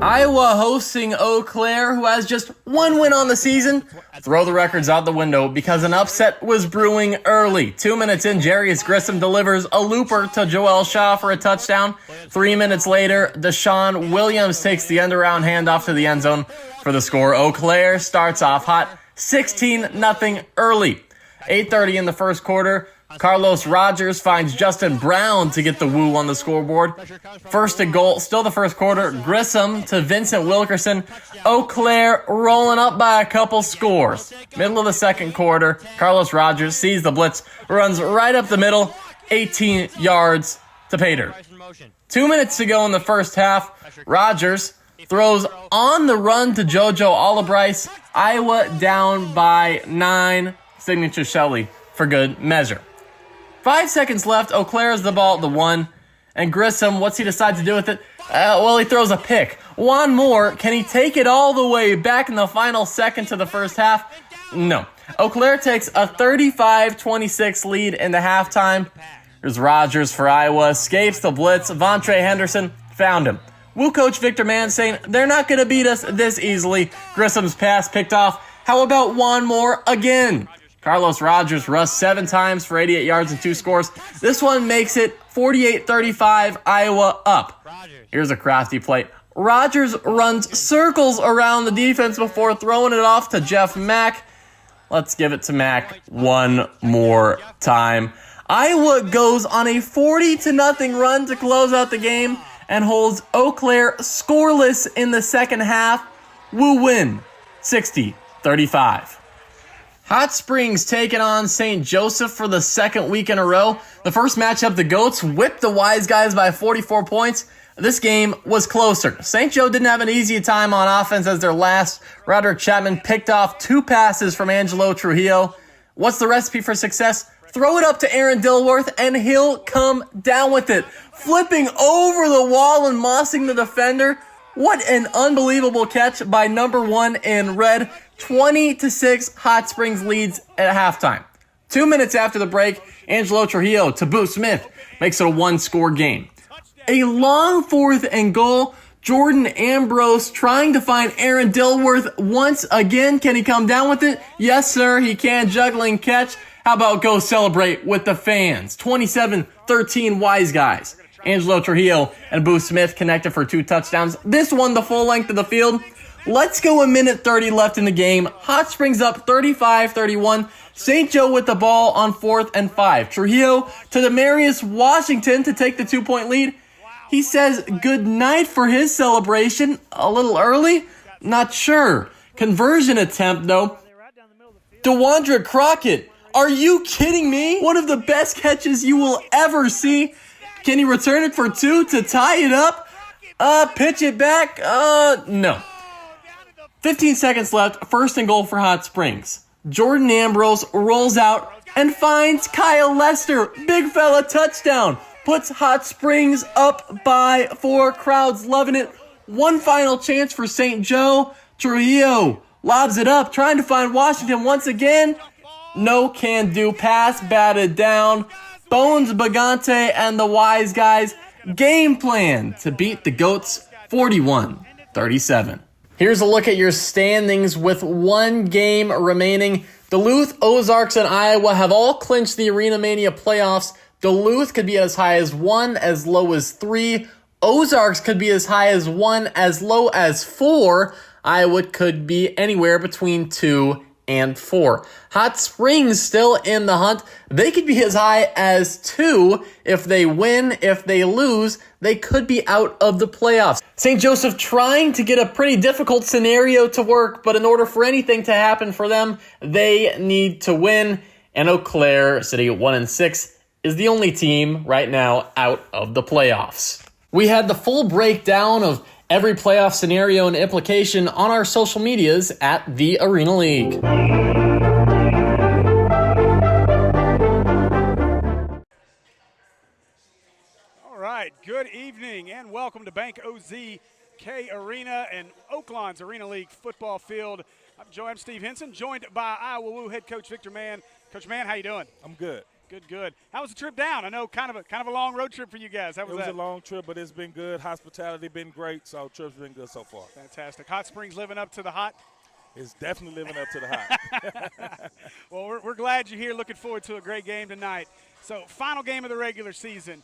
Iowa hosting Eau Claire, who has just one win on the season. Throw the records out the window because an upset was brewing early. 2 minutes in, Jarius Grissom delivers a looper to Joel Shaw for a touchdown. 3 minutes later, Deshaun Williams takes the end-around handoff to the end zone for the score. Eau Claire starts off hot, 16-0 early. 8:30 in the first quarter. Carlos Rogers finds Justin Brown to get the woo on the scoreboard. First and goal, still the first quarter. Grissom to Vincent Wilkerson. Eau Claire rolling up by a couple scores. Middle of the second quarter, Carlos Rogers sees the blitz, runs right up the middle, 18 yards to pay dirt. 2 minutes to go in the first half. Rogers throws on the run to JoJo Albright. Iowa down by 9. Signature Shelley for good measure. 5 seconds left. Eau Claire has the ball at the 1. And Grissom, what's he decide to do with it? Well, he throws a pick. One more. Can he take it all the way back in the final second to the first half? No. Eau Claire takes a 35-26 lead into halftime. Here's Rogers for Iowa. Escapes the blitz. Vontae Henderson found him. Woo coach Victor Mann saying they're not going to beat us this easily. Grissom's pass picked off. How about one more again? Carlos Rogers rushed 7 times for 88 yards and 2 scores. This one makes it 48-35, Iowa up. Here's a crafty play. Rogers runs circles around the defense before throwing it off to Jeff Mack. Let's give it to Mack one more time. Iowa goes on a 40-0 run to close out the game and holds Eau Claire scoreless in the second half. Woo win, 60-35. Hot Springs taking on St. Joseph for the second week in a row. The first matchup, the Goats whipped the Wiseguys by 44 points. This game was closer. St. Joe didn't have an easy time on offense as their last. Roderick Chapman picked off 2 passes from Angelo Trujillo. What's the recipe for success? Throw it up to Aaron Dilworth and he'll come down with it. Flipping over the wall and mossing the defender. What an unbelievable catch by number 1 in red. 20-6 Hot Springs leads at halftime. 2 minutes after the break, Angelo Trujillo to Boo Smith makes it a 1-score game. A long 4th and goal. Jordan Ambrose trying to find Aaron Dilworth once again. Can he come down with it? Yes, sir, he can. Juggling catch. How about go celebrate with the fans? 27-13 Wiseguys. Angelo Trujillo and Boo Smith connected for 2 touchdowns. This one the full length of the field. Let's go a minute 30 left in the game. Hot Springs up 35-31. St. Joe with the ball on 4th and 5. Trujillo to Demarius Washington to take the 2-point lead. He says good night for his celebration. A little early? Not sure. Conversion attempt, though. DeWandre Crockett. Are you kidding me? One of the best catches you will ever see. Can he return it for 2 to tie it up? Pitch it back? No. 15 seconds left, 1st and goal for Hot Springs. Jordan Ambrose rolls out and finds Kyle Lester. Big fella touchdown. Puts Hot Springs up by 4. Crowd's loving it. One final chance for St. Joe. Trujillo lobs it up, trying to find Washington once again. No can do pass, batted down. Bones Bagante and the Wiseguys game plan to beat the Goats 41-37. Here's a look at your standings with 1 game remaining. Duluth, Ozarks, and Iowa have all clinched the Arena Mania playoffs. Duluth could be as high as 1, as low as 3. Ozarks could be as high as 1, as low as 4. Iowa could be anywhere between 2 and 4. Hot Springs still in the hunt. They could be as high as 2 if they win. If they lose, they could be out of the playoffs. St. Joseph trying to get a pretty difficult scenario to work, but in order for anything to happen for them, they need to win. And Eau Claire, sitting at 1-6, is the only team right now out of the playoffs. We had the full breakdown of every playoff scenario and implication on our social medias at the Arena League. All right, good evening and welcome to Bank OZK Arena and Oaklawn's Arena League football field. I'm Steve Henson, joined by Iowa Woo head coach Victor Mann. Coach Mann, how you doing? I'm good. Good, good. How was the trip down? I know kind of a long road trip for you guys. How was It was that? a long trip, but it's been good. Hospitality been great, so trip's been good so far. Fantastic. Hot Springs living up to the hot. It's definitely living up to the hype. Well, we're glad you're here. Looking forward to a great game tonight. So, final game of the regular season.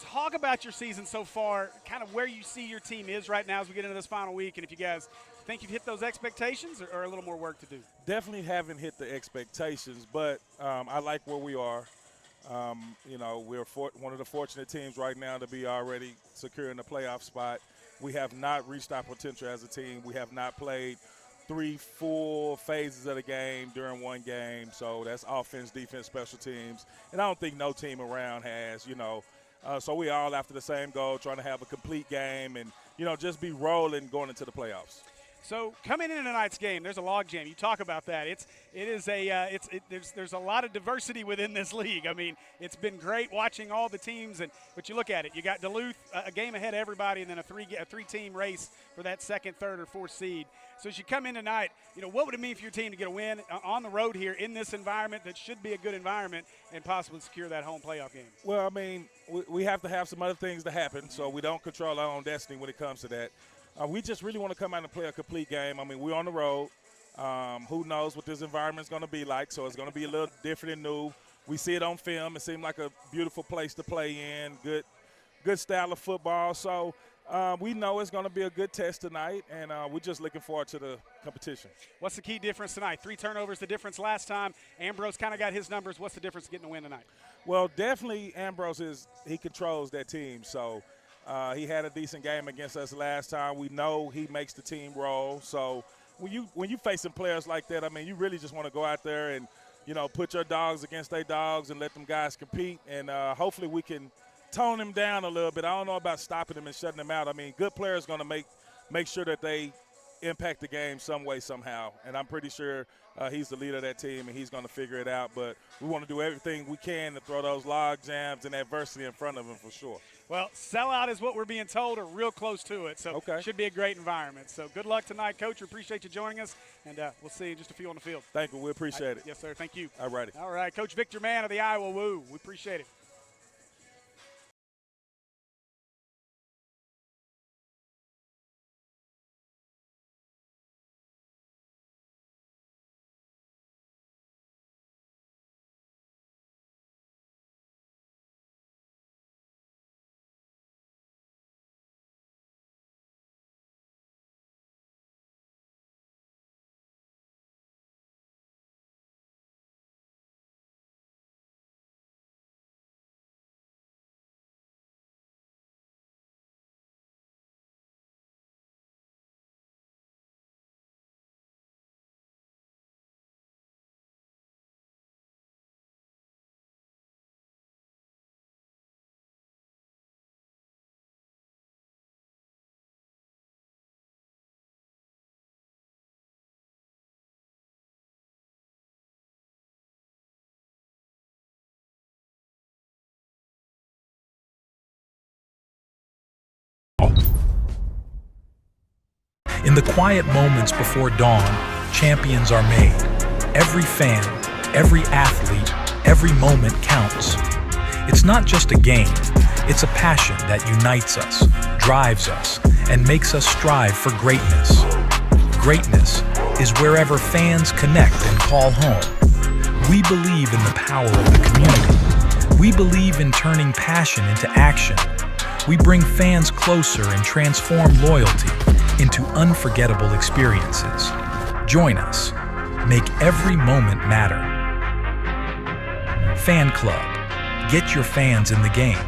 Talk about your season so far, kind of where you see your team is right now as we get into this final week, and if you guys think you've hit those expectations or a little more work to do. Definitely haven't hit the expectations, but I like where we are. You know, we're one of the fortunate teams right now to be already securing the playoff spot. We have not reached our potential as a team. We have not played 3 full phases of the game during one game. So that's offense, defense, special teams. And I don't think no team around has, you know. So we all after the same goal, trying to have a complete game and, you know, just be rolling going into the playoffs. So coming into tonight's game, there's a logjam. You talk about that. There's a lot of diversity within this league. I mean, it's been great watching all the teams, but you look at it. You got Duluth a game ahead of everybody, and then a three-team race for that second, third, or fourth seed. So as you come in tonight, you know, what would it mean for your team to get a win on the road here in this environment that should be a good environment and possibly secure that home playoff game? Well, I mean, we have to have some other things to happen, so we don't control our own destiny when it comes to that. We just really want to come out and play a complete game. I mean, we're on the road. Who knows what this environment's going to be like, so it's going to be a little different and new. We see it on film. It seemed like a beautiful place to play in, good style of football. So we know it's going to be a good test tonight, and we're just looking forward to the competition. What's the key difference tonight? 3 turnovers, the difference last time. Ambrose kind of got his numbers. What's the difference getting a win tonight? Well, definitely Ambrose he controls that team, so – he had a decent game against us last time. We know he makes the team roll. So when you facing players like that, I mean, you really just want to go out there and, you know, put your dogs against their dogs and let them guys compete. And hopefully we can tone them down a little bit. I don't know about stopping them and shutting them out. I mean, good players going to make sure that they impact the game some way, somehow. And I'm pretty sure he's the leader of that team, and he's going to figure it out. But we want to do everything we can to throw those log jams and adversity in front of them for sure. Well, sellout is what we're being told, or real close to it. So okay. Should be a great environment. So good luck tonight, Coach. We appreciate you joining us, and we'll see you in just a few on the field. Thank you. We appreciate it. Yes, sir. Thank you. All righty. All right. Coach Victor Mann of the Iowa Woo. We appreciate it. In the quiet moments before dawn, champions are made. Every fan, every athlete, every moment counts. It's not just a game, it's a passion that unites us, drives us, and makes us strive for greatness. Greatness is wherever fans connect and call home. We believe in the power of the community. We believe in turning passion into action. We bring fans closer and transform loyalty into unforgettable experiences. Join us. Make every moment matter. Fan Club. Get your fans in the game.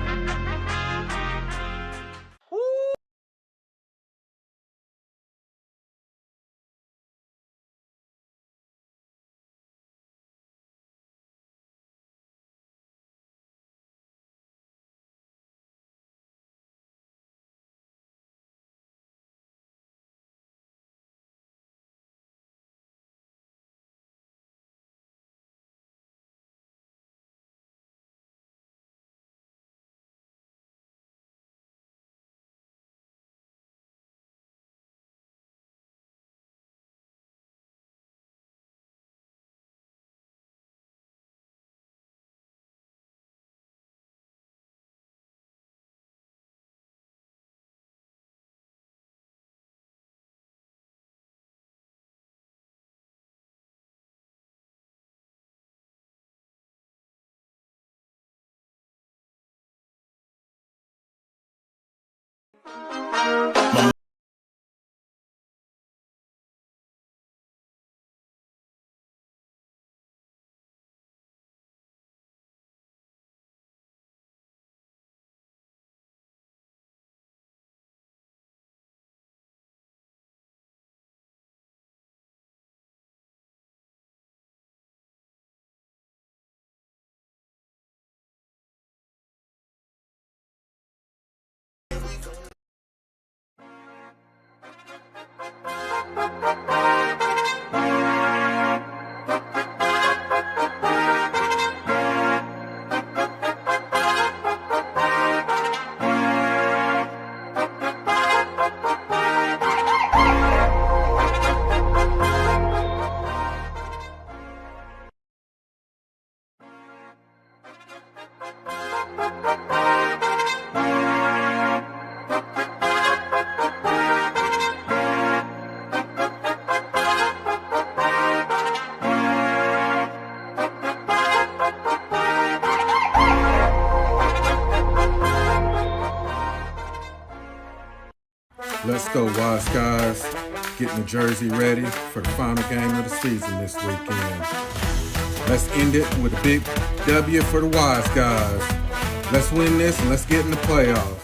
Let's go, Wiseguys. Getting the jersey ready for the final game of the season this weekend. Let's end it with a big W for the Wiseguys. Let's win this and let's get in the playoffs.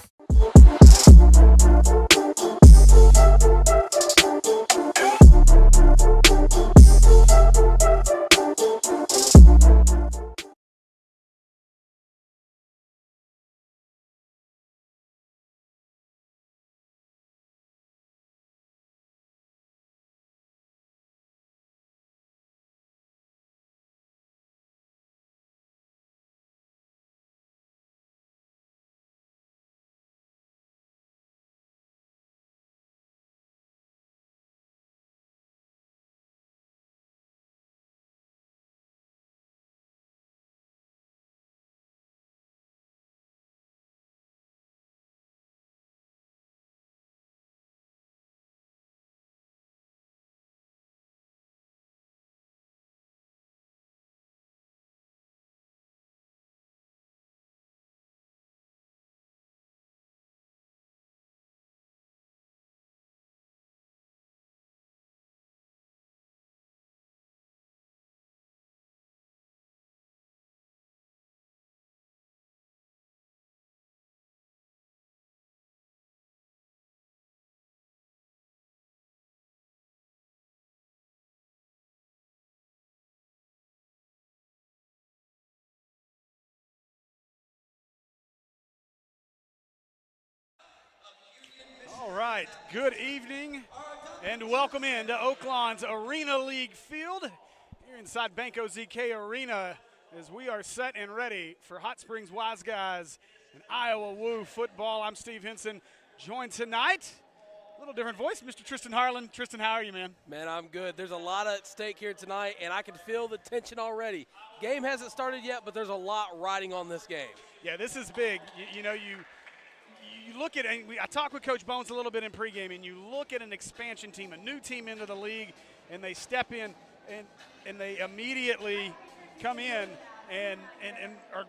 All right, good evening and welcome in to Oaklawn's Arena League field here inside Banco ZK Arena as we are set and ready for Hot Springs Wiseguys and Iowa Woo football. I'm Steve Henson, joined tonight, a little different voice, Mr. Tristan Harlan. Tristan, how are you, man? Man, I'm good. There's a lot at stake here tonight, and I can feel the tension already. Game hasn't started yet, but there's a lot riding on this game. Yeah, this is big. You look at, and I talked with Coach Bones a little bit in pregame, and you look at an expansion team, a new team into the league, and they step in and they immediately come in and are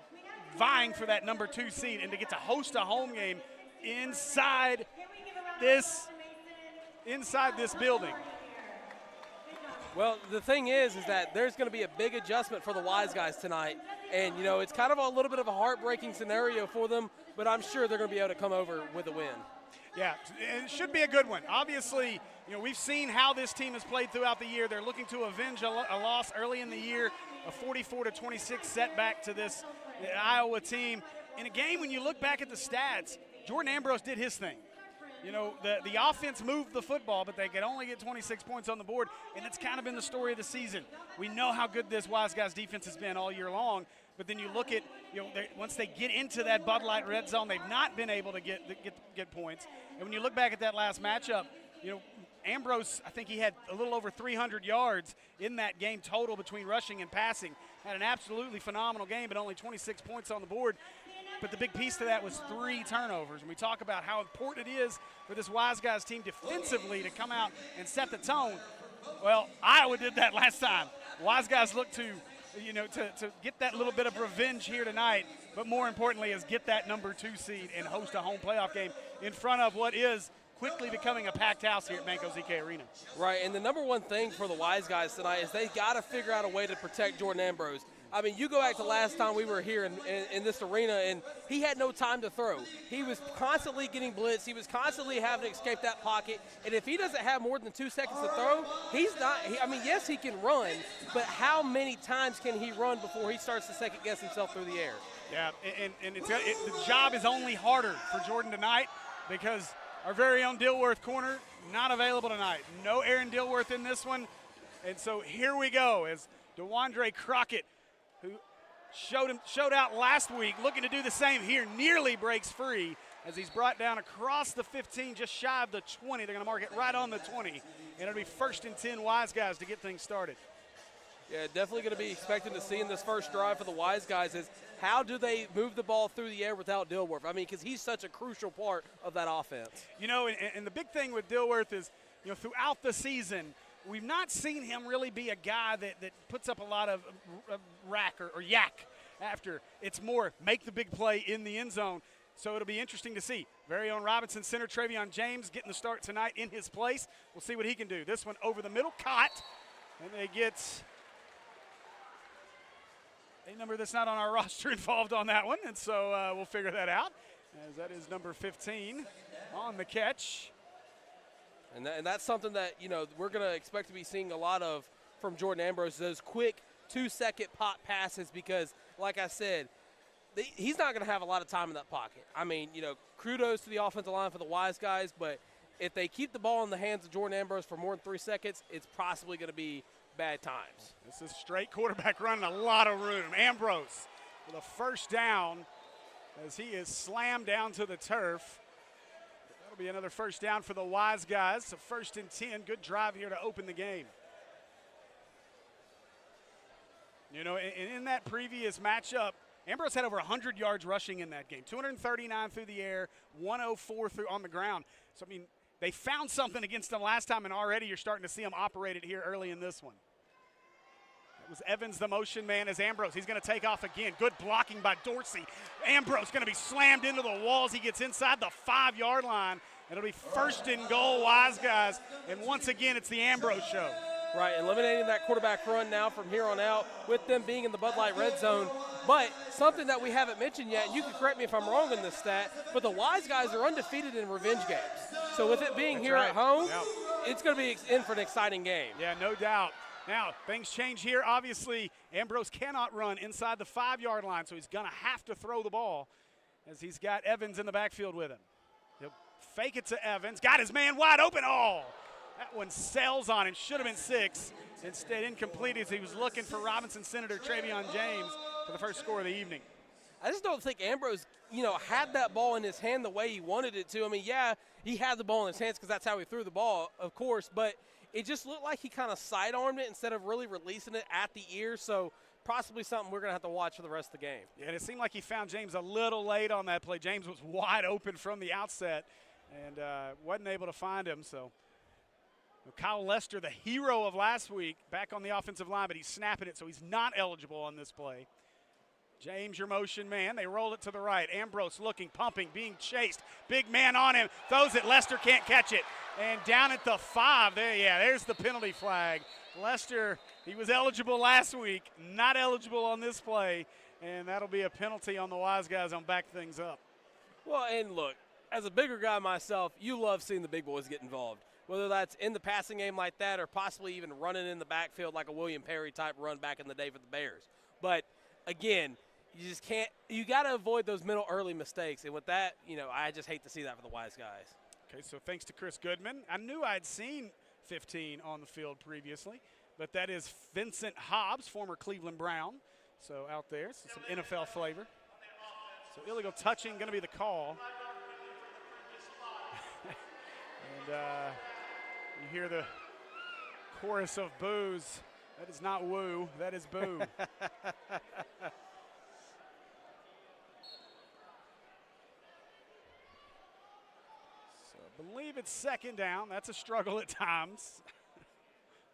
vying for that number 2 seed, and to get to host a home game inside this building. Well, the thing is that there's going to be a big adjustment for the Wiseguys tonight, and it's kind of a little bit of a heartbreaking scenario for them, but I'm sure they're going to be able to come over with a win. Yeah, it should be a good one. Obviously, we've seen how this team has played throughout the year. They're looking to avenge a loss early in the year, a 44-26 setback to this Iowa team. In a game, when you look back at the stats, Jordan Ambrose did his thing. The offense moved the football, but they could only get 26 points on the board, and it's kind of been the story of the season. We know how good this Wiseguys defense has been all year long, but then you look at, once they get into that Bud Light red zone, they've not been able to get points. And when you look back at that last matchup, Ambrose, I think he had a little over 300 yards in that game total between rushing and passing. Had an absolutely phenomenal game, but only 26 points on the board. But the big piece to that was 3 turnovers. And we talk about how important it is for this Wiseguys team defensively to come out and set the tone. Well, Iowa did that last time. Wiseguys look to get that little bit of revenge here tonight, but more importantly is get that number 2 seed and host a home playoff game in front of what is quickly becoming a packed house here at Banco ZK Arena. Right, and the number one thing for the Wiseguys tonight is they got to figure out a way to protect Jordan Ambrose. I mean, you go back to last time we were here in this arena, and he had no time to throw. He was constantly getting blitzed. He was constantly having to escape that pocket. And if he doesn't have more than 2 seconds to throw, he's not – yes, he can run, but how many times can he run before he starts to second-guess himself through the air? Yeah, and the job is only harder for Jordan tonight because our very own Dilworth corner not available tonight. No Aaron Dilworth in this one. And so here we go as DeWandre Crockett, who showed out last week, looking to do the same here, nearly breaks free as he's brought down across the 15, just shy of the 20. They're going to mark it right on the 20, and it'll be 1st and 10 Wiseguys to get things started. Yeah, definitely going to be expecting to see in this first drive for the Wiseguys is how do they move the ball through the air without Dilworth? I mean, because he's such a crucial part of that offense. And the big thing with Dilworth is, throughout the season, we've not seen him really be a guy that puts up a lot of rack or yak after. It's more make the big play in the end zone. So it'll be interesting to see. Very own Robinson center Travion James getting the start tonight in his place. We'll see what he can do. This one over the middle, caught, and they get a number that's not on our roster involved on that one, and so we'll figure that out, as that is number 15 on the catch. And that's something that, you know, we're going to expect to be seeing a lot of from Jordan Ambrose, those quick 2-second pop passes, because, like I said, he's not going to have a lot of time in that pocket. I mean, you know, kudos to the offensive line for the Wiseguys, but if they keep the ball in the hands of Jordan Ambrose for more than 3 seconds, it's possibly going to be bad times. This is straight quarterback running a lot of room. Ambrose with a first down as he is slammed down to the turf. That'll be another first down for the Wiseguys. So 1st and 10. Good drive here to open the game. You know, in that previous matchup, Ambrose had over 100 yards rushing in that game. 239 through the air, 104 through on the ground. So, I mean, they found something against them last time, and already you're starting to see them operate it here early in this one. It was Evans, the motion man, as Ambrose. He's going to take off again. Good blocking by Dorsey. Ambrose going to be slammed into the walls. He gets inside the 5-yard line. It'll be 1st and goal, Wiseguys. And once again, it's the Ambrose show. Right, eliminating that quarterback run now from here on out with them being in the Bud Light red zone. But something that we haven't mentioned yet, and you can correct me if I'm wrong in this stat, but the Wiseguys are undefeated in revenge games. So with it being here at home, it's going to be in for an exciting game. Yeah, no doubt. Now, things change here. Obviously, Ambrose cannot run inside the 5-yard line, so he's going to have to throw the ball as he's got Evans in the backfield with him. He'll fake it to Evans. Got his man wide open. Oh! That one sails on him. Should have been 6. Instead, incomplete as he was looking for Robinson Senator Travion James for the first score of the evening. I just don't think Ambrose, you know, had that ball in his hand the way he wanted it to. I mean, yeah, he had the ball in his hands because that's how he threw the ball, of course, but it just looked like he kind of sidearmed it instead of really releasing it at the ear. So possibly something we're going to have to watch for the rest of the game. Yeah, and it seemed like he found James a little late on that play. James was wide open from the outset and wasn't able to find him, so. Kyle Lester, the hero of last week, back on the offensive line, but he's snapping it, so he's not eligible on this play. James, your motion man. They roll it to the right. Ambrose looking, pumping, being chased. Big man on him. Throws it. Lester can't catch it. And down at the 5. There's the penalty flag. Lester, he was eligible last week, not eligible on this play, and that'll be a penalty on the Wiseguys on back things up. Well, and look, as a bigger guy myself, you love seeing the big boys get involved. Whether that's in the passing game like that or possibly even running in the backfield like a William Perry type run back in the day for the Bears. But, again, you just can't – you got to avoid those middle early mistakes. And with that, you know, I just hate to see that for the Wiseguys. Okay, so thanks to Chris Goodman. I knew I'd seen 15 on the field previously, but that is Vincent Hobbs, former Cleveland Brown. So out there, so some NFL flavor. So illegal touching going to be the call. And you hear the chorus of boos. That is not woo, that is boo. So I believe it's 2nd down. That's a struggle at times.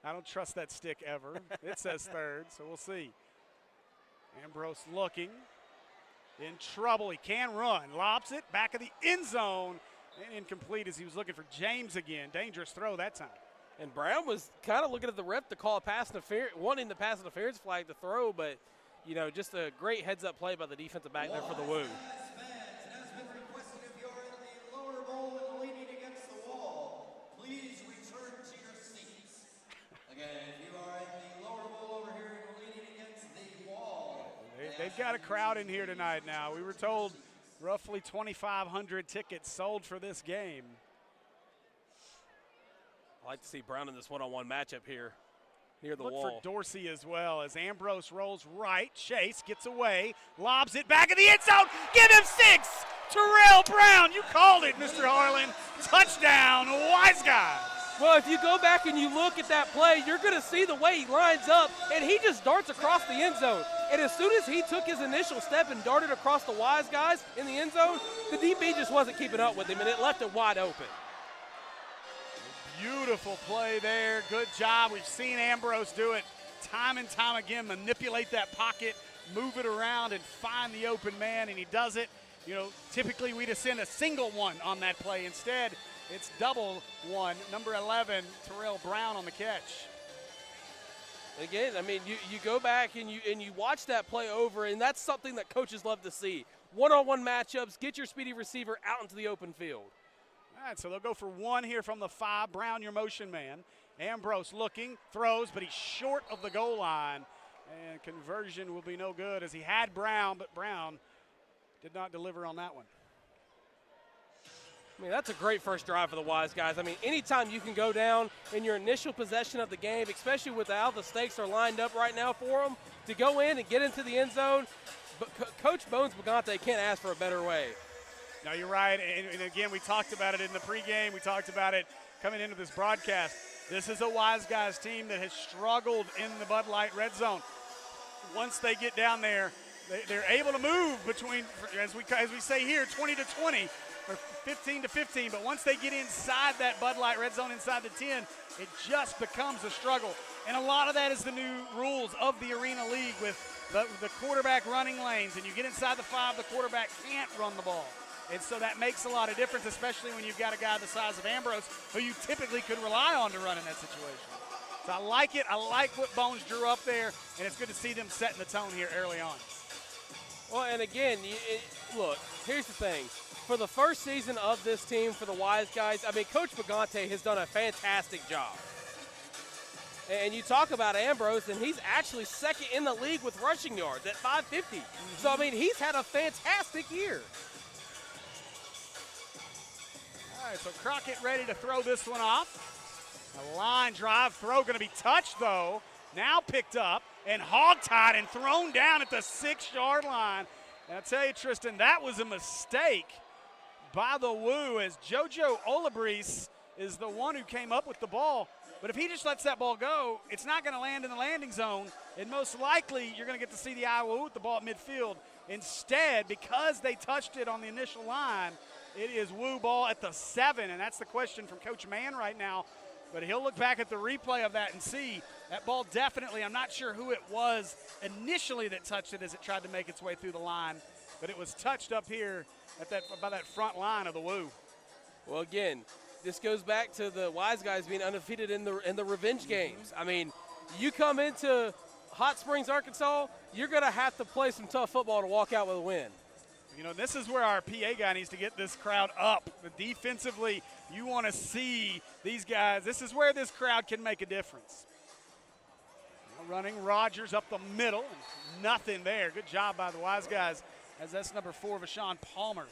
I don't trust that stick ever. It says 3rd, so we'll see. Ambrose looking. In trouble. He can run. Lobs it back of the end zone. And incomplete as he was looking for James again. Dangerous throw that time. And Brown was kind of looking at the ref to call a pass interference, wanting the pass interference flag to throw, but, you know, just a great heads-up play by the defensive back there for the woo. They've got a crowd in here tonight now. We were told roughly 2,500 tickets sold for this game. I like to see Brown in this one-on-one matchup here near the Look wall. for Dorsey as well as Ambrose rolls right. Chase gets away, lobs it back in the end zone. Give him 6. Terrell Brown, you called it, Mr. Harlan. Touchdown, Wiseguys. Well, if you go back and you look at that play, you're going to see the way he lines up, and he just darts across the end zone. And as soon as he took his initial step and darted across the Wiseguys in the end zone, the DB just wasn't keeping up with him, and it left him wide open. Beautiful play there. Good job. We've seen Ambrose do it time and time again, manipulate that pocket, move it around, and find the open man, and he does it. typically we'd have sent a single one on that play. Instead, it's double one. Number 11, Terrell Brown on the catch. Again, I mean, you go back and you watch that play over, and that's something that coaches love to see. One-on-one matchups, get your speedy receiver out into the open field. All right, so they'll go for one here from the 5. Brown, your motion man. Ambrose looking, throws, but he's short of the goal line. And conversion will be no good as he had Brown, but Brown did not deliver on that one. I mean, that's a great first drive for the Wiseguys. I mean, anytime you can go down in your initial possession of the game, especially with how the stakes are lined up right now for them, to go in and get into the end zone, but Coach Bones Bagante can't ask for a better way. No, you're right. And again, we talked about it in the pregame. We talked about it coming into this broadcast. This is a Wiseguys team that has struggled in the Bud Light red zone. Once they get down there, they're able to move between, as we say here, 20 to 20. Or 15 to 15, but once they get inside that Bud Light red zone, inside the 10, it just becomes a struggle. And a lot of that is the new rules of the Arena League with the quarterback running lanes, and you get inside the 5, the quarterback can't run the ball. And so that makes a lot of difference, especially when you've got a guy the size of Ambrose who you typically could rely on to run in that situation. So I like it. I like what Bones drew up there, and it's good to see them setting the tone here early on. Well, and again, look, here's the thing. For the first season of this team for the Wiseguys, I mean, Coach Bagante has done a fantastic job. And you talk about Ambrose, and he's actually second in the league with rushing yards at 550. So, I mean, he's had a fantastic year. All right, so Crockett ready to throw this one off. A line drive throw going to be touched, though. Now picked up and hog-tied and thrown down at the 6-yard line. And I tell you, Tristan, that was a mistake by the Woo, as JoJo Olabrise is the one who came up with the ball. But if he just lets that ball go, it's not going to land in the landing zone, and most likely you're going to get to see the Iowa Woo with the ball at midfield. Instead, because they touched it on the initial line, it is Woo ball at the 7, and that's the question from Coach Mann right now. But he'll look back at the replay of that and see that ball definitely, I'm not sure who it was initially that touched it as it tried to make its way through the line, but it was touched up here at by that front line of the Woo. Well, again, this goes back to the Wiseguys being undefeated in the revenge games. I mean, you come into Hot Springs, Arkansas, you're going to have to play some tough football to walk out with a win. This is where our PA guy needs to get this crowd up. Defensively, you want to see these guys. This is where this crowd can make a difference. Running Rogers up the middle, and nothing there. Good job by the Wiseguys, as that's number 4, Vashawn Palmer.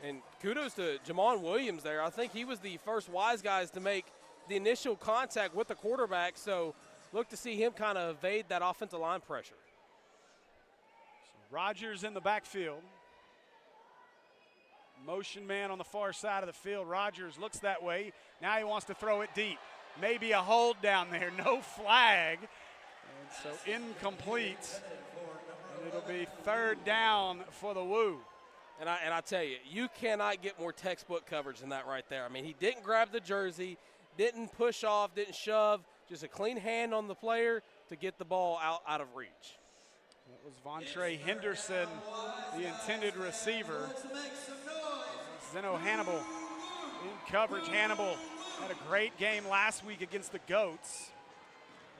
And kudos to Jamon Williams there. I think he was the first Wiseguys to make the initial contact with the quarterback, so look to see him kind of evade that offensive line pressure. Rogers in the backfield. Motion man on the far side of the field. Rogers looks that way. Now he wants to throw it deep. Maybe a hold down there. No flag. And so incomplete. And it'll be 3rd down for the Woo. And I tell you, you cannot get more textbook coverage than that right there. I mean, he didn't grab the jersey, didn't push off, didn't shove. Just a clean hand on the player to get the ball out of reach. That was Vontre Henderson, the intended receiver. Zeno Hannibal in coverage. Hannibal had a great game last week against the Goats.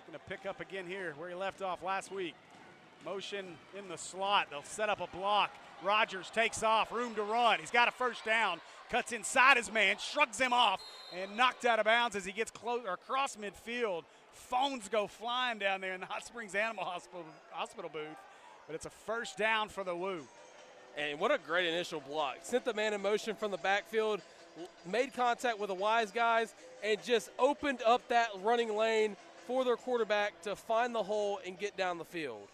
Looking to pick up again here where he left off last week. Motion in the slot. They'll set up a block. Rogers takes off, room to run. He's got a 1st down, cuts inside his man, shrugs him off, and knocked out of bounds as he gets close or across midfield. Phones go flying down there in the Hot Springs Animal Hospital booth, but it's a 1st down for the Woo. And what a great initial block. Sent the man in motion from the backfield, made contact with the Wiseguys, and just opened up that running lane for their quarterback to find the hole and get down the field.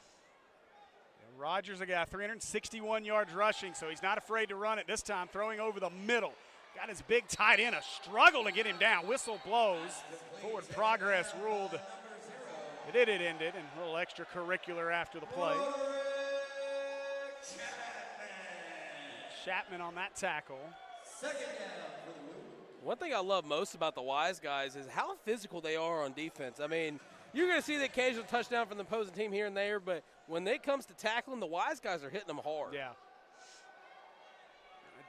And Rogers, a guy 361 yards rushing, so he's not afraid to run it this time, throwing over the middle. Got his big tight end, a struggle to get him down. Whistle blows. Forward progress ruled. It ended, and a little extracurricular after the play. Chapman on that tackle. One thing I love most about the Wiseguys is how physical they are on defense. I mean, you're going to see the occasional touchdown from the opposing team here and there, but when it comes to tackling, the Wiseguys are hitting them hard. Yeah.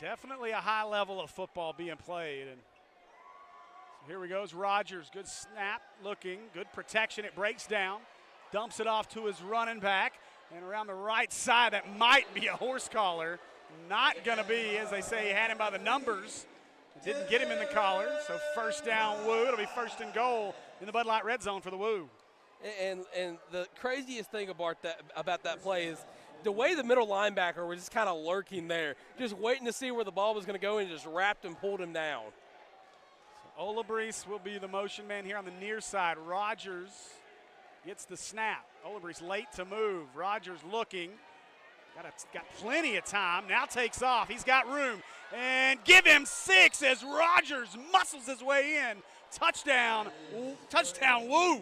Definitely a high level of football being played. And so here we go. Rogers, good snap, looking, good protection. It breaks down, dumps it off to his running back, and around the right side, that might be a horse collar. Not going to be, as they say, he had him by the numbers. Didn't get him in the collar, so first down Woo. It'll be first and goal in the Bud Light red zone for the Woo. And the craziest thing about that play is the way the middle linebacker was just kind of lurking there, just waiting to see where the ball was going to go, and just wrapped and pulled him down. So Olabreese will be the motion man here on the near side. Rogers gets the snap. Olabreese late to move. Rogers looking. Got plenty of time. Now takes off. He's got room. And give him 6 as Rogers muscles his way in. Touchdown. Touchdown, Woo.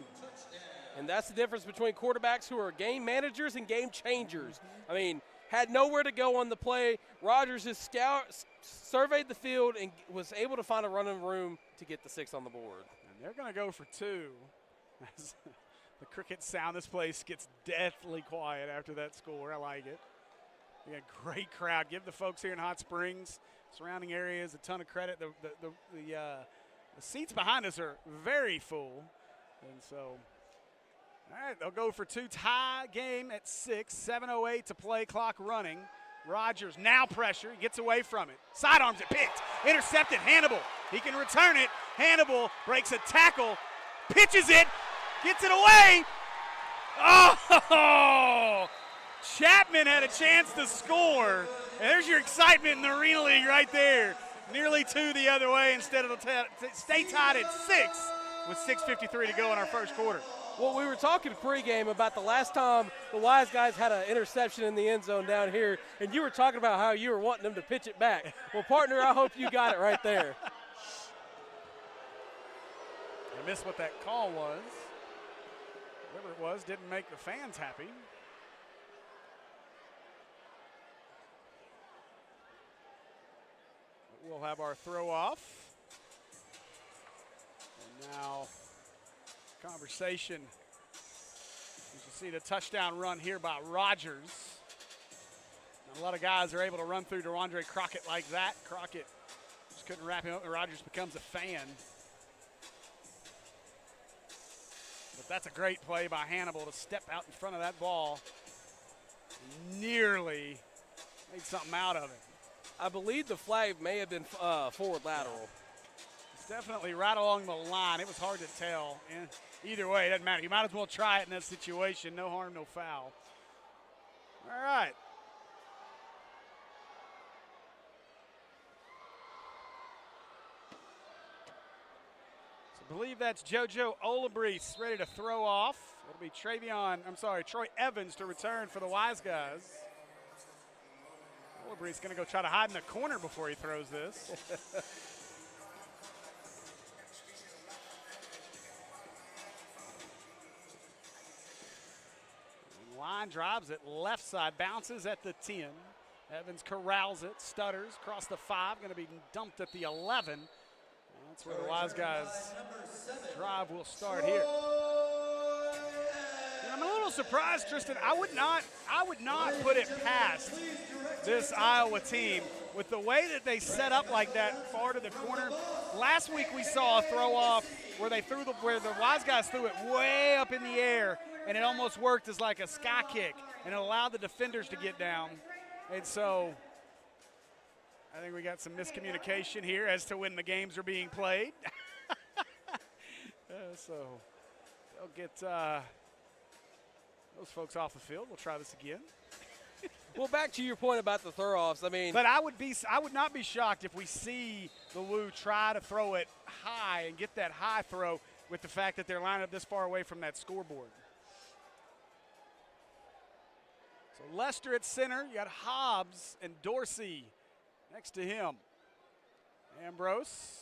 And that's the difference between quarterbacks who are game managers and game changers. I mean, had nowhere to go on the play. Rogers just surveyed the field and was able to find a running room to get the 6 on the board. And they're going to go for 2. As the cricket sound, this place gets deathly quiet after that score. I like it. We got a great crowd. Give the folks here in Hot Springs, surrounding areas, a ton of credit. The seats behind us are very full. And so, all right, they'll go for 2. Tie game at 6, 7:08 to play, clock running. Rogers now pressure, he gets away from it. Sidearms it, picked, intercepted, Hannibal. He can return it. Hannibal breaks a tackle, pitches it, gets it away. Oh! Chapman had a chance to score. And there's your excitement in the Arena League right there. Nearly 2 the other way instead of stay tied at 6 with 6:53 to go in our first quarter. Well, we were talking pregame about the last time the Wiseguys had an interception in the end zone down here, and you were talking about how you were wanting them to pitch it back. Well, partner, I hope you got it right there. I missed what that call was. Whatever it was, didn't make the fans happy. We'll have our throw off. And now, conversation. You can see the touchdown run here by Rogers. And a lot of guys are able to run through DeAndre Crockett like that. Crockett just couldn't wrap him up, and Rogers becomes a fan. But that's a great play by Hannibal to step out in front of that ball. Nearly made something out of it. I believe the flag may have been forward lateral. It's definitely right along the line. It was hard to tell. And either way, it doesn't matter. You might as well try it in that situation. No harm, no foul. All right. So I believe that's JoJo Olabreese ready to throw off. It'll be Troy Evans to return for the Wiseguys. Olabreese going to go try to hide in the corner before he throws this. Line drives it left side, bounces at the 10. Evans corrals it, stutters, across the 5, going to be dumped at the 11. And that's where the Wiseguys drive will start here. I'm a little surprised, Tristan. I would not put it past this Iowa team with the way that they set up like that far to the corner. Last week we saw a throw off where where the Wiseguys threw it way up in the air, and it almost worked as like a sky kick, and it allowed the defenders to get down. And so I think we got some miscommunication here as to when the games are being played. So they'll get those folks off the field. We'll try this again. Well, back to your point about the throw-offs. I mean, but I would not be shocked if we see the Woo try to throw it high and get that high throw with the fact that they're lined up this far away from that scoreboard. So Lester at center. You got Hobbs and Dorsey next to him. Ambrose.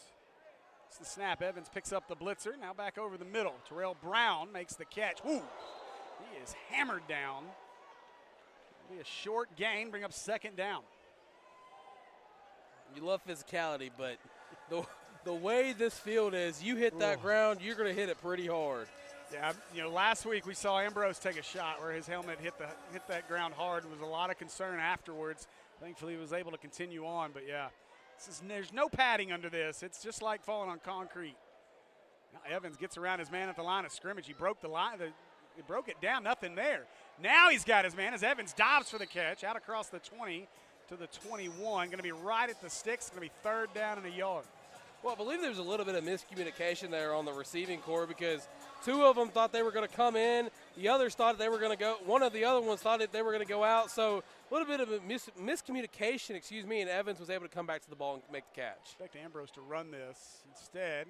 It's the snap. Evans picks up the blitzer. Now back over the middle. Terrell Brown makes the catch. Woo! He is hammered down. It'll be a short gain, bring up second down. You love physicality, but the way this field is, you hit that ground, you're going to hit it pretty hard. Yeah, last week we saw Ambrose take a shot where his helmet hit that ground hard. There was a lot of concern afterwards. Thankfully, he was able to continue on, but yeah, there's no padding under this. It's just like falling on concrete. Now Evans gets around his man at the line of scrimmage. He broke the line. He broke it down, nothing there. Now he's got his man as Evans dives for the catch out across the 20 to the 21. Going to be right at the sticks. Going to be 3rd down and a yard. Well, I believe there was a little bit of miscommunication there on the receiving corps because 2 of them thought they were going to come in. The others thought they were going to go. One of the other ones thought that they were going to go out. So a little bit of a miscommunication, and Evans was able to come back to the ball and make the catch. Expect Ambrose to run this instead.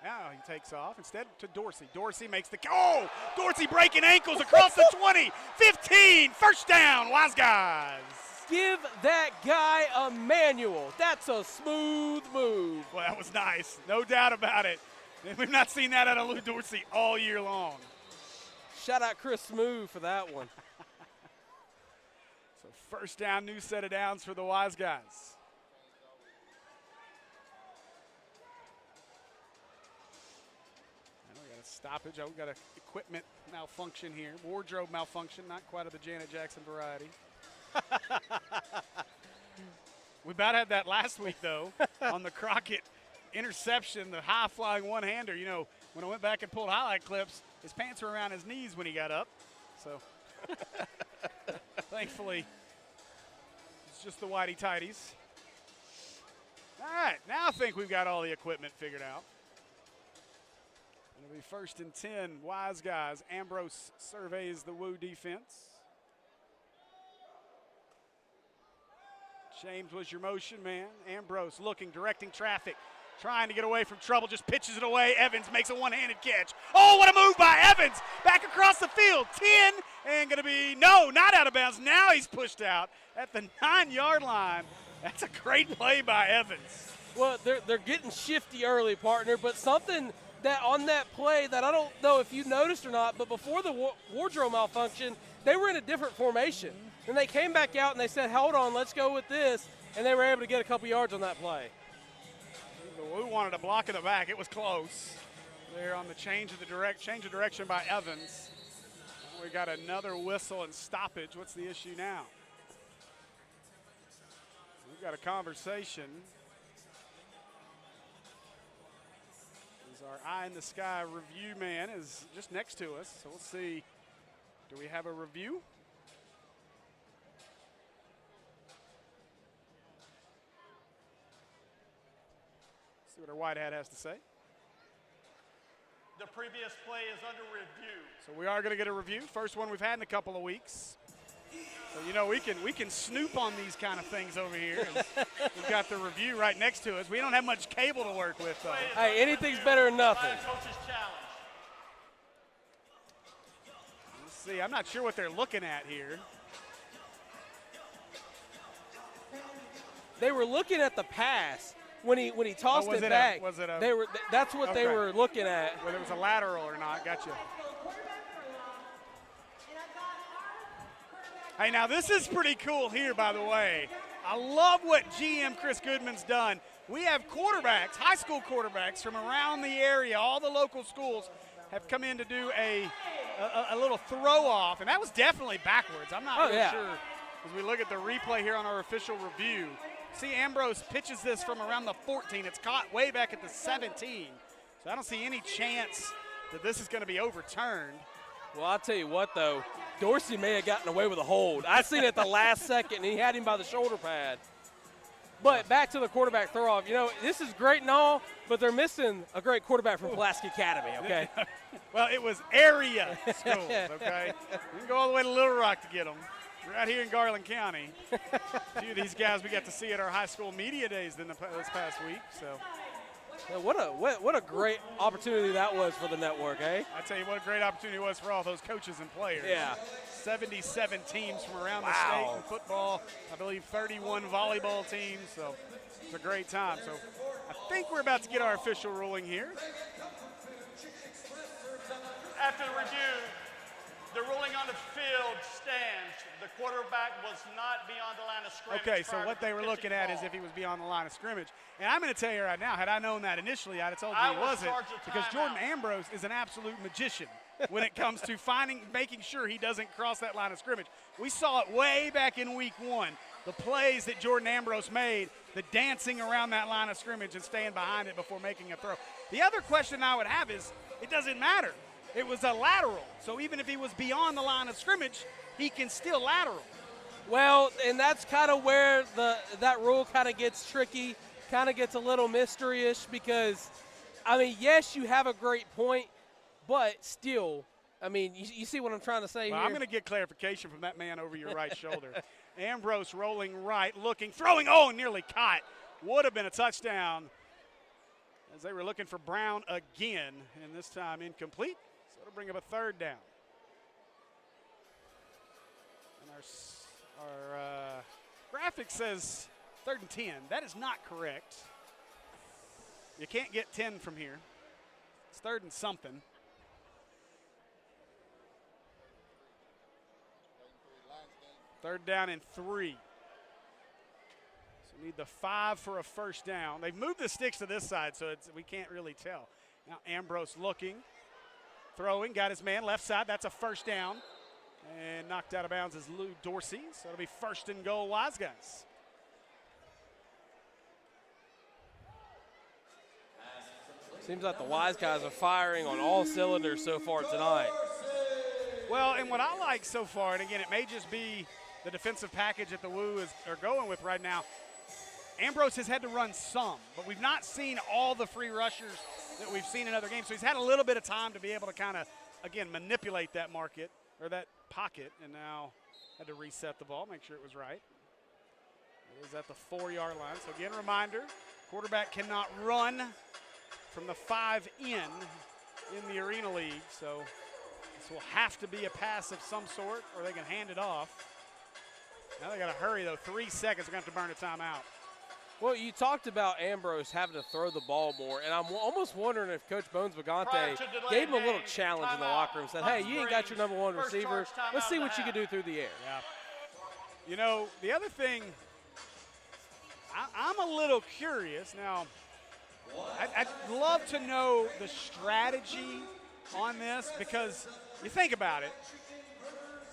Now he takes off instead to Dorsey. Dorsey makes the – oh! Dorsey breaking ankles across the 20, 15, 1st down, Wiseguys. Give that guy a manual. That's a smooth move. Well, that was nice. No doubt about it. We've not seen that out of Lou Dorsey all year long. Shout out Chris Smooth for that one. So 1st down, new set of downs for the Wiseguys. Stoppage. Oh, we got an equipment malfunction here. Wardrobe malfunction, not quite of the Janet Jackson variety. We about had that last week, though, on the Crockett interception, the high-flying one-hander. You know, when I went back and pulled highlight clips, his pants were around his knees when he got up. So, thankfully, it's just the whitey-tighties. All right, now I think we've got all the equipment figured out. It'll be 1st and 10, Wiseguys. Ambrose surveys the Woo defense. James was your motion man. Ambrose looking, directing traffic, trying to get away from trouble, just pitches it away. Evans makes a one-handed catch. Oh, what a move by Evans! Back across the field, 10, and going to be, no, not out of bounds. Now he's pushed out at the 9-yard line. That's a great play by Evans. Well, they're getting shifty early, partner, but something that on that play that I don't know if you noticed or not, but before the wardrobe malfunction, they were in a different formation. And they came back out and they said, hold on, let's go with this, and they were able to get a couple yards on that play. We wanted a block in the back. It was close. There on the change of direction by Evans. We got another whistle and stoppage. What's the issue now? We've got a conversation. Our eye in the sky review man is just next to us, so we'll see. Do we have a review? See what our white hat has to say. The previous play is under review. So we are going to get a review. First one we've had in a couple of weeks. So, you know, we can snoop on these kind of things over here. We've got the review right next to us. We don't have much cable to work with, though. Hey, anything's better than nothing. Coach's challenge. Let's see. I'm not sure what they're looking at here. They were looking at the pass when he tossed it back. That's what they were looking at. Whether it was a lateral or not. Gotcha. Hey, now this is pretty cool here, by the way. I love what GM Chris Goodman's done. We have quarterbacks, high school quarterbacks from around the area. All the local schools have come in to do a little throw-off, and that was definitely backwards. I'm not really sure as we look at the replay here on our official review. See, Ambrose pitches this from around the 14. It's caught way back at the 17. So I don't see any chance that this is going to be overturned. Well, I'll tell you what, though. Dorsey may have gotten away with a hold. I seen it at the last second, and he had him by the shoulder pad. But back to the quarterback throw-off. You know, this is great and all, but they're missing a great quarterback from Pulaski Academy, okay? Well, it was area schools, okay? You can go all the way to Little Rock to get them. We're out here in Garland County. A few of these guys we got to see at our high school media days this past week, so. What a great opportunity that was for the network, eh? I tell you what a great opportunity it was for all those coaches and players. Yeah. 77 teams from around the state in football. I believe 31 volleyball teams. So it's a great time. So I think we're about to get our official ruling here. After the review, the ruling on the field stands. The quarterback was not beyond the line of scrimmage. Okay, so what they were looking at is if he was beyond the line of scrimmage. And I'm going to tell you right now, had I known that initially, I'd have told you he wasn't. Because Jordan Ambrose is an absolute magician when it comes to making sure he doesn't cross that line of scrimmage. We saw it way back in week 1. the plays that Jordan Ambrose made, the dancing around that line of scrimmage and staying behind it before making a throw. The other question I would have is, it doesn't matter. It was a lateral, so even if he was beyond the line of scrimmage, he can still lateral. Well, and that's kind of where that rule kind of gets tricky, kind of gets a little mysterious because, I mean, yes, you have a great point, but still, I mean, you see what I'm trying to say well, here? I'm going to get clarification from that man over your right shoulder. Ambrose rolling right, looking, throwing, oh, nearly caught. Would have been a touchdown as they were looking for Brown again, and this time incomplete. So it'll bring up a third down. And our graphic says 3rd and 10. That is not correct. You can't get 10 from here. It's 3rd and something. Third down and 3. So need the 5 for a first down. They've moved the sticks to this side, so we can't really tell. Now Ambrose looking, throwing, got his man left side. That's a first down. And knocked out of bounds is Lou Dorsey. So it'll be 1st and goal, Wiseguys. Seems like the Wiseguys are firing on all cylinders so far tonight. Well, and what I like so far, and again, it may just be the defensive package that the Woo are going with right now. Ambrose has had to run some, but we've not seen all the free rushers that we've seen in other games. So he's had a little bit of time to be able to kind of, again, manipulate that market or that pocket, and now had to reset the ball, make sure it was right. It is at the 4-yard line. So again, reminder, quarterback cannot run from the 5 in the Arena League. So this will have to be a pass of some sort, or they can hand it off. Now they got to hurry, though. 3 seconds, they're going to have to burn a timeout. Well, you talked about Ambrose having to throw the ball more, and I'm almost wondering if Coach Bones Bagante gave him a little challenge in the locker room, said, hey, you ain't got your number 1 receiver. Let's see what you can do through the air. Yeah. You know, the other thing, I'm a little curious. Now, I'd love to know the strategy on this because you think about it.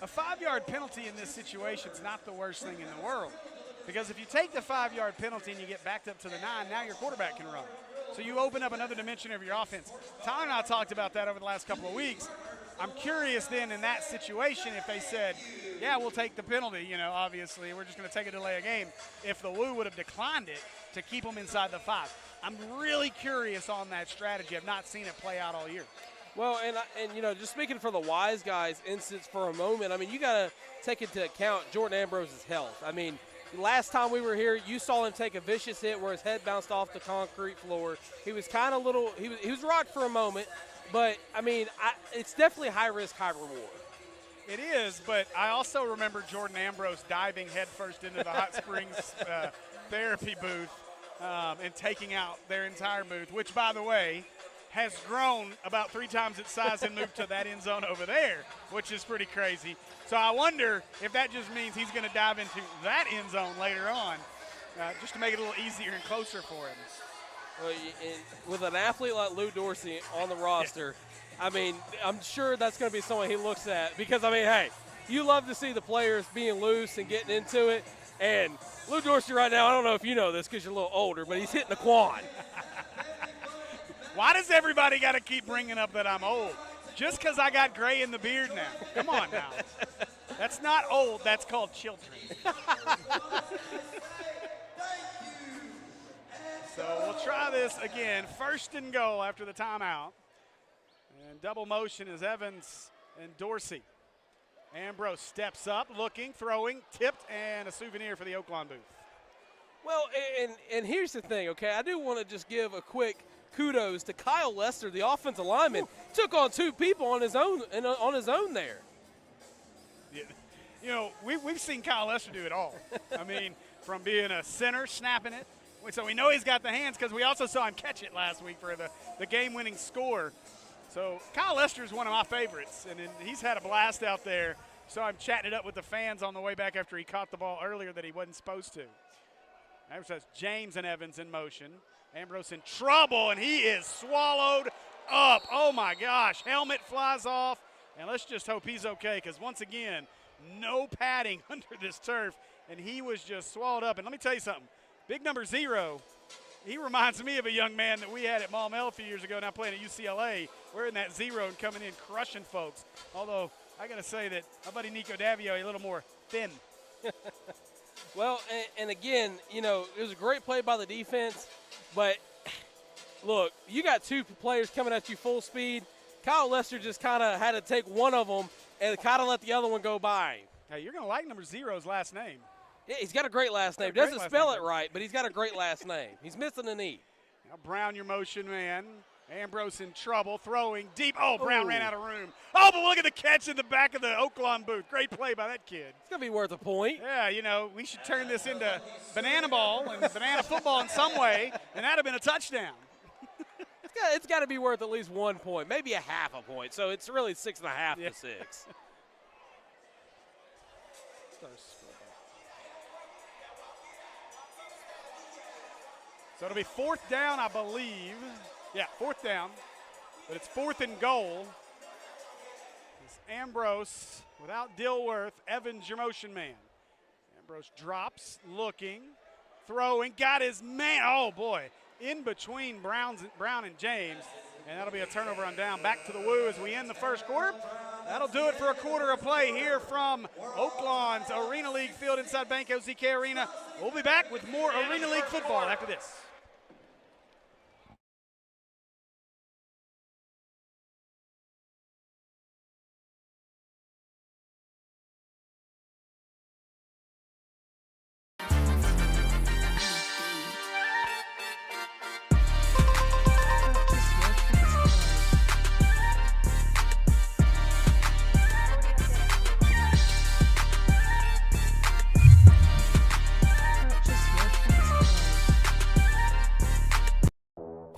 A 5-yard penalty in this situation is not the worst thing in the world. Because if you take the 5-yard penalty and you get backed up to the 9, now your quarterback can run. So you open up another dimension of your offense. Tyler and I talked about that over the last couple of weeks. I'm curious then in that situation if they said, yeah, we'll take the penalty, you know, obviously. We're just going to take a delay of game. If the Woo would have declined it to keep them inside the 5. I'm really curious on that strategy. I've not seen it play out all year. Well, and you know, just speaking for the Wiseguys instance for a moment, I mean, you got to take into account Jordan Ambrose's health. I mean, last time we were here, you saw him take a vicious hit where his head bounced off the concrete floor. He was kind of he was rocked for a moment, but, I mean, it's definitely high risk, high reward. It is, but I also remember Jordan Ambrose diving headfirst into the Hot Springs therapy booth and taking out their entire booth, which, by the way, has grown about 3 times its size and moved to that end zone over there, which is pretty crazy. So I wonder if that just means he's going to dive into that end zone later on, just to make it a little easier and closer for him. Well, with an athlete like Lou Dorsey on the roster, yeah. I mean, I'm sure that's going to be someone he looks at because, I mean, hey, you love to see the players being loose and getting into it. And Lou Dorsey right now, I don't know if you know this because you're a little older, but he's hitting the quad. Why does everybody got to keep bringing up that I'm old? Just because I got gray in the beard now. Come on now. That's not old. That's called children. So we'll try this again. 1st and goal after the timeout. And double motion is Evans and Dorsey. Ambrose steps up, looking, throwing, tipped, and a souvenir for the Oaklawn booth. Well, and here's the thing, okay? I do want to just give a quick kudos to Kyle Lester, the offensive lineman. Took on 2 people on his own there. Yeah. You know, we've seen Kyle Lester do it all. I mean, from being a center, snapping it. So we know he's got the hands because we also saw him catch it last week for the game-winning score. So Kyle Lester is one of my favorites, and he's had a blast out there. So I'm chatting it up with the fans on the way back after he caught the ball earlier that he wasn't supposed to. Ambrose has James and Evans in motion. Ambrose in trouble, and he is swallowed up. Oh, my gosh. Helmet flies off, and let's just hope he's okay because, once again, no padding under this turf, and he was just swallowed up. And let me tell you something, big number 0, he reminds me of a young man that we had at Maumelle a few years ago, now playing at UCLA, wearing that 0 and coming in crushing folks. Although I got to say that my buddy Nico Davio, a little more thin. Well, and again, you know, it was a great play by the defense, but look, you got 2 players coming at you full speed. Kyle Lester just kind of had to take one of them and kind of let the other one go by. Hey, you're going to like number 0's last name. Yeah, he's got a great last name. Doesn't spell it right, but he's got a great last name. He's missing an E. Now Brown, your motion man. Ambrose in trouble, throwing deep. Oh, Brown ran out of room. Oh, but look at the catch in the back of the Oaklawn booth. Great play by that kid. It's going to be worth a point. Yeah, you know, we should turn this into banana ball and banana football in some way, and that would have been a touchdown. It's got to be worth at least 1 point, maybe a half a point. So it's really 6.5 to 6. So it'll be 4th down, I believe. Yeah, 4th down, but it's 4th and goal. It's Ambrose without Dilworth. Evans, your motion man. Ambrose drops, looking, throwing, got his man. Oh, boy, in between Brown and James, and that'll be a turnover on down. Back to the Woo as we end the first quarter. That'll do it for a quarter of play here from Oaklawn's Arena League field inside Bank OZK Arena. We'll be back with more Arena League football after this.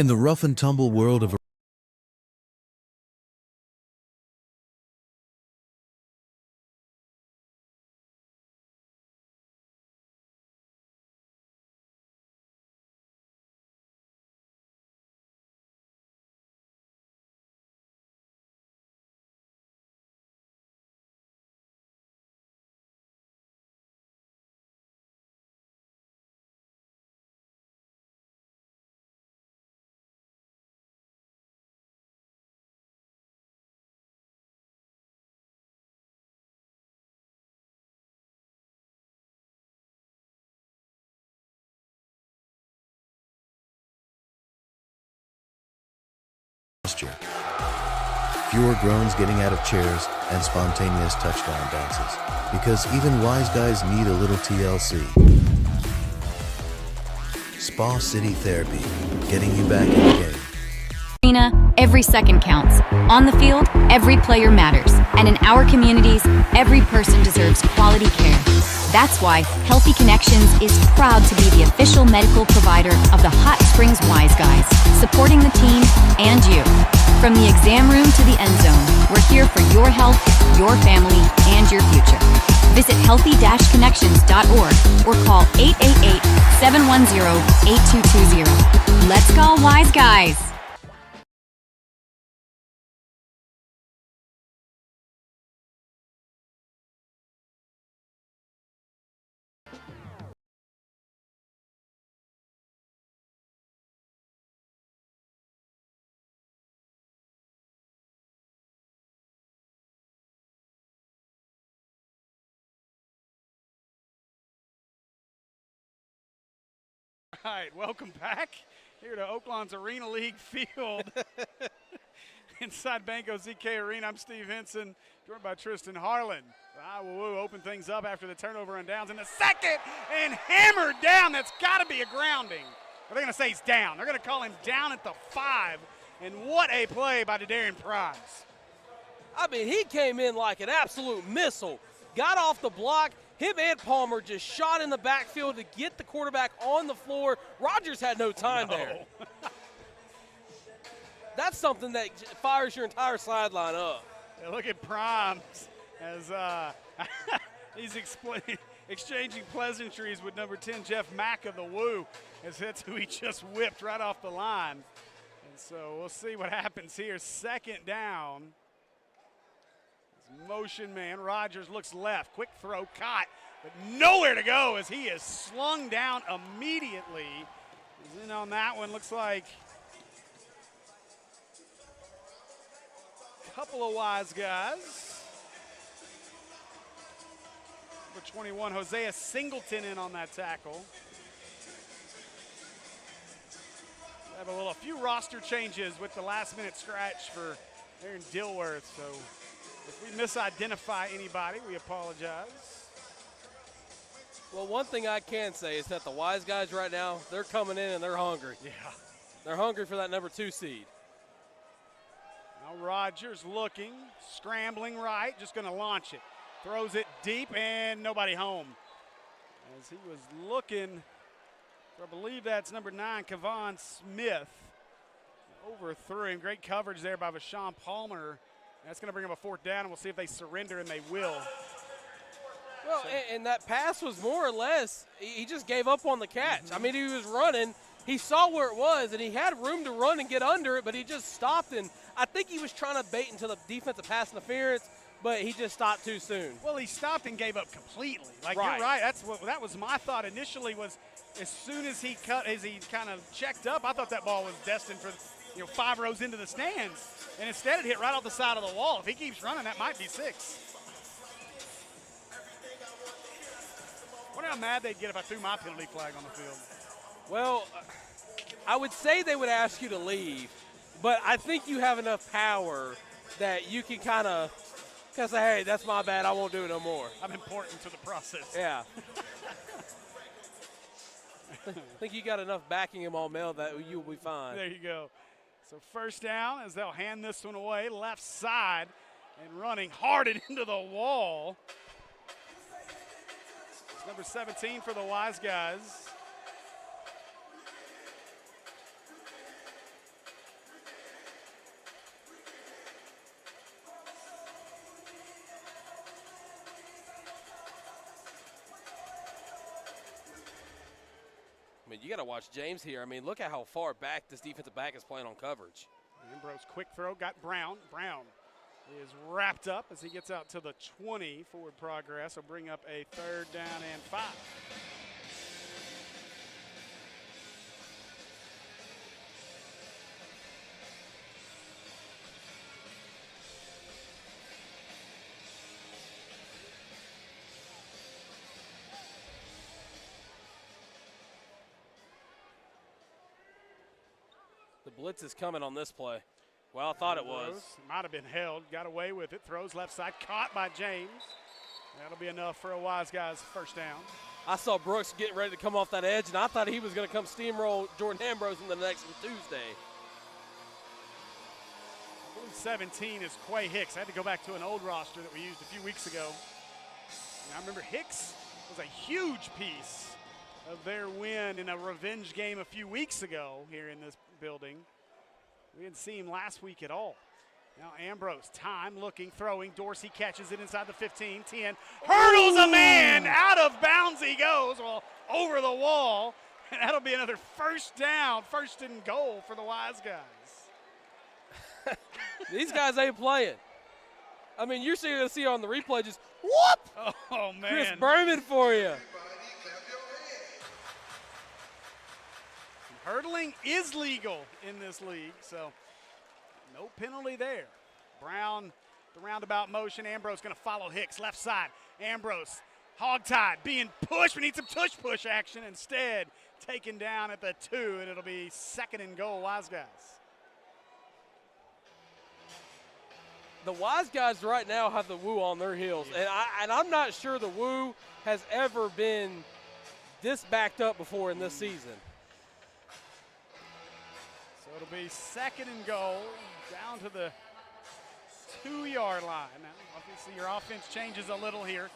In the rough and tumble world of posture, fewer groans getting out of chairs, and spontaneous touchdown dances. Because even Wiseguys need a little TLC. Spa City Therapy, getting you back in the game. Arena, every second counts. On the field, every player matters. And in our communities, every person deserves quality care. That's why Healthy Connections is proud to be the official medical provider of the Hot Springs Wiseguys, supporting the team and you. From the exam room to the end zone, we're here for your health, your family, and your future. Visit healthy-connections.org or call 888-710-8220. Let's go Wiseguys! All right, welcome back here to Oaklawn's Arena League field inside Bank OZK Arena. I'm Steve Henson, joined by Tristan Harlan. Iowa Woo open things up after the turnover on downs in the second and hammered down. That's got to be a grounding. They're going to say he's down. They're going to call him down at the 5. And what a play by Darian Price. I mean, he came in like an absolute missile. Got off the block. Him and Palmer just shot in the backfield to get the quarterback on the floor. Rogers had no time there. That's something that fires your entire sideline up. Yeah, look at Primes as he's exchanging pleasantries with number 10, Jeff Mack of the Woo, as that's who he just whipped right off the line. And so we'll see what happens here. Second down. Motion man, Rogers looks left, quick throw, caught but nowhere to go as he is slung down immediately. He's in on that one. Looks like a couple of Wiseguys. Number 21, Hosea Singleton, in on that tackle. We have a few roster changes with the last-minute scratch for Aaron Dilworth, so if we misidentify anybody, we apologize. Well, one thing I can say is that the Wiseguys right now, they're coming in and they're hungry. Yeah. They're hungry for that number 2 seed. Now Rogers looking, scrambling right, just going to launch it. Throws it deep and nobody home. As he was looking, I believe that's number 9, Kevon Smith. Overthrew him. Great coverage there by Vashawn Palmer. That's going to bring up a 4th down, and we'll see if they surrender, and they will. Well, and that pass was more or less, he just gave up on the catch. I mean, he was running. He saw where it was, and he had room to run and get under it, but he just stopped. And I think he was trying to bait into the defensive pass interference, but he just stopped too soon. Well, he stopped and gave up completely. Like, right. You're right. That was my thought initially, was as soon as he kind of checked up, I thought that ball was destined for 5 rows into the stands. And instead it hit right off the side of the wall. If he keeps running, that might be 6. I wonder how mad they'd get if I threw my penalty flag on the field. Well, I would say they would ask you to leave, but I think you have enough power that you can kind of say, hey, that's my bad, I won't do it no more. I'm important to the process. Yeah. I think you got enough backing him on Mel that you'll be fine. There you go. So 1st down as they'll hand this one away, left side, and running hard and into the wall. It's number 17 for the Wiseguys. I mean, you got to watch James here. I mean, look at how far back this defensive back is playing on coverage. Ambrose quick throw, got Brown. Brown is wrapped up as he gets out to the 20. Forward progress will bring up a 3rd down and 5. The blitz is coming on this play. Well, I thought it was. Might have been held, got away with it. Throws left side, caught by James. That'll be enough for a Wiseguys 1st down. I saw Brooks getting ready to come off that edge, and I thought he was going to come steamroll Jordan Ambrose in the next Tuesday. 17 is Quay Hicks. I had to go back to an old roster that we used a few weeks ago. And I remember Hicks was a huge piece of their win in a revenge game a few weeks ago here in this building. We didn't see him last week at all. Now Ambrose, time, looking, throwing. Dorsey catches it inside the 15, 10. Hurdles a man, out of bounds he goes. Well, over the wall. And that'll be another 1st down, 1st and goal for the Wiseguys. These guys ain't playing. I mean, you're going to see on the replay just whoop. Oh, man. Chris Berman for you. Hurdling is legal in this league, so no penalty there. Brown, the roundabout motion. Ambrose going to follow Hicks, left side. Ambrose, hogtied, being pushed. We need some push action. Instead, taken down at the 2, and it'll be 2nd and goal, Wiseguys. The Wiseguys right now have the Woo on their heels, and I'm not sure the Woo has ever been this backed up before in this season. So it'll be 2nd and goal, down to the 2-yard line. Now, obviously your offense changes a little here,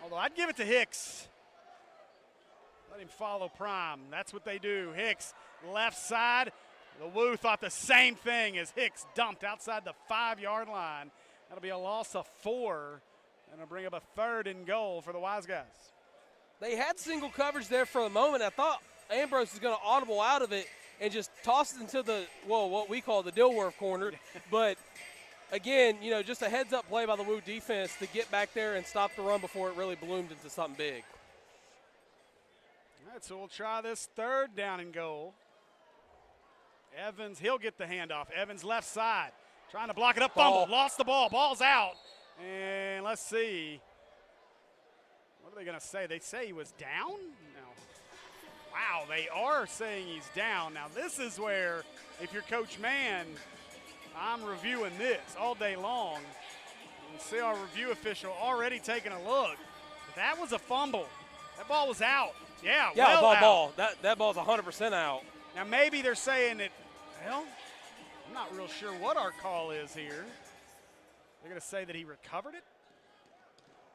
although I'd give it to Hicks. Let him follow prime. That's what they do. Hicks, left side. The Woo thought the same thing as Hicks dumped outside the 5-yard line. That'll be a loss of 4, and it'll bring up a 3rd and goal for the Wiseguys. They had single coverage there for a moment. I thought Ambrose was going to audible out of it and just toss it into the, what we call the Dilworth corner. But again, you know, just a heads-up play by the Woo defense to get back there and stop the run before it really bloomed into something big. All right, so we'll try this 3rd down and goal. Evans, he'll get the handoff. Evans left side, trying to block it up, fumble, lost the ball, ball's out. And let's see. What are they going to say? They say he was down? No. Wow, they are saying he's down. Now, this is where, if you're Coach Mann, I'm reviewing this all day long. You can see our review official already taking a look. That was a fumble. That ball was out. Yeah, well ball. That ball's 100% out. Now, maybe they're saying that, well, I'm not real sure what our call is here. They're going to say that he recovered it?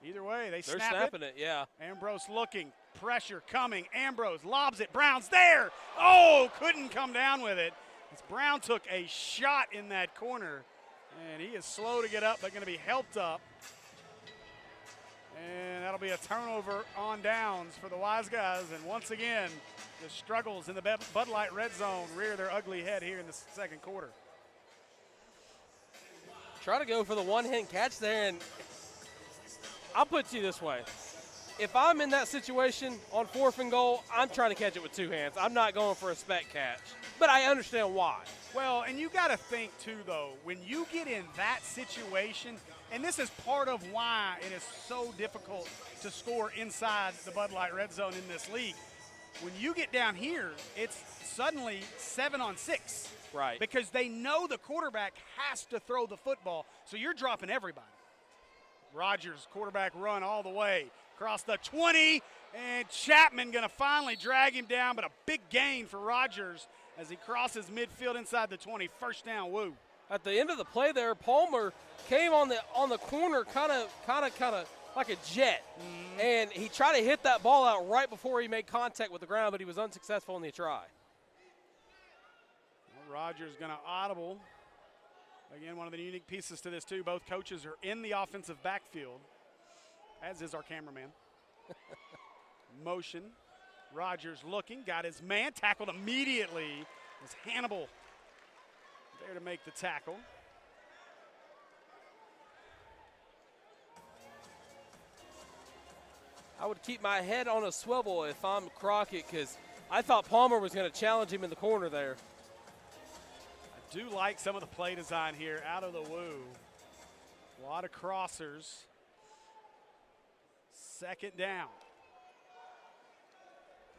Either way, they're snapping it, yeah. Ambrose looking, pressure coming. Ambrose lobs it. Brown's there. Oh, couldn't come down with it. As Brown took a shot in that corner, and he is slow to get up, but going to be helped up. And that'll be a turnover on downs for the Wiseguys. And once again, the struggles in the Bud Light red zone rear their ugly head here in the 2nd quarter. Try to go for the one-hand catch there, and I'll put it to you this way. If I'm in that situation on 4th and goal, I'm trying to catch it with 2 hands. I'm not going for a spec catch, but I understand why. Well, and you got to think, too, though, when you get in that situation, and this is part of why it is so difficult to score inside the Bud Light red zone in this league. When you get down here, it's suddenly 7-on-6. Right. Because they know the quarterback has to throw the football, so you're dropping everybody. Rodgers, quarterback run all the way across the 20, and Chapman going to finally drag him down, but a big gain for Rodgers as he crosses midfield inside the 20. 1st down, Woo. At the end of the play there, Palmer came on the corner kind of like a jet, and he tried to hit that ball out right before he made contact with the ground, but he was unsuccessful in the try. Well, Rodgers going to audible. Again, one of the unique pieces to this, too. Both coaches are in the offensive backfield, as is our cameraman. Motion. Rodgers looking, got his man, tackled immediately. As Hannibal there to make the tackle. I would keep my head on a swivel if I'm Crockett, because I thought Palmer was going to challenge him in the corner there. I do like some of the play design here out of the Woo. A lot of crossers. 2nd down.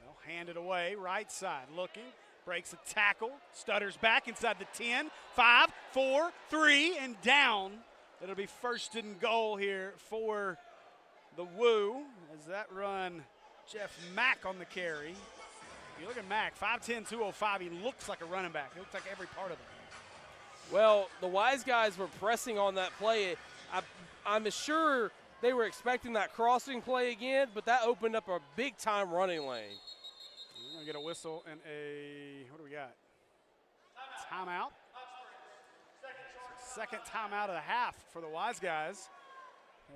They'll hand it away, right side looking. Breaks a tackle, stutters back inside the 10, 5, 4, 3, and down. It'll be 1st and goal here for the Woo as that run, Jeff Mack on the carry. You look at Mack, 5'10", 205. He looks like a running back. He looks like every part of it. Well, the Wiseguys were pressing on that play. I'm sure they were expecting that crossing play again, but that opened up a big-time running lane. We're going to get a whistle and what do we got? Timeout. 2nd timeout of the half for the Wiseguys.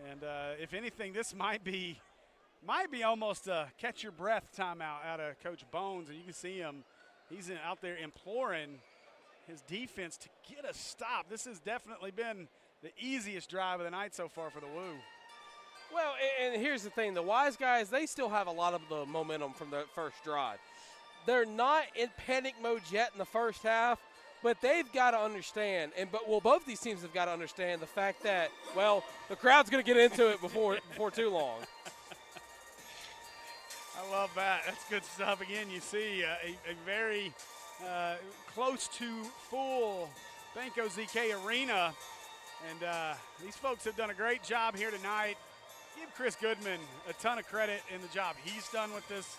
And if anything, this might be almost a catch-your-breath timeout out of Coach Bones. And you can see him. He's out there imploring his defense to get a stop. This has definitely been the easiest drive of the night so far for the Woo. Well, and here's the thing. The Wiseguys, they still have a lot of the momentum from the first drive. They're not in panic mode yet in the first half, but they've got to understand, both these teams have got to understand the fact that, well, the crowd's going to get into it before too long. I love that. That's good stuff. Again, you see a very close to full Banco ZK Arena, and these folks have done a great job here tonight. Give Chris Goodman a ton of credit in the job he's done with this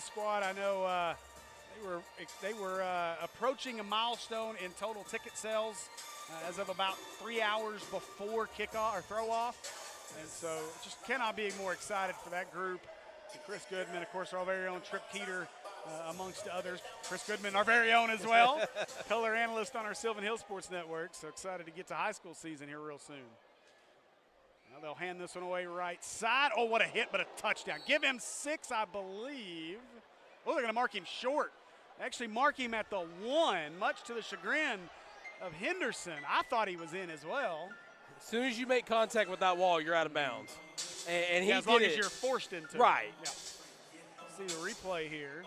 squad. I know they were approaching a milestone in total ticket sales as of about 3 hours before kickoff or throw off, and so just cannot be more excited for that group. And Chris Goodman, of course, our very own Trip Keeter, amongst others. Chris Goodman, our very own as well, color analyst on our Sylvan Hill Sports Network. So excited to get to high school season here real soon. Now they'll hand this one away right side. Oh, what a hit, but a touchdown. Give him 6, I believe. Oh, they're going to mark him short. Actually mark him at the 1, much to the chagrin of Henderson. I thought he was in as well. As soon as you make contact with that wall, you're out of bounds. And he as did long it. as you're forced into Right. it. Yeah. See the replay here.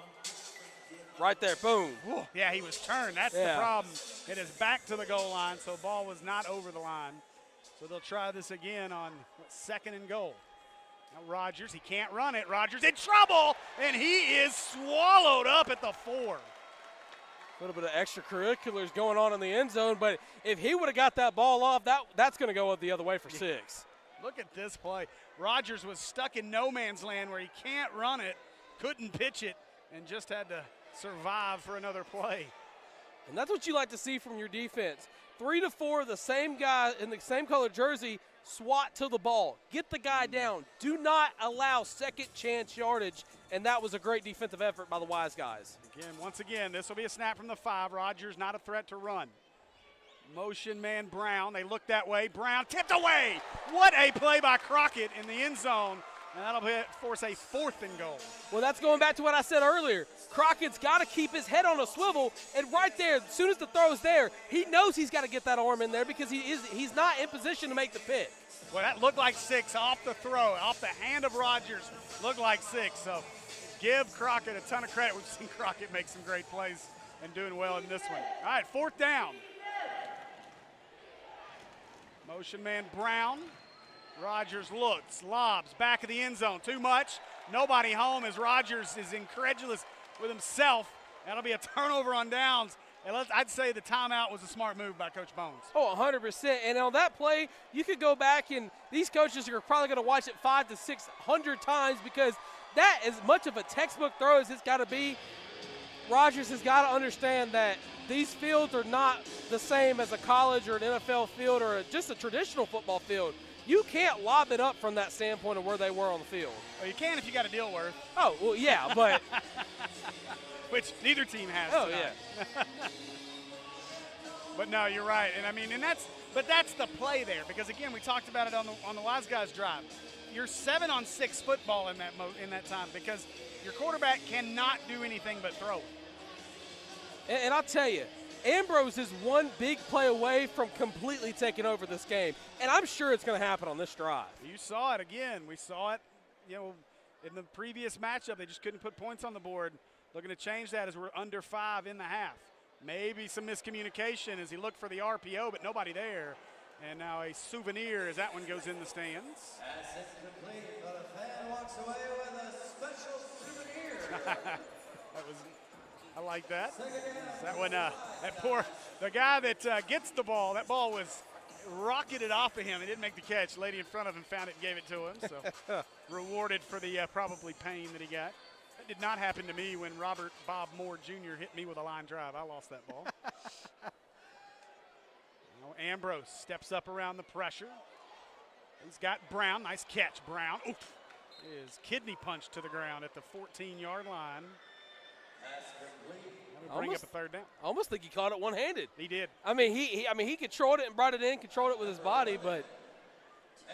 Right there, boom. Whew. Yeah, he was turned. That's the problem. It is back to the goal line, so ball was not over the line. So they'll try this again on 2nd and goal. Now Rogers, he can't run it. Rogers in trouble, and he is swallowed up at the 4. A little bit of extracurriculars going on in the end zone, but if he would have got that ball off, that's going to go the other way for 6. Look at this play. Rogers was stuck in no man's land where he can't run it, couldn't pitch it, and just had to survive for another play. And that's what you like to see from your defense. 3 to 4, the same guy in the same color jersey, swat to the ball. Get the guy down. Do not allow second chance yardage, and that was a great defensive effort by the Wiseguys. Once again, this will be a snap from the 5. Rogers not a threat to run. Motion man Brown, they look that way. Brown tipped away. What a play by Crockett in the end zone. And that'll force a 4th and goal. Well, that's going back to what I said earlier. Crockett's got to keep his head on a swivel, and right there, as soon as the throw's there, he knows he's got to get that arm in there because he's not in position to make the pick. Well, that looked like 6 off the throw, off the hand of Rogers. Looked like 6. So give Crockett a ton of credit. We've seen Crockett make some great plays and doing well in this one. All right, 4th down. Motion man Brown. Rogers looks, lobs, back of the end zone. Too much. Nobody home as Rogers is incredulous with himself. That'll be a turnover on downs. And I'd say the timeout was a smart move by Coach Bones. Oh, 100%. And on that play, you could go back, and these coaches are probably going to watch it 500 to 600 times because that, as much of a textbook throw as it's got to be, Rogers has got to understand that these fields are not the same as a college or an NFL field or just a traditional football field. You can't lob it up from that standpoint of where they were on the field. Well, you can if you got a deal worth. Oh, well, yeah, but. Which neither team has. Oh, tonight. yeah. But no, you're right. And I mean, that's the play there because again, we talked about it on the Wiseguys drive. You're 7-on-6 football in that time because your quarterback cannot do anything but throw. And I'll tell you, Ambrose is one big play away from completely taking over this game, and I'm sure it's going to happen on this drive. You saw it again. We saw it, in the previous matchup. They just couldn't put points on the board. Looking to change that as we're under 5 in the half. Maybe some miscommunication as he looked for the RPO, but nobody there. And now a souvenir as that one goes in the stands. As it's complete, but a fan walks away with a special souvenir. I like that. That one, the guy that gets the ball, that ball was rocketed off of him. He didn't make the catch. Lady in front of him found it and gave it to him. So rewarded for the probably pain that he got. That did not happen to me when Robert Bob Moore Jr. hit me with a line drive. I lost that ball. Ambrose steps up around the pressure. He's got Brown. Nice catch, Brown. Oof. Is kidney punched to the ground at the 14-yard line. That'll bring up a 3rd down. I almost think he caught it one-handed. He did. I mean, he controlled it and brought it in, controlled it with his body, but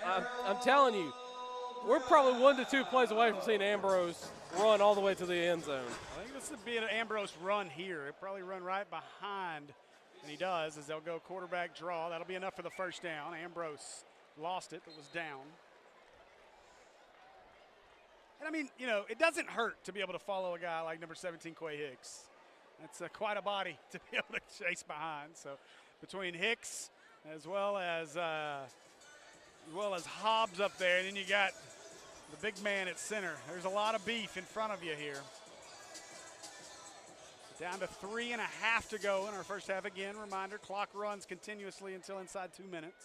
I'm telling you, we're probably 1 to 2 plays away from seeing Ambrose run all the way to the end zone. I think this would be an Ambrose run here. He'll probably run right behind, and he does, as they'll go quarterback draw. That'll be enough for the 1st down. Ambrose lost it, but was down. And I mean, it doesn't hurt to be able to follow a guy like number 17, Quay Hicks. That's quite a body to be able to chase behind. So between Hicks as well as Hobbs up there, and then you got the big man at center. There's a lot of beef in front of you here. Down to 3.5 to go in our first half. Again, reminder, clock runs continuously until inside 2 minutes.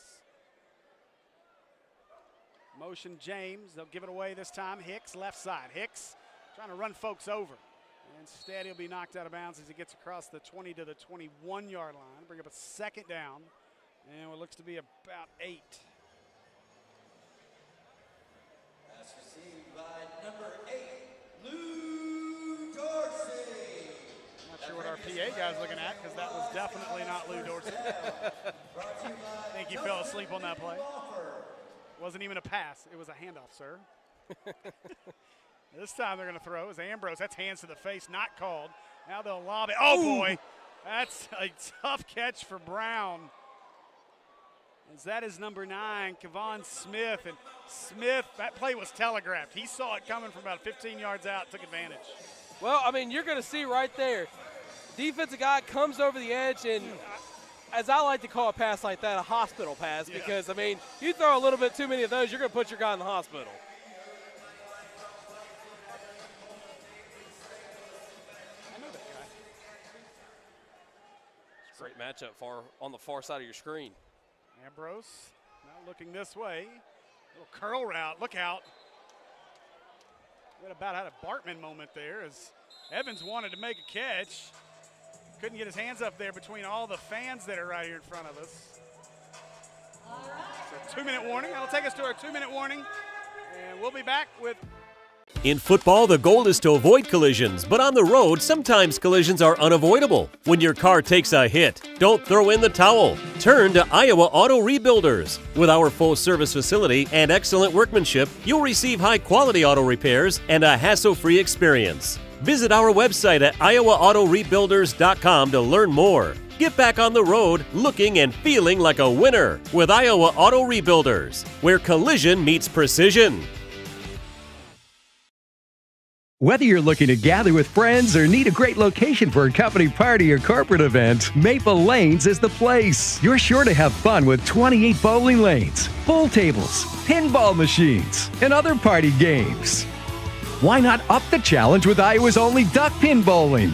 Motion James, they'll give it away this time. Hicks, left side. Hicks trying to run folks over. Instead, he'll be knocked out of bounds as he gets across the 20 to the 21-yard line. Bring up a 2nd down, and what looks to be about 8. That's received by number 8, Lou Dorsey. Not sure what our PA guy's looking at because that was definitely not Lou Dorsey. I think he fell asleep on that play. Wasn't even a pass. It was a handoff, sir. This time they're going to throw is Ambrose. That's hands to the face, not called. Now they'll lob it. Oh, boy. That's a tough catch for Brown. As that is number 9, Kevon Smith. And Smith, that play was telegraphed. He saw it coming from about 15 yards out, took advantage. Well, I mean, you're going to see right there, defensive guy comes over the edge, and as I like to call a pass like that, a hospital pass, because, I mean, you throw a little bit too many of those, you're going to put your guy in the hospital. I know that guy. Great matchup on the far side of your screen. Ambrose now looking this way. Little curl route, look out. What about had a Bartman moment there as Evans wanted to make a catch. Couldn't get his hands up there between all the fans that are right here in front of us. So 2-minute warning. That'll take us to our 2-minute warning. And we'll be back with In football, the goal is to avoid collisions, but on the road, sometimes collisions are unavoidable. When your car takes a hit, don't throw in the towel. Turn to Iowa Auto Rebuilders. With our full-service facility and excellent workmanship, you'll receive high-quality auto repairs and a hassle-free experience. Visit our website at iowaautorebuilders.com to learn more. Get back on the road looking and feeling like a winner with Iowa Auto Rebuilders, where collision meets precision. Whether you're looking to gather with friends or need a great location for a company party or corporate event, Maple Lanes is the place. You're sure to have fun with 28 bowling lanes, pool tables, pinball machines, and other party games. Why not up the challenge with Iowa's only duck pin bowling?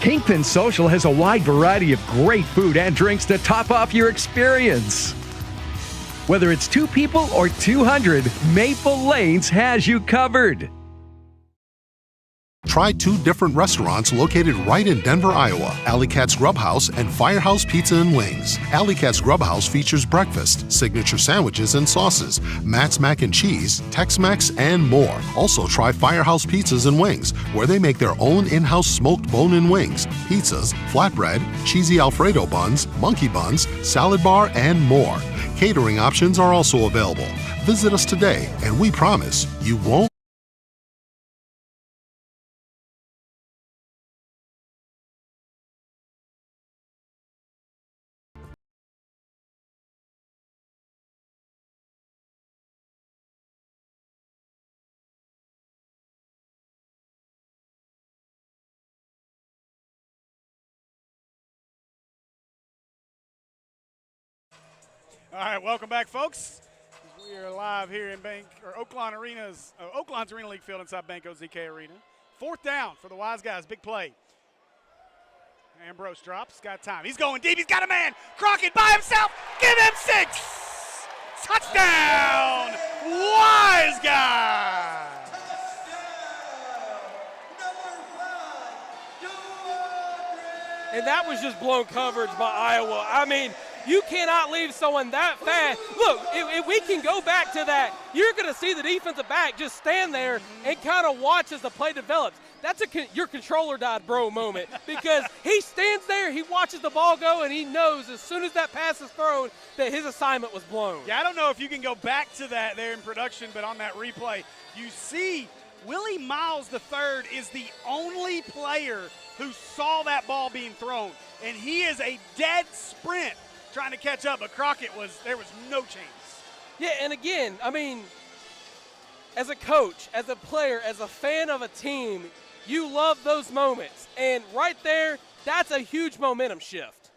Kingpin Social has a wide variety of great food and drinks to top off your experience. Whether it's 2 people or 200, Maple Lanes has you covered. Try 2 different restaurants located right in Denver, Iowa. Alley Cat's Grub House and Firehouse Pizza and Wings. Alley Cat's Grub House features breakfast, signature sandwiches and sauces, Matt's Mac and Cheese, Tex-Mex, and more. Also try Firehouse Pizzas and Wings, where they make their own in-house smoked bone-in wings, pizzas, flatbread, cheesy Alfredo buns, monkey buns, salad bar, and more. Catering options are also available. Visit us today, and we promise you won't. All right, welcome back, folks. We are live here in Oaklawn Oaklawn's Arena League field inside Bank OZK Arena. 4th down for the Wiseguys, big play. Ambrose drops, got time. He's going deep, he's got a man. Crockett by himself, give him 6. Touchdown, Wiseguys. And that was just blown coverage by Iowa. I mean, you cannot leave someone that fast. Look, if we can go back to that, you're going to see the defensive back just stand there and kind of watch as the play develops. That's your controller died, bro moment, because he stands there, he watches the ball go, and he knows as soon as that pass is thrown that his assignment was blown. Yeah, I don't know if you can go back to that there in production, but on that replay, you see Willie Miles III is the only player who saw that ball being thrown, and he is a dead sprint trying to catch up, but Crockett there was no chance. Yeah, and again, I mean, as a coach, as a player, as a fan of a team, you love those moments. And right there, that's a huge momentum shift.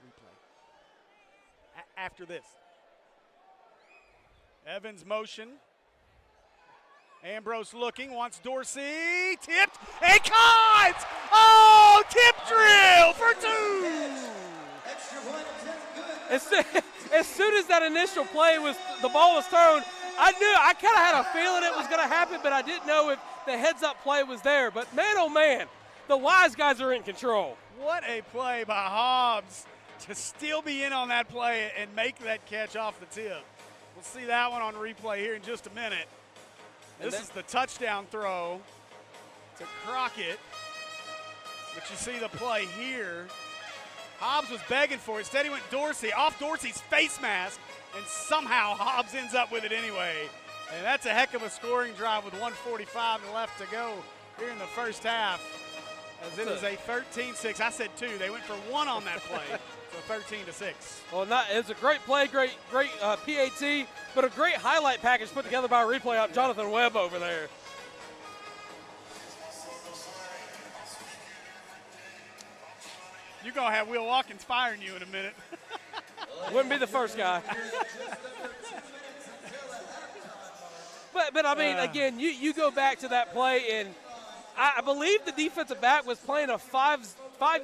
Replay. After this. Evans motion. Ambrose looking, wants Dorsey, tipped, and caught! Oh, tip drill for 2! As soon as that initial play the ball was thrown, I kind of had a feeling it was going to happen, but I didn't know if the heads-up play was there. But man, oh man, the Wiseguys are in control. What a play by Hobbs to still be in on that play and make that catch off the tip. We'll see that one on replay here in just a minute. This is the touchdown throw to Crockett, but you see the play here. Hobbs was begging for it. Instead, he went Dorsey, off Dorsey's face mask, and somehow Hobbs ends up with it anyway. And that's a heck of a scoring drive with 1:45 left to go here in the first half. As it is a 13-6. I said 2. They went for 1 on that play. So 13-6. Well, it was a great play, great PAT, but a great highlight package put together by replay out Jonathan Webb over there. You're going to have Will Watkins firing you in a minute. Wouldn't be the first guy. But I mean, again, you go back to that play, and I believe the defensive back was playing a five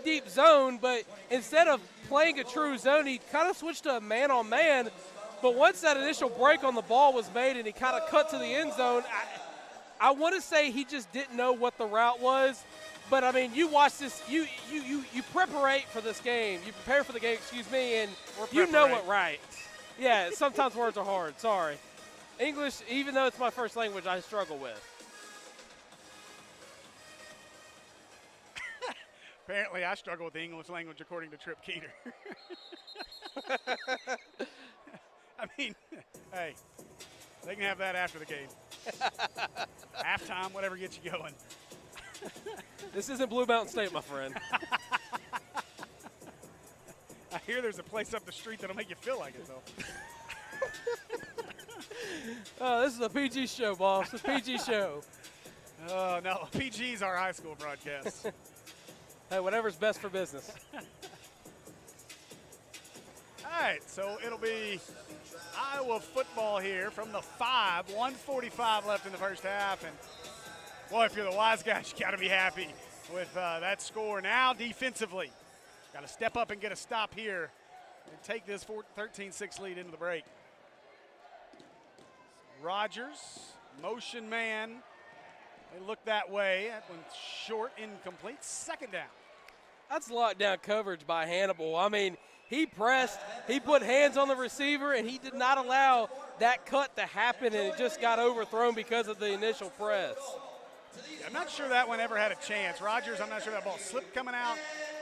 deep zone, but instead of playing a true zone, he kind of switched to a man-on-man. But once that initial break on the ball was made and he kind of cut to the end zone, I want to say he just didn't know what the route was. But, I mean, you watch this, you prepare for this game. You prepare for the game, and you know it right. Yeah, sometimes words are hard. Sorry. English, even though it's my first language, I struggle with. Apparently, I struggle with the English language, according to Trip Keeter. I mean, hey, they can have that after the game. Halftime, whatever gets you going. This isn't Blue Mountain State, my friend. I hear there's a place up the street that'll make you feel like it, though. This is a PG show, boss. It's a PG show. Oh, no. PG's our high school broadcast. Hey, whatever's best for business. All right, so it'll be Iowa football here from the 5. 1:45 left in the first half. And, boy, if you're the Wiseguys, you got to be happy with that score. Now, defensively, got to step up and get a stop here and take this 13-6 lead into the break. Rogers, motion man. They look that way. That one's short, incomplete. Second down. That's lockdown coverage by Hannibal. I mean, he pressed, he put hands on the receiver, and he did not allow that cut to happen, and it just got overthrown because of the initial press. I'm not sure that one ever had a chance. Rogers, I'm not sure that ball slipped coming out.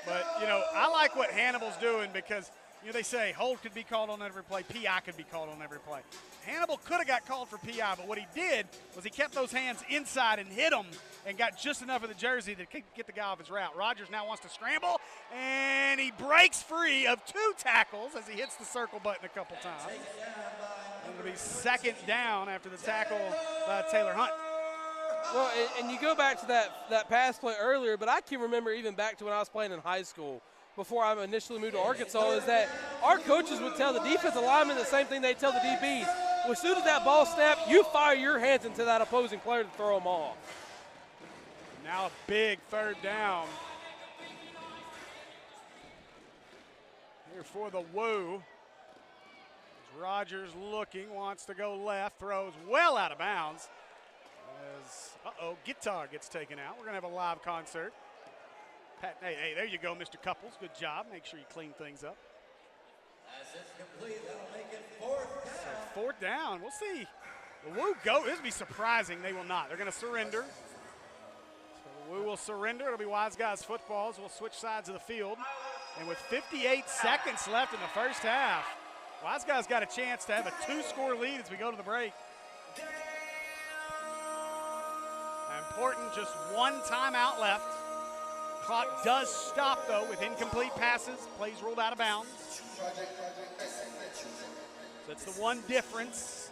But, you know, I like what Hannibal's doing because, you know, they say hold could be called on every play, PI could be called on every play. Hannibal could have got called for PI, but what he did was he kept those hands inside and hit them and got just enough of the jersey to get the guy off his route. Rogers now wants to scramble, and he breaks free of 2 tackles as he hits the circle button a couple times. And it'll be second down after the tackle by Taylor Hunt. Well, and you go back to that pass play earlier, but I can remember even back to when I was playing in high school before I initially moved to Arkansas, is that our coaches would tell the defensive linemen the same thing they tell the DBs. Well, as soon as that ball snapped, you fire your hands into that opposing player to throw them off. Now a big third down here for the Woo. As Rogers looking, wants to go left, throws well out of bounds. As, guitar gets taken out. We're going to have a live concert. Hey, there you go, Mr. Couples. Good job. Make sure you clean things up. As it's complete, that'll make it 4th down. So 4th down. We'll see. The Woo go. This will be surprising. They will not. They're going to surrender. So the Woo will surrender. It'll be Wiseguys footballs. We'll switch sides of the field. And with 58 seconds left in the first half, Wiseguys got a chance to have a 2-score lead as we go to the break. Important, just 1 timeout left. Clock does stop, though, with incomplete passes. Plays ruled out of bounds. So that's the one difference.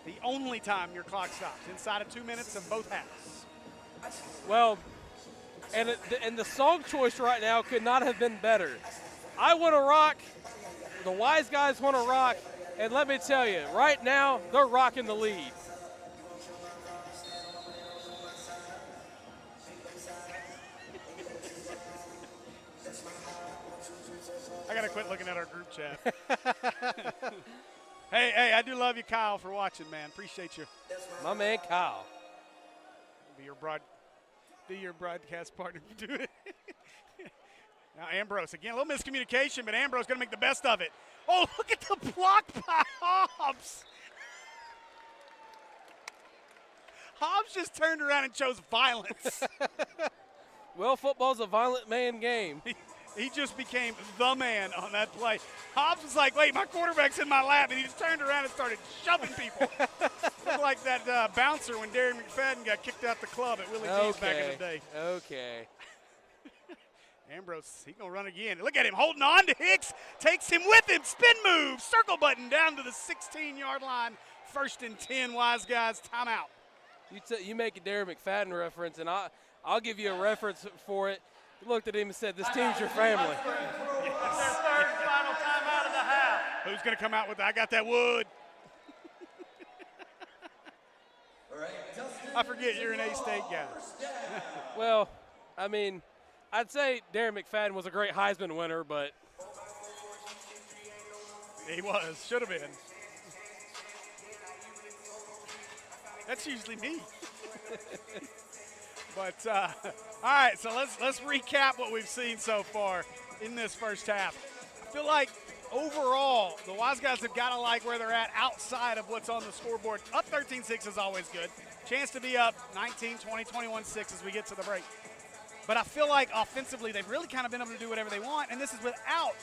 The only time your clock stops, inside of 2 minutes of both halves. Well, and the song choice right now could not have been better. I Want to Rock, the Wiseguys want to rock, and let me tell you, right now, they're rocking the lead. I got to quit looking at our group chat. Hey, I do love you, Kyle, for watching, man. Appreciate you. My man, Kyle. Be your broadcast partner. Do it. Now, Ambrose. Again, a little miscommunication, but Ambrose going to make the best of it. Oh, look at the block by Hobbs. Hobbs just turned around and chose violence. Well, football's a violent man game. He just became the man on that play. Hobbs was like, wait, my quarterback's in my lap, and he just turned around and started shoving people. Looked like that bouncer when Darren McFadden got kicked out the club at Willie G's back in the day. Okay. Ambrose, he's going to run again. Look at him holding on to Hicks. Takes him with him. Spin move. Circle button down to the 16-yard line. 1st and 10, Wiseguys. Timeout. You make a Darren McFadden reference, and I'll give you a reference for it. He looked at him and said, this team's your family. Yes. Their 3rd and final timeout of the half. Who's going to come out with that? I got that wood. I forget you're an A-State guy. Well, I mean, I'd say Darren McFadden was a great Heisman winner, but he was. Should have been. That's usually me. But all right, so let's recap what we've seen so far in this first half. I feel like overall the Wiseguys have got to like where they're at outside of what's on the scoreboard. Up 13-6 is always good. Chance to be up 19, 20, 21-6 as we get to the break. But I feel like offensively they've really kind of been able to do whatever they want, and this is without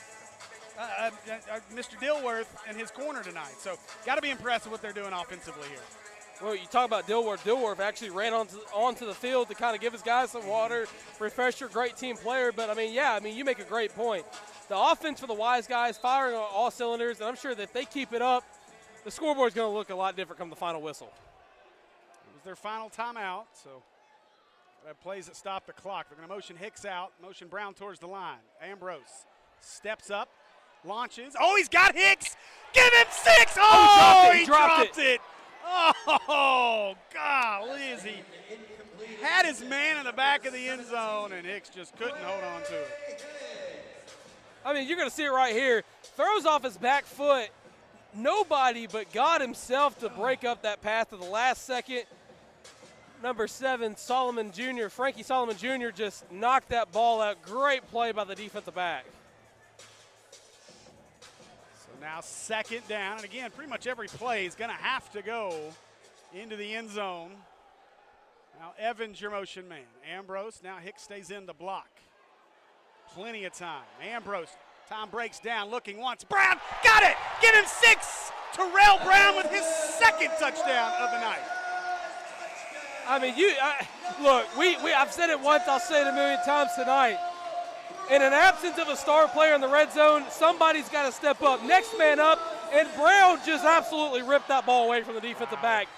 Mr. Dilworth and his corner tonight. So got to be impressed with what they're doing offensively here. Well, you talk about Dilworth. Dilworth actually ran onto the field to kind of give his guys some water, refresher, great team player. But, you make a great point. The offense for the Wiseguys firing on all cylinders, and I'm sure that if they keep it up, the scoreboard's going to look a lot different come the final whistle. It was their final timeout, so that plays that stop the clock. They're going to motion Hicks out, motion Brown towards the line. Ambrose steps up, launches. Oh, he's got Hicks! Give him 6! Oh, he dropped it! Oh, golly, he had his man in the back of the end zone, and Hicks just couldn't hold on to it. I mean, you're going to see it right here. Throws off his back foot. Nobody but God himself to break up that pass to the last second. Number 7, Frankie Solomon Jr. just knocked that ball out. Great play by the defensive back. Now 2nd down, and again, pretty much every play is going to have to go into the end zone. Now Evans, your motion man. Ambrose, now Hicks stays in the block. Plenty of time. Ambrose, time breaks down, looking once. Brown, got it! Give him 6! Terrell Brown with his 2nd touchdown of the night. I mean, look, I've said it once, I'll say it a million times tonight. In an absence of a star player in the red zone, somebody's got to step up. Next man up, and Brown just absolutely ripped that ball away from the defensive back.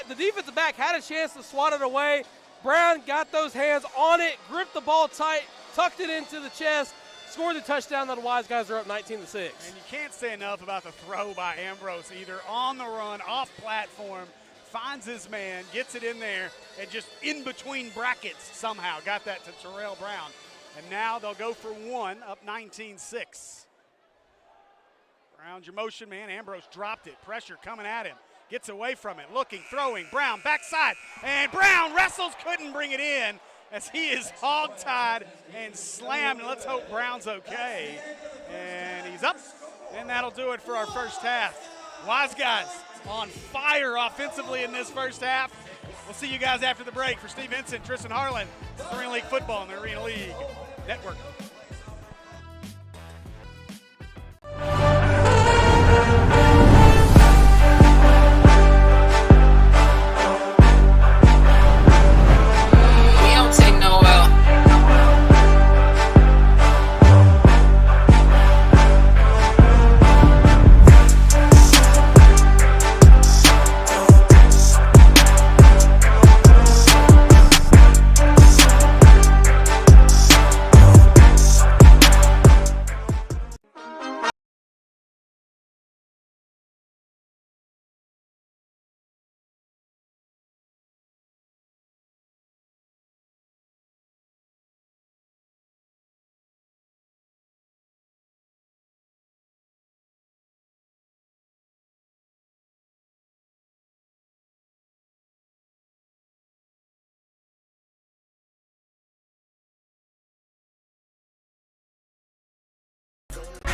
The defensive back had a chance to swat it away. Brown got those hands on it, gripped the ball tight, tucked it into the chest, scored the touchdown. That the Wiseguys are up 19-6. And you can't say enough about the throw by Ambrose either. On the run, off platform, finds his man, gets it in there, and just in between brackets somehow got that to Terrell Brown. And now they'll go for 1, up 19-6. Brown's your motion man. Ambrose dropped it. Pressure coming at him. Gets away from it. Looking, throwing. Brown backside. And Brown wrestles, couldn't bring it in as he is hog-tied and slammed. And let's hope Brown's okay. And he's up. And that'll do it for our first half. Wiseguys on fire offensively in this first half. We'll see you guys after the break. For Steve Vincent, Tristan Harlan, Arena League football on the Arena League Network. We don't take no L.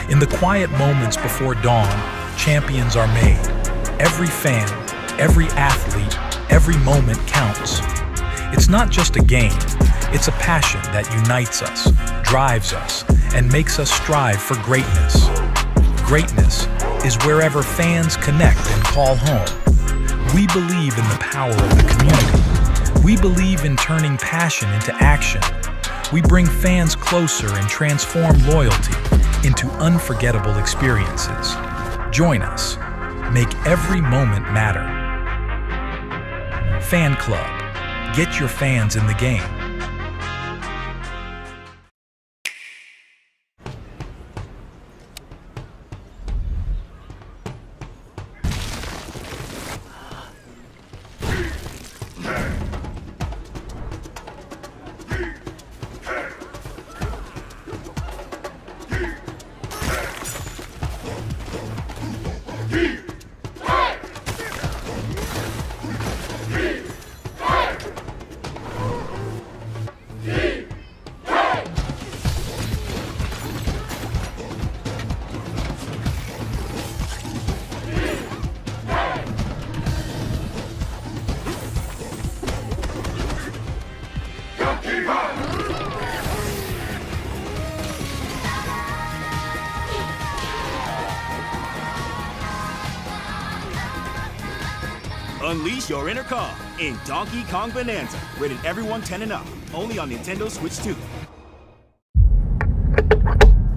In the quiet moments before dawn, champions are made. Every fan, every athlete, every moment counts. It's not just a game, it's a passion that unites us, drives us, and makes us strive for greatness. Greatness is wherever fans connect and call home. We believe in the power of the community. We believe in turning passion into action. We bring fans closer and transform loyalty into unforgettable experiences. Join us. Make every moment matter. Fan Club. Get your fans in the game. Unleash your inner Kong in Donkey Kong Bonanza. Rated everyone 10 and up. Only on Nintendo Switch 2.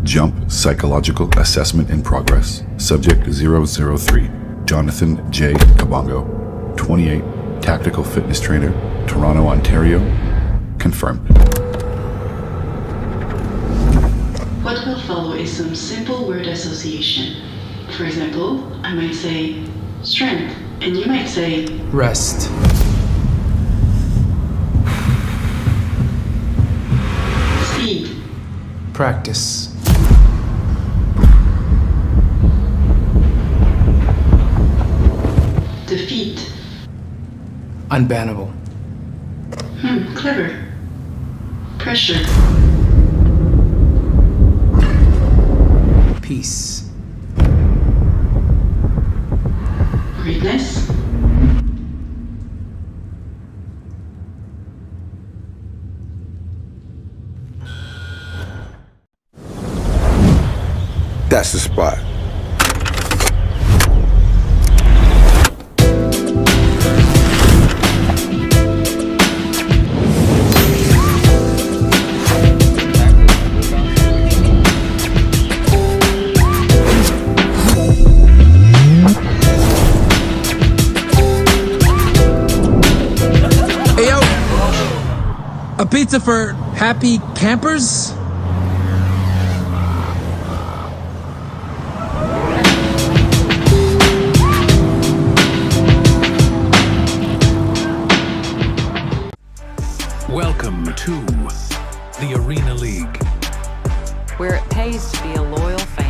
Jump Psychological Assessment in Progress. Subject 003. Jonathan J. Kabongo. 28. Tactical Fitness Trainer. Toronto, Ontario. Confirmed. What will follow is some simple word association. For example, I might say strength, and you might say rest. Speed. Practice. Defeat. Unbannable. Clever. Pressure. Peace. Greatness. That's the spot. Hey, yo! A pizza for happy campers? Welcome to the Arena League, where it pays to be a loyal fan.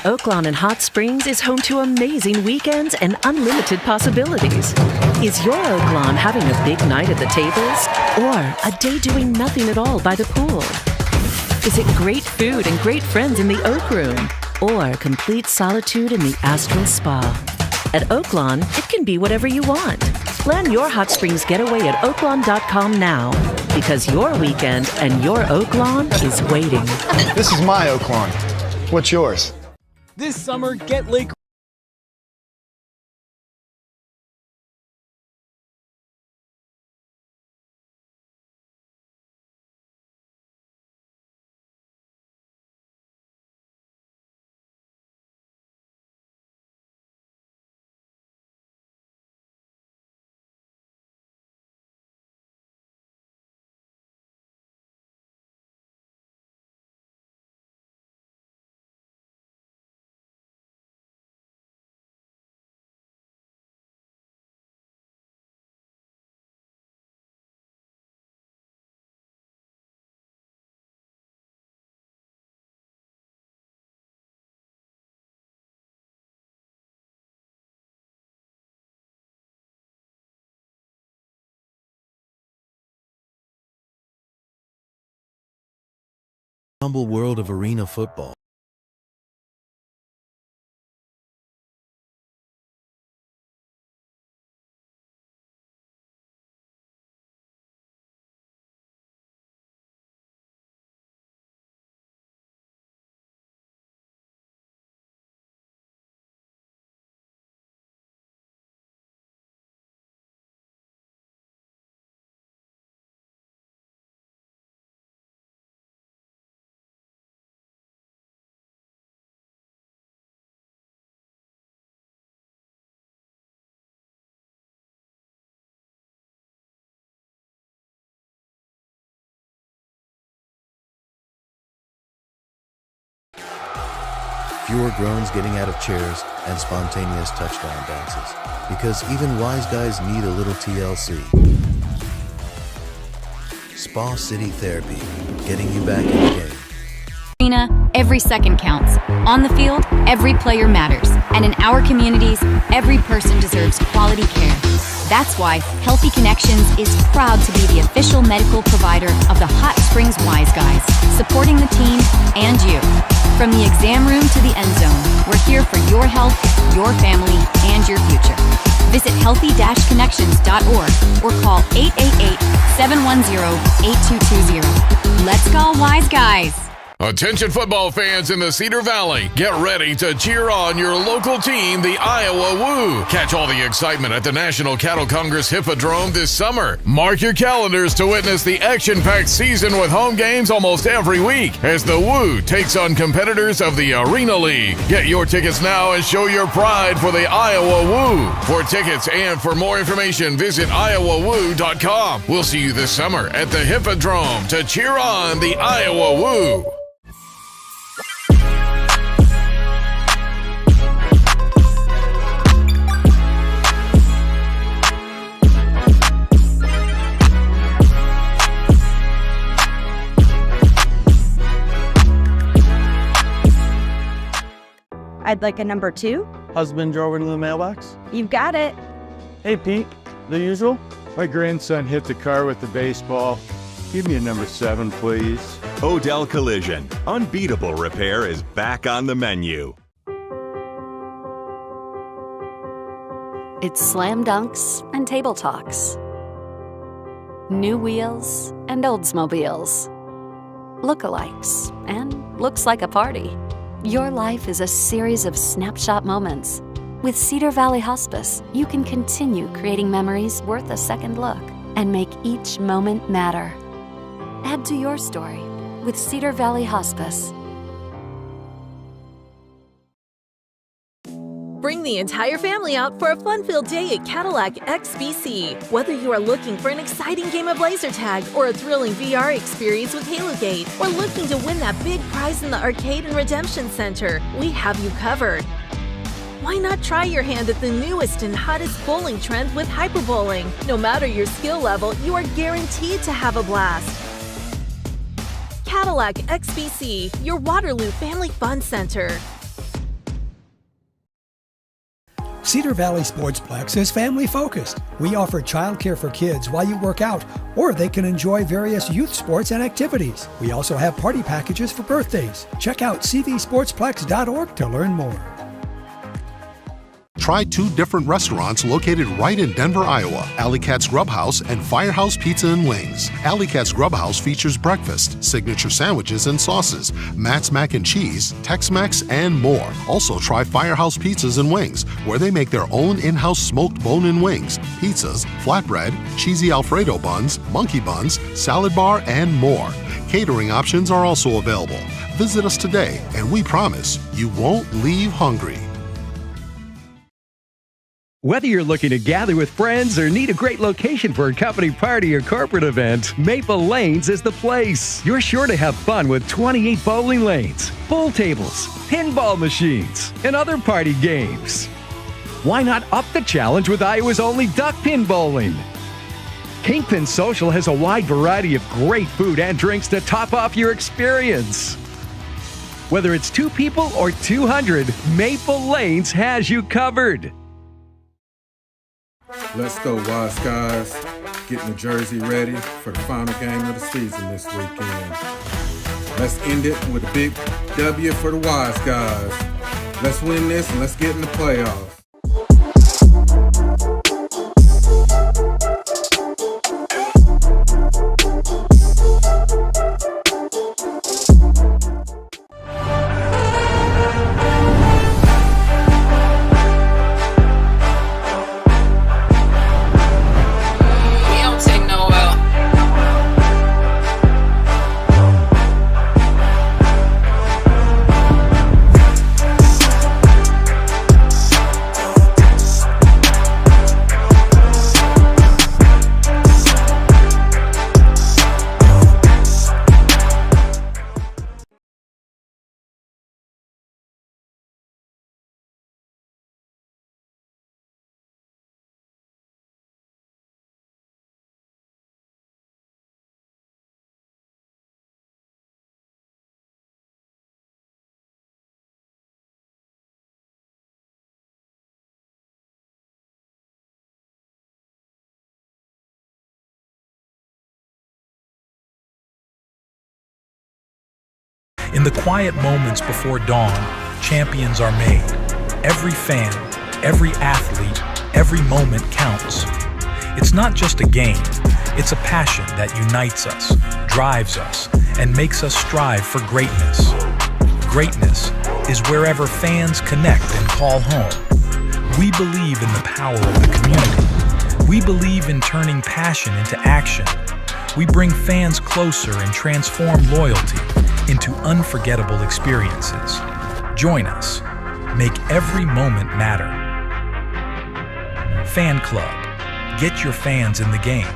Oaklawn in Hot Springs is home to amazing weekends and unlimited possibilities. Is your Oaklawn having a big night at the tables? Or a day doing nothing at all by the pool? Is it great food and great friends in the Oak Room? Or complete solitude in the Astral Spa? At Oaklawn, it can be whatever you want. Plan your Hot Springs getaway at oaklawn.com now, because your weekend and your Oaklawn is waiting. This is my Oaklawn. What's yours? This summer, get Lake humble world of arena football. Fewer groans getting out of chairs and spontaneous touchdown dances. Because even Wiseguys need a little TLC. Spa City Therapy, getting you back in the game. Arena, every second counts. On the field, every player matters. And in our communities, every person deserves quality care. That's why Healthy Connections is proud to be the official medical provider of the Hot Springs Wiseguys, supporting the team and you. From the exam room to the end zone, we're here for your health, your family, and your future. Visit healthy-connections.org or call 888-710-8220. Let's go Wiseguys! Attention football fans in the Cedar Valley, get ready to cheer on your local team, the Iowa Woo. Catch all the excitement at the National Cattle Congress Hippodrome this summer. Mark your calendars to witness the action-packed season with home games almost every week as the Woo takes on competitors of the Arena League. Get your tickets now and show your pride for the Iowa Woo. For tickets and for more information, visit iowawoo.com. We'll see you this summer at the Hippodrome to cheer on the Iowa Woo. I'd like a number 2. Husband drove into the mailbox. You've got it. Hey, Pete, the usual? My grandson hit the car with the baseball. Give me a number 7, please. Odell Collision. Unbeatable repair is back on the menu. It's slam dunks and table talks. New wheels and Oldsmobiles. Lookalikes and looks like a party. Your life is a series of snapshot moments. With Cedar Valley Hospice, you can continue creating memories worth a second look and make each moment matter. Add to your story with Cedar Valley Hospice. Bring the entire family out for a fun-filled day at Cadillac XBC. Whether you are looking for an exciting game of laser tag or a thrilling VR experience with HaloGate, or looking to win that big prize in the Arcade and Redemption Center, we have you covered. Why not try your hand at the newest and hottest bowling trend with hyperbowling? No matter your skill level, you are guaranteed to have a blast. Cadillac XBC, your Waterloo Family Fun Center. Cedar Valley Sportsplex is family-focused. We offer childcare for kids while you work out, or they can enjoy various youth sports and activities. We also have party packages for birthdays. Check out cvsportsplex.org to learn more. Try 2 different restaurants located right in Denver, Iowa. Alley Cat's Grub House and Firehouse Pizza and Wings. Alley Cat's Grub House features breakfast, signature sandwiches and sauces, Matt's Mac and Cheese, Tex-Mex, and more. Also try Firehouse Pizzas and Wings, where they make their own in-house smoked bone-in wings, pizzas, flatbread, cheesy Alfredo buns, monkey buns, salad bar, and more. Catering options are also available. Visit us today, and we promise you won't leave hungry. Whether you're looking to gather with friends or need a great location for a company party or corporate event, Maple Lanes is the place. You're sure to have fun with 28 bowling lanes, pool tables, pinball machines, and other party games. Why not up the challenge with Iowa's only duck pin bowling? Kingpin Social has a wide variety of great food and drinks to top off your experience. Whether it's 2 people or 200, Maple Lanes has you covered. Let's go, Wiseguys. Getting the jersey ready for the final game of the season this weekend. Let's end it with a big W for the Wise Guys. Let's win this and let's get in the playoffs. In the quiet moments before dawn, champions are made. Every fan, every athlete, every moment counts. It's not just a game, it's a passion that unites us, drives us, and makes us strive for greatness. Greatness is wherever fans connect and call home. We believe in the power of the community. We believe in turning passion into action. We bring fans closer and transform loyalty into unforgettable experiences. Join us. Make every moment matter. Fan Club. Get your fans in the game.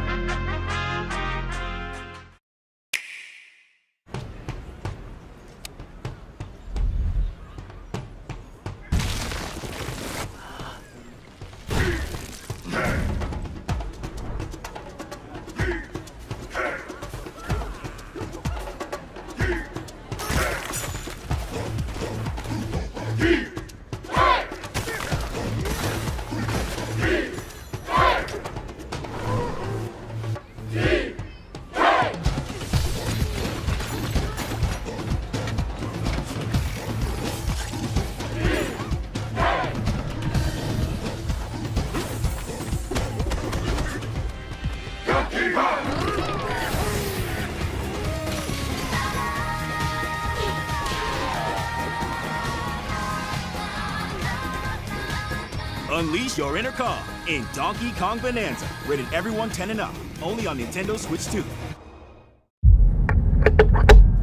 Unleash your inner Kong in Donkey Kong Bonanza. Rated everyone 10 and up. Only on Nintendo Switch 2.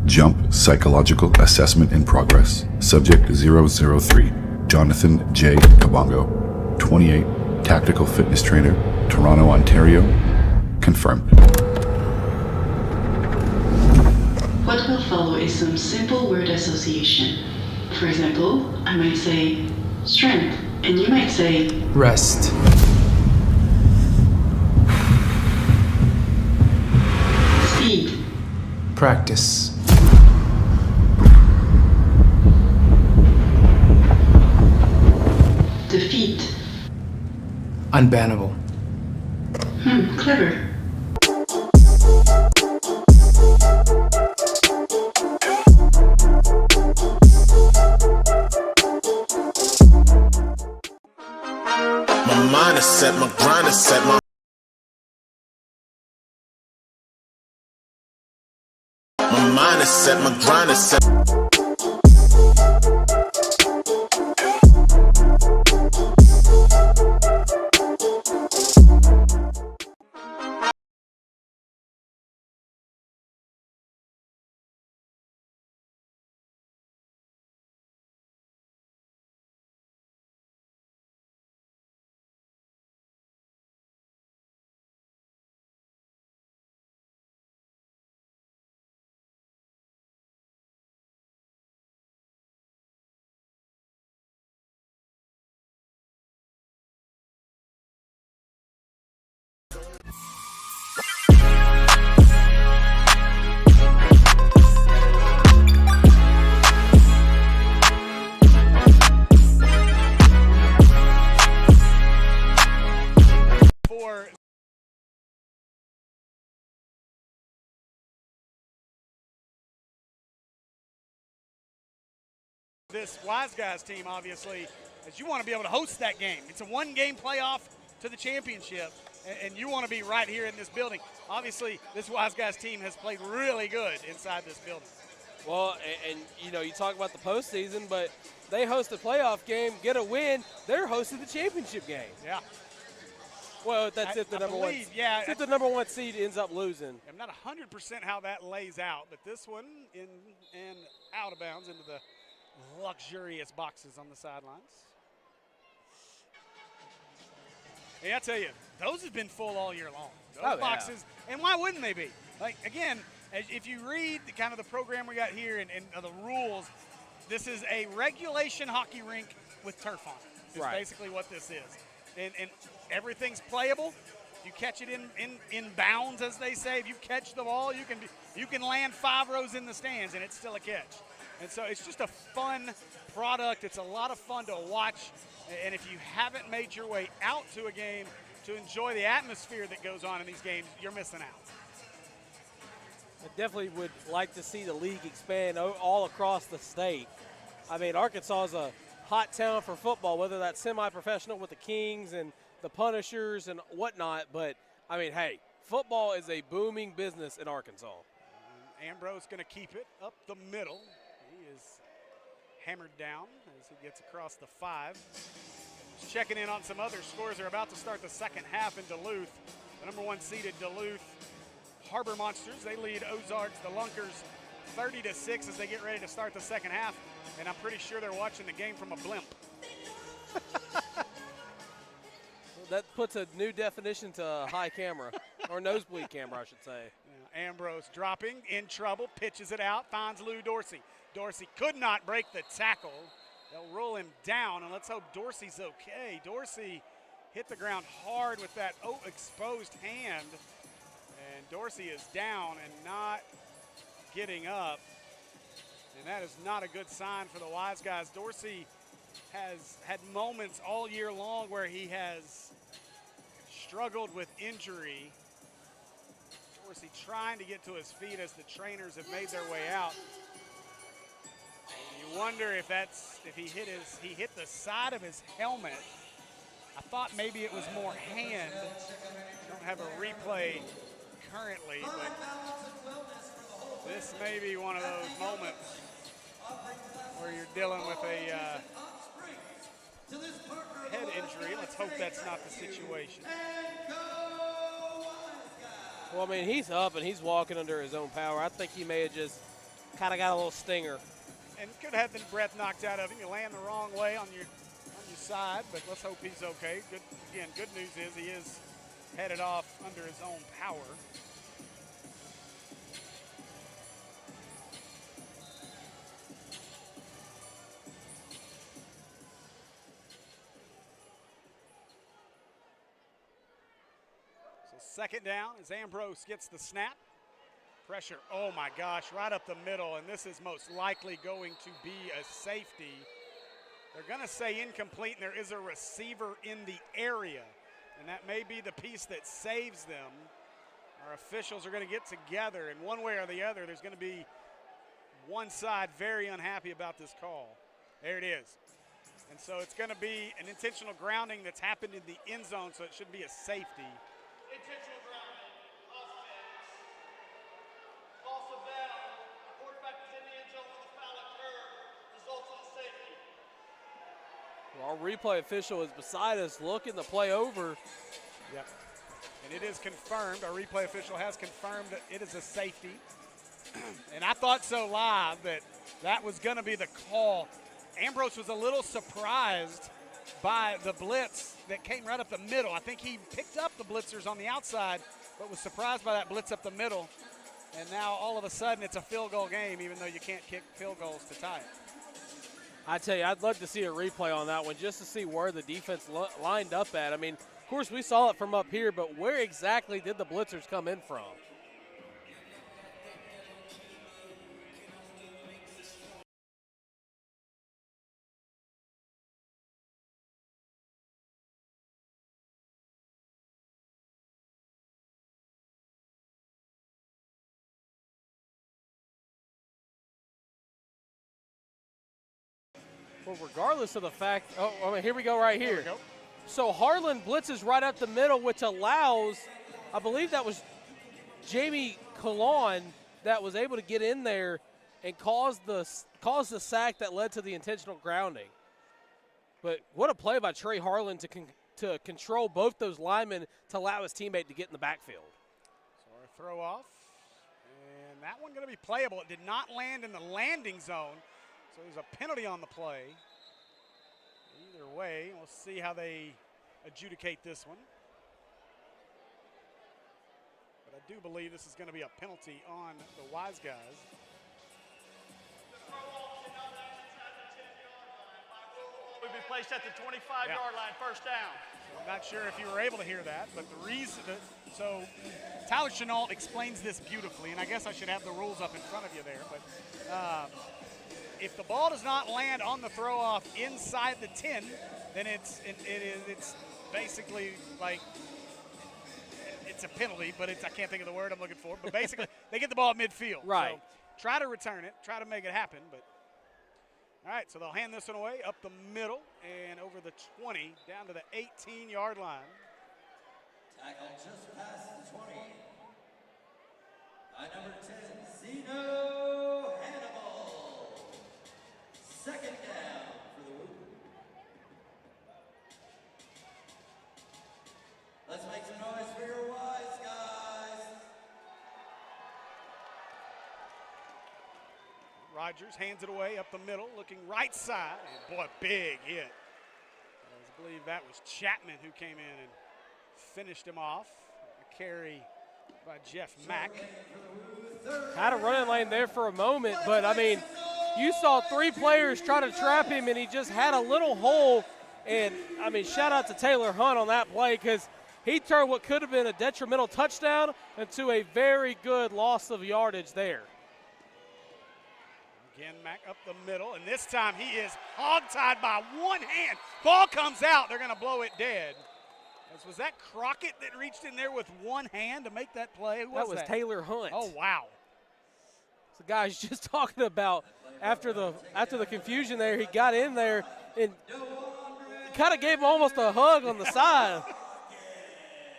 Jump Psychological Assessment in Progress. Subject 003. Jonathan J. Kabongo. 28. Tactical Fitness Trainer. Toronto, Ontario. Confirmed. What will follow is some simple word association. For example, I might say strength, and you might say rest. Speed. Practice. Defeat. Unbannable. Clever. My mind is set, my grind is set, my mind is set, my grind is set. This Wiseguys team, obviously, as you want to be able to host that game. It's a one-game playoff to the championship, and you want to be right here in this building. Obviously, this Wiseguys team has played really good inside this building. Well, and you know, you talk about the postseason, but they host a playoff game, get a win, they're hosting the championship game. Yeah. Well, that's if the number one. Yeah, if the number one seed ends up losing. I'm not 100% how that lays out, but this one in and out of bounds into the luxurious boxes on the sidelines. Hey, I tell you, those have been full all year long. Those boxes, and why wouldn't they be? Like, again, if you read the kind of the program we got here and the rules, this is a regulation hockey rink with turf on it. Is basically what this is. And everything's playable. You catch it in bounds, as they say. If you catch the ball, you can land 5 rows in the stands, and it's still a catch. And so it's just a fun product. It's a lot of fun to watch. And if you haven't made your way out to a game to enjoy the atmosphere that goes on in these games, you're missing out. I definitely would like to see the league expand all across the state. I mean, Arkansas is a hot town for football, whether that's semi-professional with the Kings and the Punishers and whatnot. But, I mean, hey, football is a booming business in Arkansas. Ambrose going to keep it up the middle. He is hammered down as he gets across the 5. Just checking in on some other scores. They're about to start the second half in Duluth. The number 1 seeded Duluth Harbor Monsters, they lead Ozarks, the Lunkers, 30-6 as they get ready to start the second half. And I'm pretty sure they're watching the game from a blimp. That puts a new definition to high camera, or nosebleed camera, I should say. Yeah, Ambrose dropping, in trouble, pitches it out, finds Lou Dorsey. Dorsey could not break the tackle. They'll roll him down, and let's hope Dorsey's okay. Dorsey hit the ground hard with that exposed hand, and Dorsey is down and not getting up. And that is not a good sign for the Wiseguys. Dorsey has had moments all year long where he has struggled with injury. Dorsey trying to get to his feet as the trainers have made their way out. And you wonder if he hit the side of his helmet. I thought maybe it was more hand. I don't have a replay currently, but this may be one of those moments where you're dealing with a head injury. Let's hope that's not the situation. Well, I mean, he's up and he's walking under his own power. I think he may have just kind of got a little stinger. And could have had the breath knocked out of him. You land the wrong way on your side, but let's hope he's okay. Good news is he is headed off under his own power. Second down as Ambrose gets the snap. Pressure, oh my gosh, right up the middle, and this is most likely going to be a safety. They're going to say incomplete, and there is a receiver in the area, and that may be the piece that saves them. Our officials are going to get together, and one way or the other, there's going to be one side very unhappy about this call. There it is. And so it's going to be an intentional grounding that's happened in the end zone, so it should be a safety. Intentional grounding, offense. Also down. The quarterback is in the end zone with a foul occurred. Results in a safety. Well, our replay official is beside us looking the play over. Yep. And it is confirmed. Our replay official has confirmed that it is a safety. And I thought so live that was going to be the call. Ambrose was a little surprised by the blitz that came right up the middle. I think he picked up the blitzers on the outside, but was surprised by that blitz up the middle. And now all of a sudden it's a field goal game, even though you can't kick field goals to tie it. I tell you, I'd love to see a replay on that one just to see where the defense lined up at. I mean, of course we saw it from up here, but where exactly did the blitzers come in from? Well, regardless of the fact, here we go right here. There we go. So Harlan blitzes right up the middle, which allows, I believe that was Jamie Colon that was able to get in there and cause the sack that led to the intentional grounding. But what a play by Trey Harlan to control both those linemen to allow his teammate to get in the backfield. So our throw off, and that one going to be playable. It did not land in the landing zone, so there's a penalty on the play. Either way, we'll see how they adjudicate this one. But I do believe this is going to be a penalty on the Wiseguys. Would be placed at the 25-yard line, first down. So I'm not sure if you were able to hear that, but the reason so Tyler Chenault explains this beautifully, and I guess I should have the rules up in front of you there, but if the ball does not land on the throw-off inside the 10, then it's basically like it's a penalty, but I can't think of the word I'm looking for. But basically, they get the ball at midfield. Right. So try to return it, try to make it happen. But all right, so they'll hand this one away up the middle and over the 20 down to the 18-yard line. Tackle just past the 20. By number 10, Zeno Hannibal. Second down for the Woo. Let's make some noise for your Wiseguys. Rogers hands it away up the middle, looking right side. And boy, big hit. I believe that was Chapman who came in and finished him off. A carry by Jeff Mack. Had a running lane there for a moment, but I mean, you saw three players try to trap him, and he just had a little hole. And I mean, shout out to Taylor Hunt on that play, because he turned what could have been a detrimental touchdown into a very good loss of yardage there. Again, Mack up the middle, and this time he is hog-tied by one hand. Ball comes out. They're going to blow it dead. Was that Crockett that reached in there with one hand to make that play? Who was that? That was Taylor Hunt. Oh, wow. The guy's just talking about after the confusion there, he got in there and kind of gave him almost a hug on the side.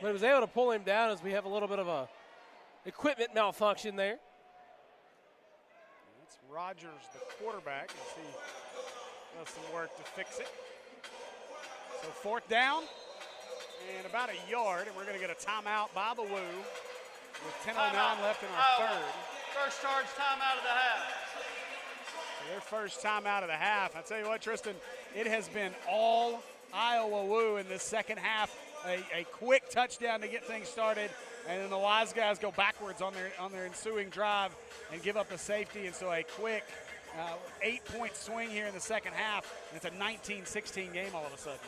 But he was able to pull him down as we have a little bit of a equipment malfunction there. It's Rogers, the quarterback, as he does some work to fix it. So fourth down and about a yard, and we're going to get a timeout by the Woo with 10:09 left in our third. First charge timeout of the half. So their first timeout of the half. I tell you what, Tristan, it has been all Iowa Woo in this second half. A quick touchdown to get things started, and then the Wiseguys go backwards on their ensuing drive and give up a safety. And so a quick 8-point swing here in the second half, and it's a 19-16 game all of a sudden.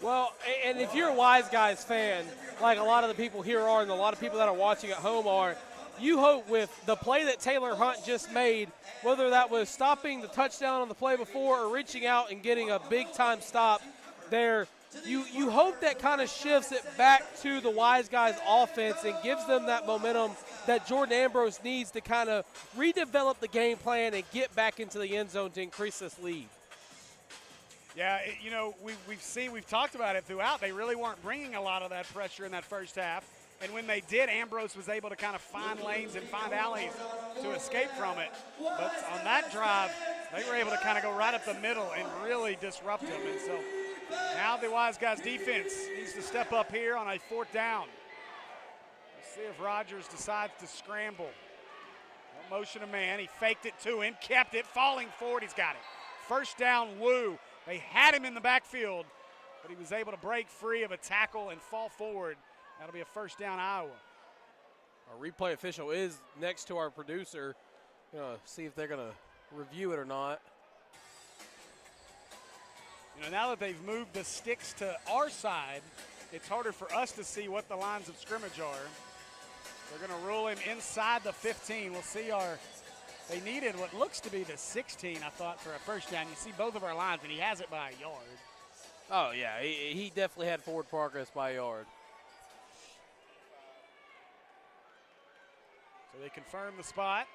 Well, and if you're a Wiseguys fan, like a lot of the people here are and a lot of people that are watching at home are, you hope with the play that Taylor Hunt just made, whether that was stopping the touchdown on the play before or reaching out and getting a big-time stop there, you hope that kind of shifts it back to the Wiseguys offense and gives them that momentum that Jordan Ambrose needs to kind of redevelop the game plan and get back into the end zone to increase this lead. Yeah, we've talked about it throughout. They really weren't bringing a lot of that pressure in that first half. And when they did, Ambrose was able to kind of find lanes and find alleys to escape from it. But on that drive, they were able to kind of go right up the middle and really disrupt them. And so now the Wiseguys defense needs to step up here on a fourth down. Let's see if Rogers decides to scramble. No motion of man. He faked it to him, kept it, falling forward. He's got it. First down, Woo. They had him in the backfield, but he was able to break free of a tackle and fall forward. That'll be a first down, Iowa. Our replay official is next to our producer. See if they're going to review it or not. Now that they've moved the sticks to our side, it's harder for us to see what the lines of scrimmage are. They're going to rule him inside the 15. We'll see they needed what looks to be the 16, I thought, for a first down. You see both of our lines, and he has it by a yard. Oh, yeah, he definitely had forward progress by a yard. So they confirm the spot.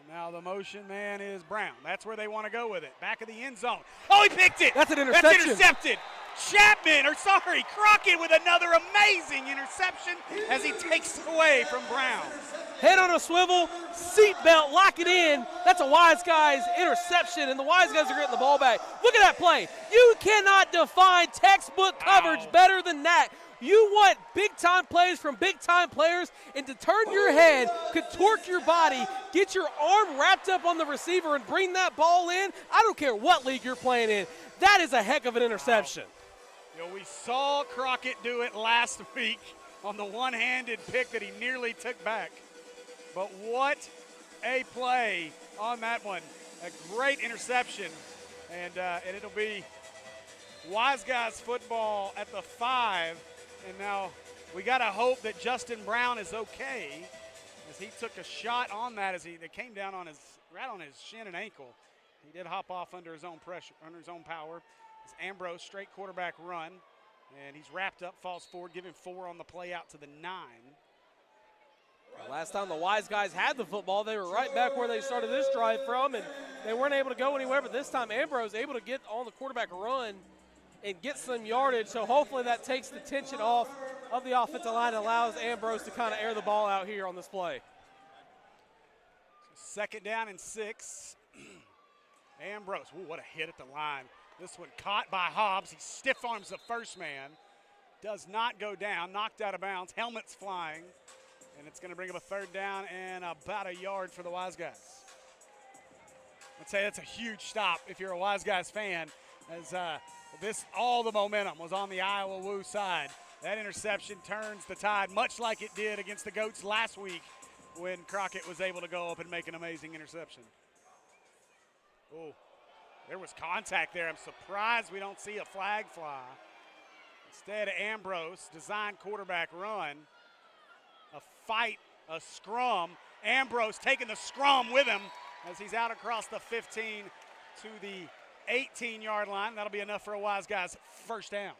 And now the motion man is Brown. That's where they want to go with it. Back of the end zone. Oh, he picked it. That's an interception. That's intercepted. Crockett with another amazing interception as he takes it away from Brown. Head on a swivel, seatbelt, lock it in. That's a Wiseguys interception, and the Wiseguys are getting the ball back. Look at that play. You cannot define textbook coverage better than that. You want big-time plays from big-time players, and to turn your head, contort your body, get your arm wrapped up on the receiver and bring that ball in. I don't care what league you're playing in. That is a heck of an interception. You know, we saw Crockett do it last week on the one-handed pick that he nearly took back. But what a play on that one. A great interception. And it'll be Wiseguys football at the 5. And now we got to hope that Justin Brown is okay, as he took a shot on that as it came down on right on his shin and ankle. He did hop off under his own pressure, under his own power. It's Ambrose, straight quarterback run. And he's wrapped up, falls forward, giving 4 on the play out to the 9. Last time the Wiseguys had the football, they were right back where they started this drive from, and they weren't able to go anywhere. But this time, Ambrose able to get on the quarterback run and get some yardage. So hopefully that takes the tension off of the offensive line and allows Ambrose to kind of air the ball out here on this play. So 2nd down and 6. Ambrose, ooh, what a hit at the line. This one caught by Hobbs. He stiff arms the first man. Does not go down, knocked out of bounds. Helmet's flying. And it's going to bring up a 3rd down and about a yard for the Wiseguys. I'd say that's a huge stop if you're a Wiseguys fan, as all the momentum was on the Iowa Woo side. That interception turns the tide, much like it did against the Goats last week when Crockett was able to go up and make an amazing interception. Oh, there was contact there. I'm surprised we don't see a flag fly. Instead, Ambrose, design quarterback run. A fight, a scrum. Ambrose taking the scrum with him as he's out across the 15 to the 18-yard line. That'll be enough for a Wiseguys 1st down.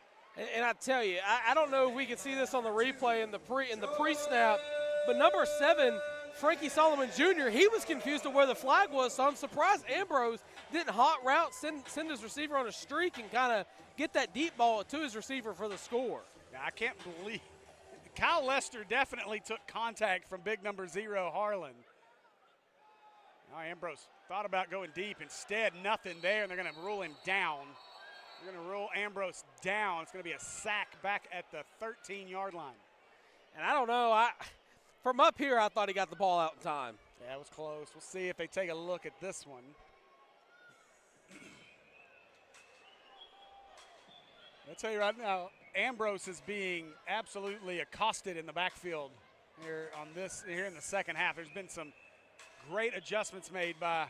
And I tell you, I don't know if we can see this on the replay in the pre-snap, but number 7, Frankie Solomon Jr., he was confused of where the flag was, so I'm surprised Ambrose didn't hot route, send his receiver on a streak and kind of get that deep ball to his receiver for the score. Now, I can't believe Kyle Lester definitely took contact from big number 0, Harlan. Now Ambrose thought about going deep. Instead, nothing there, and they're going to rule him down. They're going to rule Ambrose down. It's going to be a sack back at the 13-yard line. And I don't know. From up here, I thought he got the ball out in time. Yeah, it was close. We'll see if they take a look at this one. I'll tell you right now, Ambrose is being absolutely accosted in the backfield here in the second half. There's been some great adjustments made by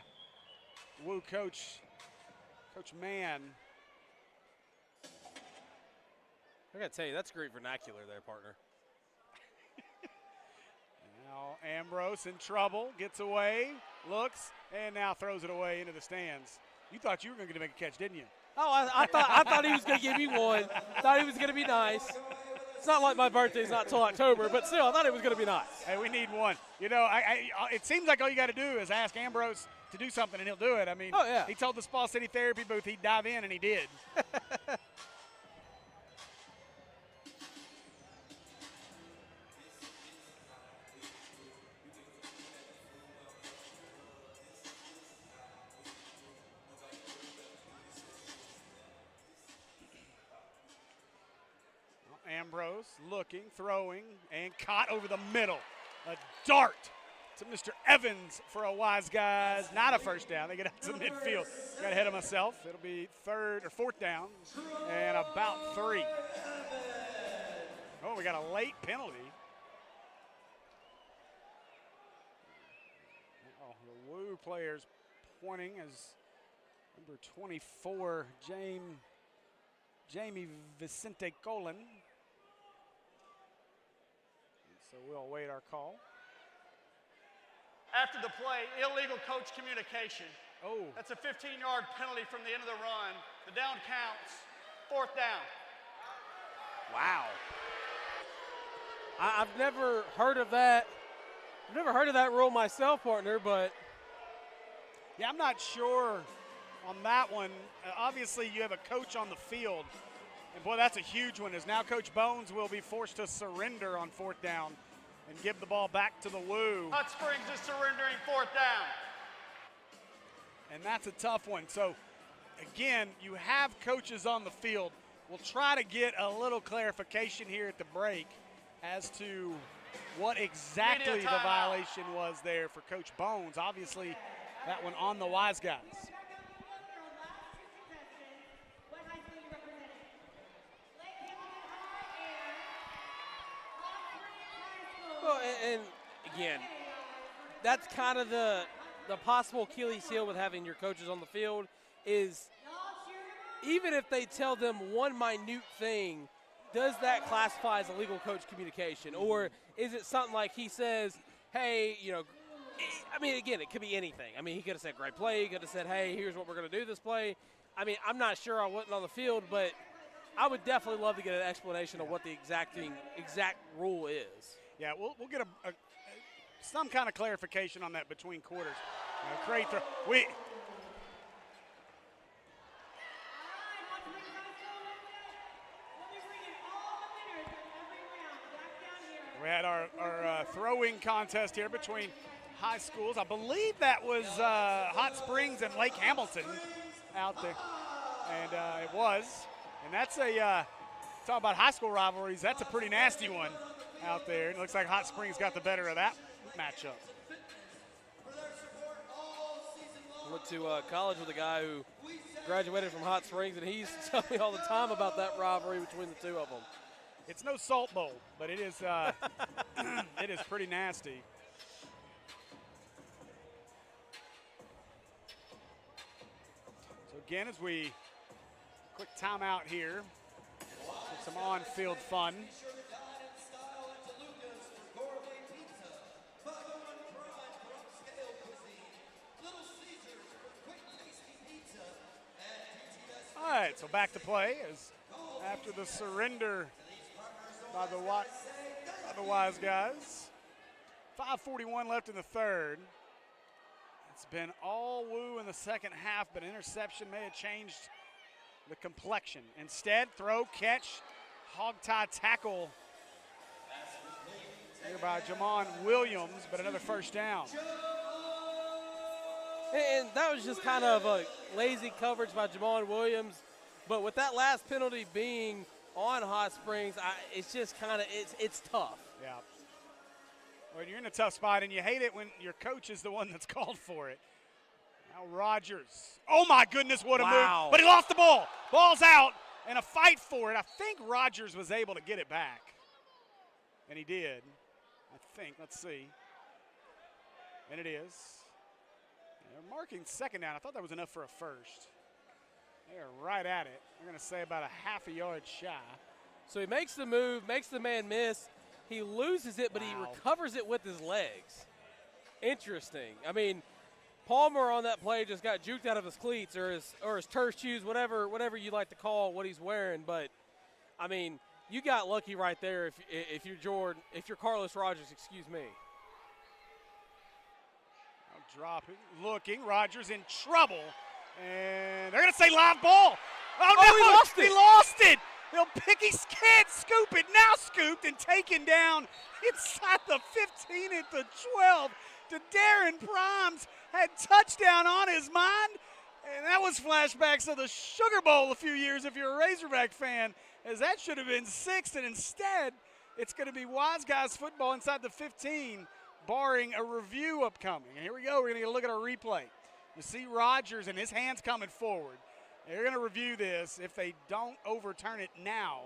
Woo Coach Mann. I got to tell you, that's great vernacular there, partner. Now Ambrose in trouble, gets away, looks, and now throws it away into the stands. You thought you were going to make a catch, didn't you? Oh, I thought he was going to give me one. Thought he was going to be nice. It's not like my birthday's not till October, but still, I thought it was going to be nice. Hey, we need one. You know, it seems like all you got to do is ask Ambrose to do something, and he'll do it. I mean, oh, yeah. He told the Small City Therapy booth he'd dive in, and he did. Ambrose looking, throwing, and caught over the middle. A dart to Mr. Evans for a Wiseguys. Not a 1st down. They get out to midfield. Got ahead of myself. It'll be 4th down and about 3. Oh, we got a late penalty. Oh, the Woo players pointing as number 24, Jamie Vicente Colon. So we'll await our call. After the play, illegal coach communication. Oh. That's a 15-yard penalty from the end of the run. The down counts. 4th down. Wow. I've never heard of that. I've never heard of that rule myself, partner, but Yeah, I'm not sure on that one. Obviously, you have a coach on the field. And, boy, that's a huge one, as now Coach Bones will be forced to surrender on 4th down and give the ball back to the Woo. Hot Springs is surrendering 4th down. And that's a tough one. So, again, you have coaches on the field. We'll try to get a little clarification here at the break as to what exactly the violation was there for Coach Bones. Obviously, that one on the Wiseguys. Well, and again, that's kind of the possible Achilles heel with having your coaches on the field is even if they tell them one minute thing, does that classify as illegal coach communication? Or is it something like he says, hey, you know, I mean, again, it could be anything. I mean, he could have said great play. He could have said, hey, here's what we're going to do this play. I mean, I'm not sure I wasn't on the field, but I would definitely love to get an explanation of what the exact rule is. Yeah, we'll get some kind of clarification on that between quarters. Great throw. We had our throwing contest here between high schools. I believe that was Hot Springs and Lake Hamilton out there, and it was. And that's talk about high school rivalries, that's a pretty nasty one out there. It looks like Hot Springs got the better of that matchup. Went to college with a guy who graduated from Hot Springs, and he's telling me all the time about that rivalry between the two of them. It's no Salt Bowl, but it is it is pretty nasty. So again, as we quick timeout here, get some on-field fun. All right, so back to play as after the surrender by the Wiseguys. 5:41 left in the third. It's been all Woo in the second half, but interception may have changed the complexion. Instead, throw, catch, hog tie tackle here by Jamon Williams, but another first down. And that was just kind of a lazy coverage by Jamon Williams. But with that last penalty being on Hot Springs, it's just kind of, it's tough. Yeah. Well, you're in a tough spot, and you hate it when your coach is the one that's called for it. Now Rogers. Oh, my goodness, what a move. But he lost the ball. Ball's out, and a fight for it. I think Rogers was able to get it back. And he did. I think. Let's see. And it is. They're marking second down. I thought that was enough for a first. They're right at it. They're going to say about a half a yard shy. So he makes the move, makes the man miss. He loses it, but he recovers it with his legs. Interesting. I mean, Palmer on that play just got juked out of his cleats or his turf shoes, whatever you like to call what he's wearing. But, I mean, you got lucky right there if you're Carlos Rogers, excuse me. Dropping, looking, Rogers in trouble, and they're going to say live ball. Oh, no, he lost it. They'll pick, he can't scoop it, now scooped and taken down inside the 15 at the 12 to Darren Primes, had touchdown on his mind, and that was flashbacks of the Sugar Bowl a few years if you're a Razorback fan, as that should have been 6th, and instead it's going to be Wiseguys football inside the 15, barring a review upcoming. And here we go. We're going to get a look at our replay. You see Rogers and his hands coming forward. They're going to review this if they don't overturn it now.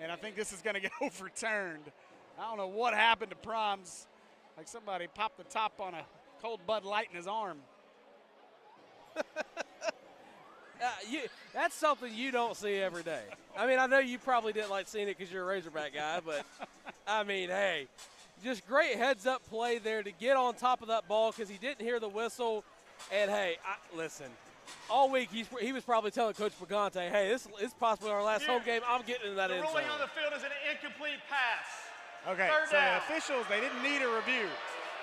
And I think this is going to get overturned. I don't know what happened to Primes. Like somebody popped the top on a cold Bud Light in his arm. That's something you don't see every day. I mean, I know you probably didn't like seeing it because you're a Razorback guy, but, I mean, hey. Just great heads-up play there to get on top of that ball because he didn't hear the whistle. And, hey, listen, all week he was probably telling Coach Pagante, hey, this is possibly our last home game. I'm getting into that end zone. The ruling on the field is an incomplete pass. Okay, so the officials, they didn't need a review.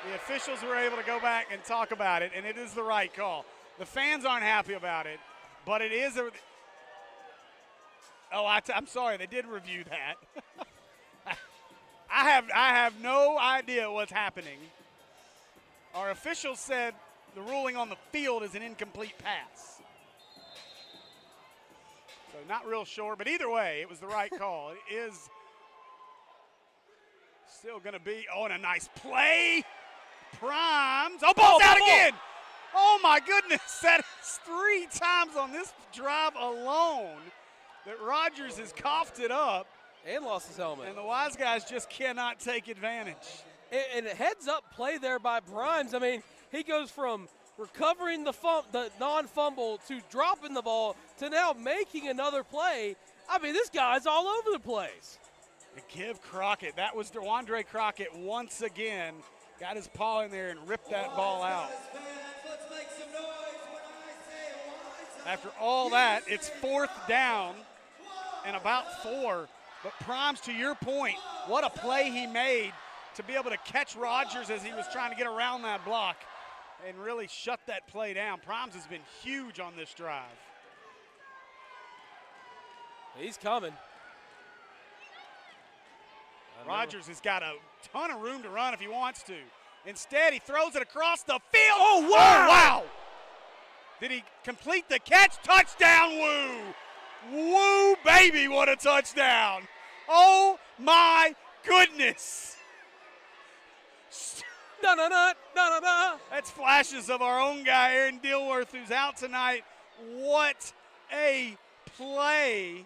The officials were able to go back and talk about it, and it is the right call. The fans aren't happy about it, but it is a – I'm sorry, they did review that. I have no idea what's happening. Our officials said the ruling on the field is an incomplete pass. So not real sure, but either way, it was the right call. It is still going to be, and a nice play. Primes. Oh, ball's out again. Oh, my goodness. That is 3 times on this drive alone that Rogers has coughed it up. And lost his helmet. And the Wiseguys just cannot take advantage. And a heads-up play there by Primes. I mean, he goes from recovering the non-fumble to dropping the ball to now making another play. I mean, this guy's all over the place. And give Crockett. That was DeWandre Crockett once again. Got his paw in there and ripped that ball out. After all that, it's 4th down and about 4. But Primes, to your point, what a play he made to be able to catch Rogers as he was trying to get around that block and really shut that play down. Primes has been huge on this drive. He's coming. Rogers has got a ton of room to run if he wants to. Instead, he throws it across the field. Oh, wow! Oh, wow! Did he complete the catch? Touchdown, Woo! Woo, baby, what a touchdown. Oh, my goodness. No. That's flashes of our own guy, Aaron Dilworth, who's out tonight. What a play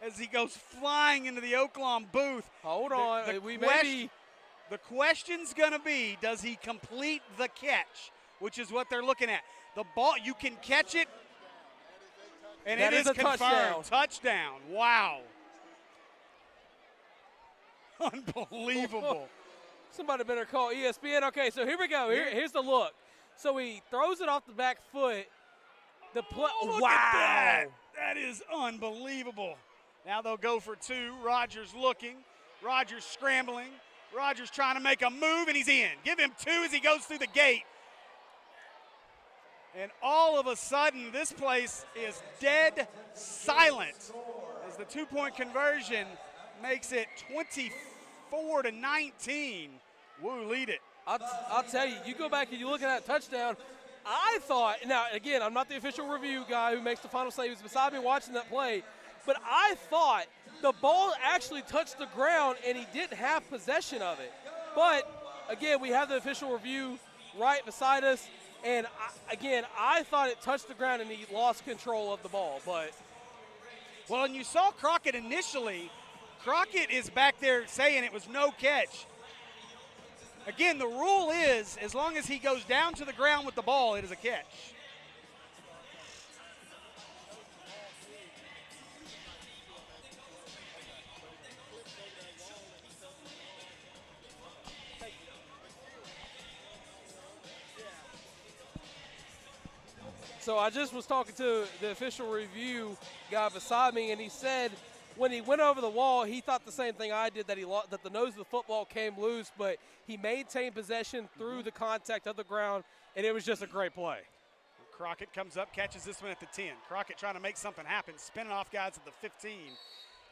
as he goes flying into the Oaklawn booth. Hold on. The question's going to be, does he complete the catch, which is what they're looking at. The ball, you can catch it, and it is confirmed. Touchdown. Wow. Unbelievable. Somebody better call ESPN. Okay, so here we go. Here's the look. So he throws it off the back foot. Look at that. That is unbelievable. Now they'll go for 2. Rogers looking. Rogers scrambling. Rogers trying to make a move, and he's in. Give him 2 as he goes through the gate. And all of a sudden, this place is dead silent as the 2-point conversion makes it 24-19. Woo, lead it. I'll tell you, you go back and you look at that touchdown, I thought, now again, I'm not the official review guy who makes the final say. He was beside me watching that play, but I thought the ball actually touched the ground and he didn't have possession of it. But again, we have the official review right beside us. And I thought it touched the ground and he lost control of the ball. But well, and you saw Crockett initially. Crockett is back there saying it was no catch. Again, the rule is as long as he goes down to the ground with the ball, it is a catch. So I just was talking to the official review guy beside me, and he said when he went over the wall, he thought the same thing I did, that that the nose of the football came loose, but he maintained possession through the contact of the ground, and it was just a great play. Crockett comes up, catches this one at the 10. Crockett trying to make something happen, spinning off guys at the 15.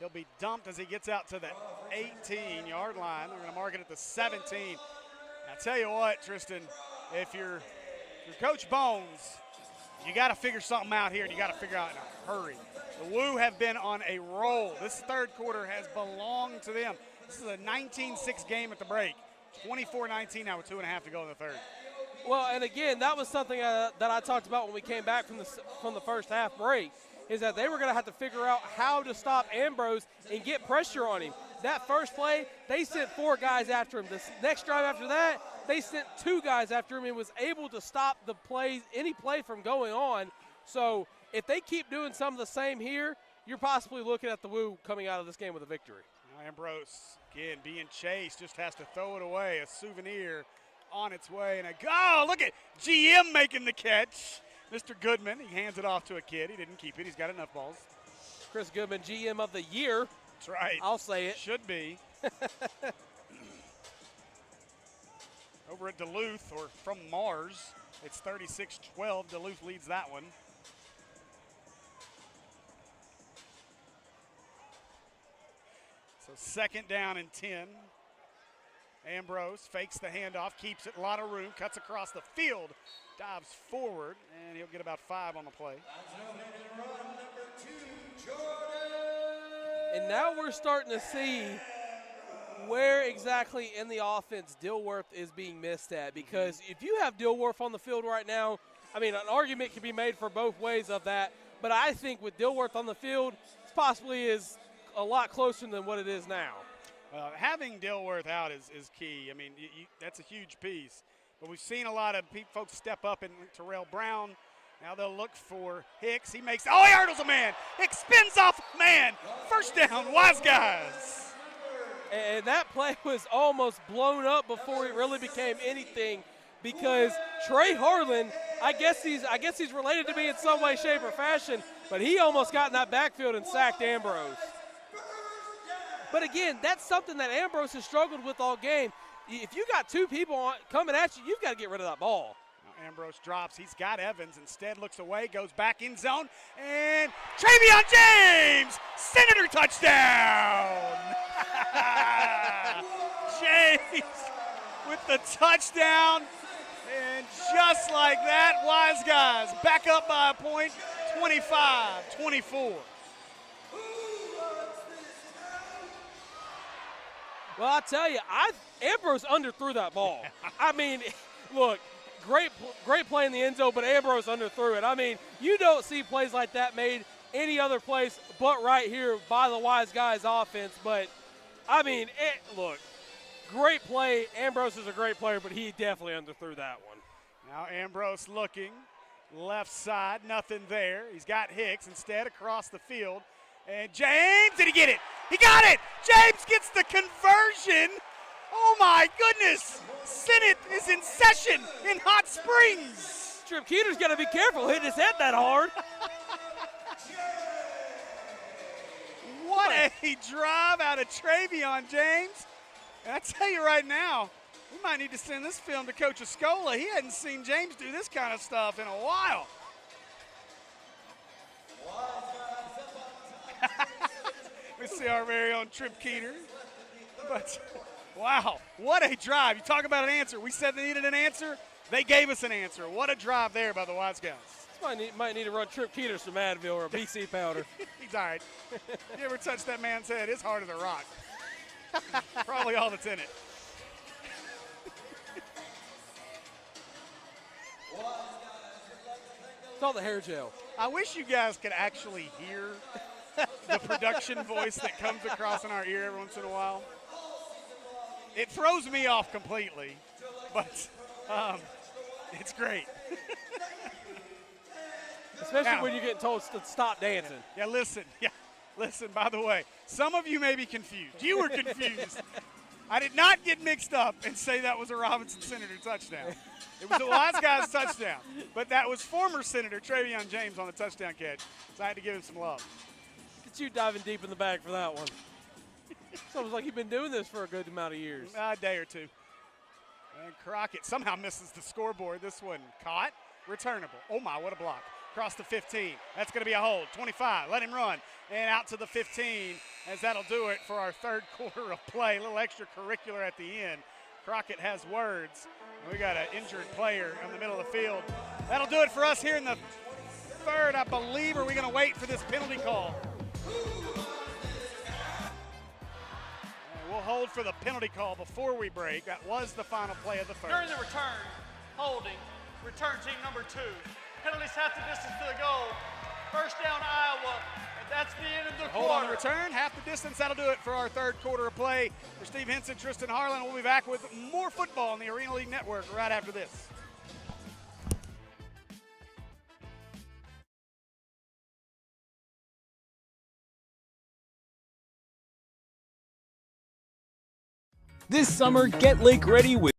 He'll be dumped as he gets out to the 18-yard line. They're going to mark it at the 17. I tell you what, Tristan, if you're Coach Bones, you got to figure something out here, and you got to figure out in a hurry. The Woo have been on a roll. This third quarter has belonged to them. This is a 19-6 game at the break. 24-19 now with 2.5 to go in the third. Well, and again, that was something that I talked about when we came back from the first half break, is that they were going to have to figure out how to stop Ambrose and get pressure on him. That first play, they sent 4 guys after him. The next drive after that, they sent 2 guys after him and was able to stop the plays, any play from going on. So if they keep doing some of the same here, you're possibly looking at the Woo coming out of this game with a victory. Ambrose, again, being chased, just has to throw it away. A souvenir on its way. And look at GM making the catch. Mr. Goodman, he hands it off to a kid. He didn't keep it. He's got enough balls. Chris Goodman, GM of the year. That's right. I'll say it. Should be. Over at Duluth, or from Mars. It's 36-12. Duluth leads that one. So second down and 10. Ambrose fakes the handoff, keeps it, a lot of room, cuts across the field, dives forward, and he'll get about 5 on the play. And now we're starting to see where exactly in the offense Dilworth is being missed at, because if you have Dilworth on the field right now, I mean, an argument can be made for both ways of that, but I think with Dilworth on the field, it possibly is a lot closer than what it is now. Having Dilworth out is key. I mean, that's a huge piece. But we've seen a lot of folks step up, and Terrell Brown. Now they'll look for Hicks. He hurdles a man. Hicks spins off a man. First down, Wiseguys. And that play was almost blown up before it really became anything, because Trey Harlan, I guess he's related to me in some way, shape, or fashion, but he almost got in that backfield and sacked Ambrose. But again, that's something that Ambrose has struggled with all game. If you got 2 people coming at you, you've got to get rid of that ball. Now Ambrose drops. He's got Evans. Instead looks away, goes back in zone, and Travion James, Senator touchdown. James with the touchdown. And just like that, Wiseguys back up by a point, 25-24. Well, I tell you, Ambrose underthrew that ball. I mean, look, great play in the end zone, but Ambrose underthrew it. I mean, you don't see plays like that made any other place but right here by the Wiseguys offense. But, I mean, look, great play. Ambrose is a great player, but he definitely underthrew that one. Now Ambrose looking, left side, nothing there. He's got Hicks instead across the field. And James, did he get it? He got it! James gets the conversion. Oh my goodness! Senate is in session in Hot Springs. Trip Keeter's got to be careful hitting his head that hard. What a drive out of Travion James. And I tell you right now, we might need to send this film to Coach Escola. He hadn't seen James do this kind of stuff in a while. We see our very own Trip Keeter. But, wow, what a drive. You talk about an answer. We said they needed an answer. They gave us an answer. What a drive there by the Wiseguys. Might need to run Trip Keeter some Advil or a BC powder. He's all right. You ever touch that man's head? It's hard as a rock. Probably all that's in it. It's all the hair gel. I wish you guys could actually hear the production voice that comes across in our ear every once in a while. It throws me off completely, but it's great. Especially now, when you're getting told to stop dancing. Yeah, listen, by the way, some of you may be confused. You were confused. I did not get mixed up and say that was a Robinson Senator touchdown. It was a Wiseguys touchdown, but that was former Senator Travion James on the touchdown catch, so I had to give him some love. Look at you diving deep in the bag for that one. Sounds like you've been doing this for a good amount of years. A day or two. And Crockett somehow misses the scoreboard. This one caught, returnable. Oh my, what a block. Across the 15. That's going to be a hold. 25, let him run. And out to the 15, as that'll do it for our third quarter of play. A little extracurricular at the end. Crockett has words. We got an injured player in the middle of the field. That'll do it for us here in the third, I believe. Are we going to wait for this penalty call? We'll hold for the penalty call before we break. That was the final play of the third. During the return, holding, return team number 2. Penalties half the distance to the goal. First down, Iowa. And that's the end of the Hold quarter. on the return, half the distance. That'll do it for our third quarter of play. For Steve Henson, Tristan Harlan, we'll be back with more football on the Arena League Network right after this. This summer, get lake ready with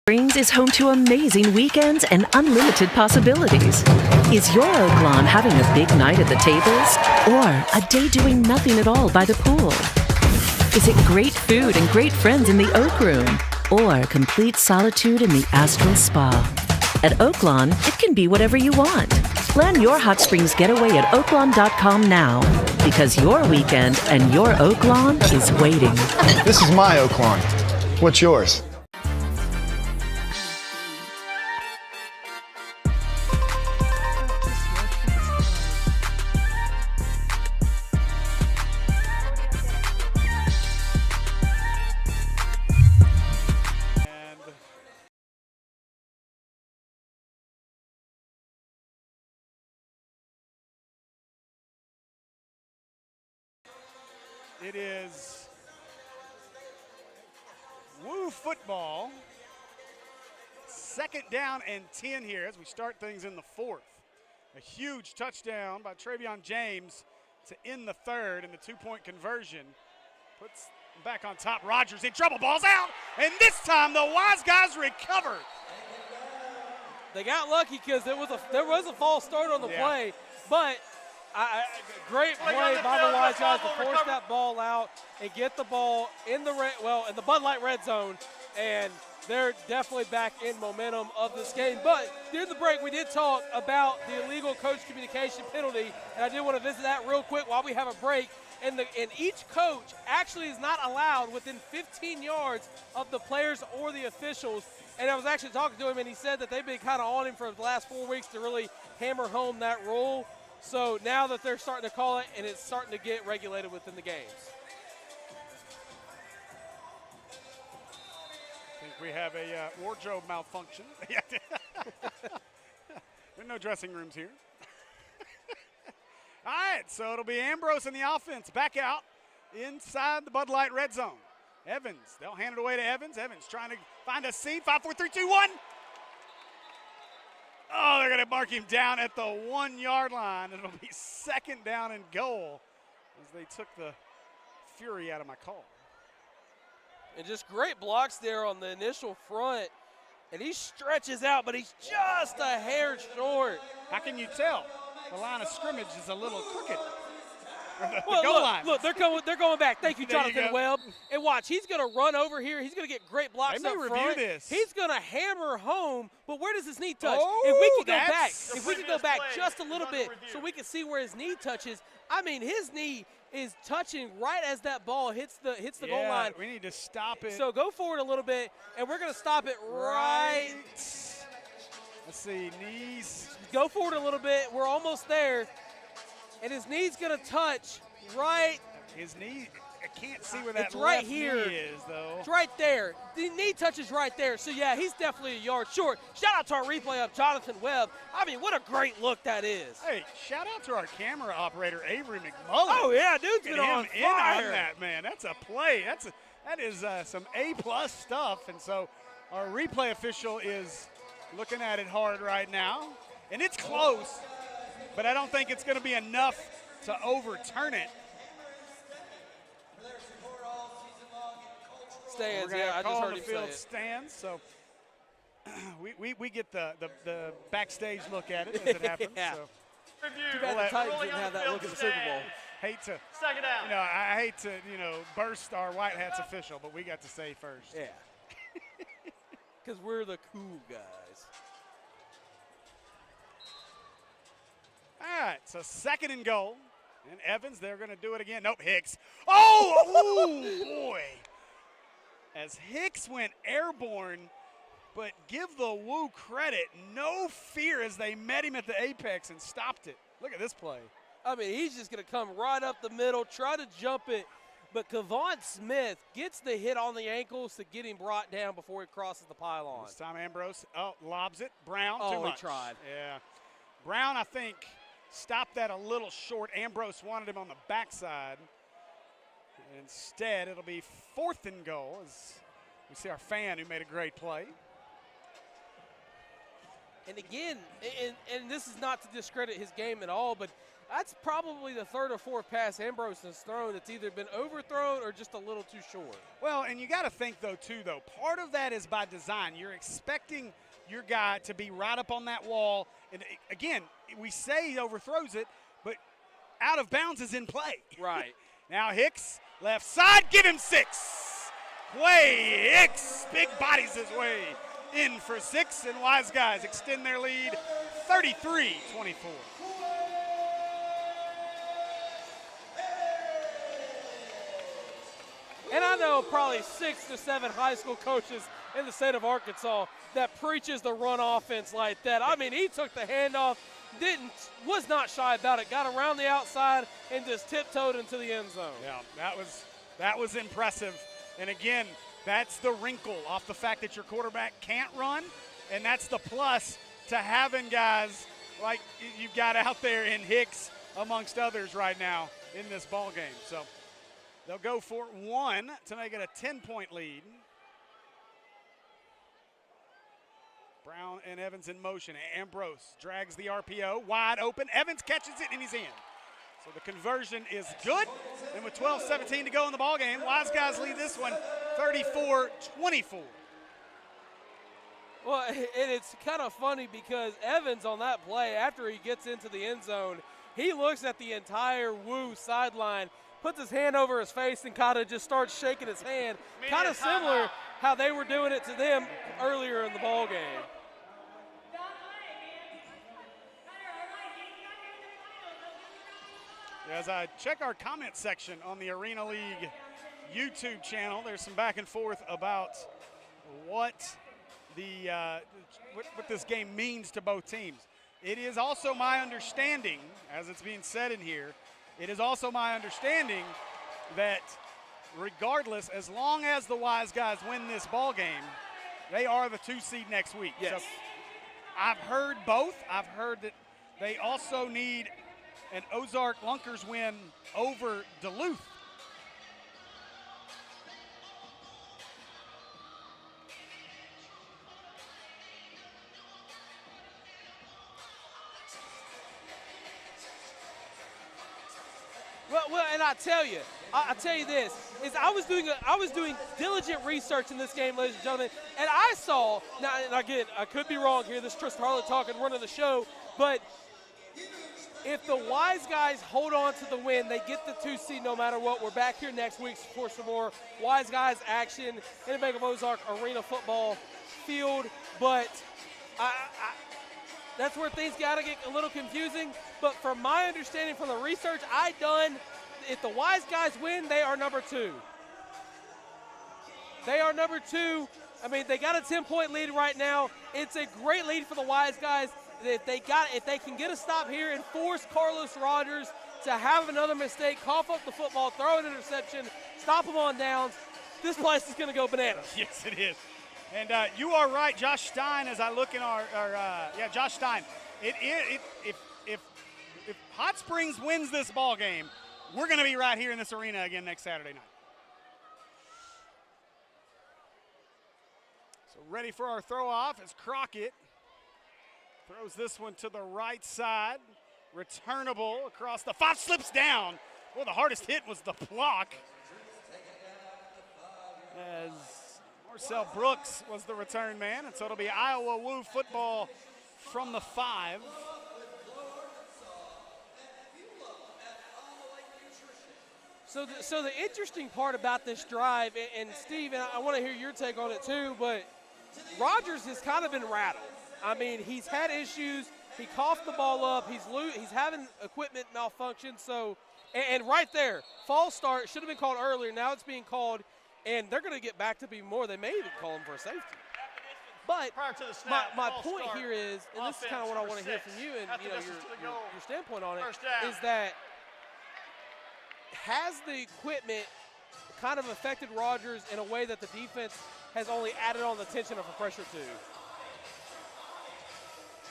Springs is home to amazing weekends and unlimited possibilities. Is your Oak Lawn having a big night at the tables? Or a day doing nothing at all by the pool? Is it great food and great friends in the Oak Room? Or complete solitude in the Astral Spa? At Oak Lawn, it can be whatever you want. Plan your hot springs getaway at oaklawn.com now, because your weekend and your Oak Lawn is waiting. This is my Oak Lawn. What's yours? It is Woo football. 2nd down and 10 here as we start things in the 4th. A huge touchdown by Travion James to end the 3rd, and the 2-point conversion puts them back on top. Rogers in trouble, ball's out, and this time the Wiseguys recovered. They got lucky because there was a false start on the play, but great play by the Wiseguys to force that ball out and get the ball in the Bud Light red zone, and they're definitely back in momentum of this game. But during the break, we did talk about the illegal coach communication penalty, and I did want to visit that real quick while we have a break. And each coach actually is not allowed within 15 yards of the players or the officials. And I was actually talking to him, and he said that they've been kind of on him for the last 4 weeks to really hammer home that rule. So now that they're starting to call it, and it's starting to get regulated within the games. I think we have a wardrobe malfunction. There's no dressing rooms here. All right, so it'll be Ambrose in the offense back out inside the Bud Light red zone. Evans, they'll hand it away to Evans. Evans trying to find a seam. 5, 4, 3, 2, 1. Oh, they're going to mark him down at the 1-yard line. It'll be 2nd down and goal as they took the fury out of my call. And just great blocks there on the initial front. And he stretches out, but he's just a hair short. How can you tell? The line of scrimmage is a little crooked. The well, goal line. Look, they're going back. Thank you, Jonathan Webb. And watch, he's going to run over here. He's going to get great blocks they may up review front. This. He's going to hammer home, but where does his knee touch? Oh, if we could go back just a little bit so we can see where his knee touches. I mean, his knee is touching right as that ball hits the goal line. We need to stop it. So go forward a little bit, and we're going to stop it right. Let's see, knees. Go forward a little bit. We're almost there. And his knee's going to touch right. His knee, I can't see where that it's right left here. Knee is, though. It's right there. The knee touches right there. So, yeah, he's definitely a yard short. Shout out to our replay of Jonathan Webb. I mean, what a great look that is. Hey, shout out to our camera operator, Avery McMullen. Oh, yeah, dude's been on fire. On that, man. That's a play. That is some A-plus stuff. And so our replay official is looking at it hard right now. And it's close, but I don't think it's going to be enough to overturn it. Stands, We're I just heard the him field say it. Stands, so we get the backstage look at it as it happens. Yeah. So. Too bad the Titans didn't have that look at the Super Bowl. Hate to, 2nd down. I hate to, burst our White Hats official, but we got to say first. Yeah. Because we're the cool guys. All right, so 2nd and goal. And Evans, they're going to do it again. Nope, Hicks. Oh, boy. As Hicks went airborne, but give the Woo credit, no fear as they met him at the apex and stopped it. Look at this play. I mean, he's just going to come right up the middle, try to jump it, but Kevon Smith gets the hit on the ankles to get him brought down before he crosses the pylon. This time Ambrose, lobs it. Brown, too he much. tried. Yeah. Brown, I think, stopped that a little short. Ambrose wanted him on the backside. Instead, it'll be 4th and goal as we see our fan who made a great play. And again, and this is not to discredit his game at all, but That's probably the third or fourth pass Ambrose has thrown that's either been overthrown or just a little too short. Well, and you got to think, though, part of that is by design. You're expecting your guy to be right up on that wall. And, again, we say he overthrows it, but out of bounds is in play. Right. Now Hicks, left side, give him 6. Quay Hicks, big bodies his way in for 6, and Wiseguys extend their lead 33-24. And I know probably 6 to 7 high school coaches in the state of Arkansas that preaches the run offense like that. I mean, he took the handoff, was not shy about it, got around the outside and just tiptoed into the end zone. Yeah, that was impressive. And again, that's the wrinkle off the fact that your quarterback can't run, and that's the plus to having guys like you've got out there in Hicks amongst others right now in this ball game. So they'll go for 1 to make it a 10-point lead. Brown and Evans in motion. Ambrose drags the RPO, wide open. Evans catches it, and he's in. So the conversion is good. And with 12-17 to go in the ballgame, Wiseguys lead this one 34-24. Well, and it's kind of funny because Evans on that play, after he gets into the end zone, he looks at the entire Woo sideline, puts his hand over his face and kind of just starts shaking his hand. Kind of similar how they were doing it to them earlier in the ball game. As I check our comment section on the Arena League YouTube channel, there's some back and forth about what this game means to both teams. It is also my understanding, as it's being said in here, it is also my understanding that regardless, as long as the Wiseguys win this ball game, they are the 2 seed next week. Yes. So I've heard both. I've heard that they also need an Ozark Lunkers win over Duluth. Well, and I tell you this is I was doing diligent research in this game, ladies and gentlemen, and I saw now. And again, I could be wrong here. This is Tristan Harlett talking, running the show, but if the Wiseguys hold on to the win, they get the 2 seed no matter what. We're back here next week for some more Wiseguys action in the Bank of Ozark Arena football field. But that's where things got to get a little confusing. But from my understanding from the research I done, if the Wiseguys win, they are number 2. They are number 2. I mean, they got a 10-point lead right now. It's a great lead for the Wiseguys. If they can get a stop here and force Carlos Rogers to have another mistake, cough up the football, throw an interception, stop him on downs, this place is going to go bananas. Yes, it is. And you are right, Josh Stein. As I look in Josh Stein. If Hot Springs wins this ball game, we're going to be right here in this arena again next Saturday night. So ready for our throw off is Crockett. Throws this one to the right side. Returnable across the 5, slips down. Well, the hardest hit was the block. As Marcel Brooks was the return man, and so it'll be Iowa Woo football from the 5. So the interesting part about this drive, and Steve, and I want to hear your take on it too, but Rogers has kind of been rattled. I mean, he's had issues. He coughed the ball up. He's having equipment malfunction. So, and right there, false start should have been called earlier. Now it's being called, and they're going to get back to be more. They may even call him for a safety. But prior to the snap, my point here is, and this is kind of what I want to hear from you and your standpoint on it, is that has the equipment kind of affected Rogers in a way that the defense has only added on the tension of a pressure to?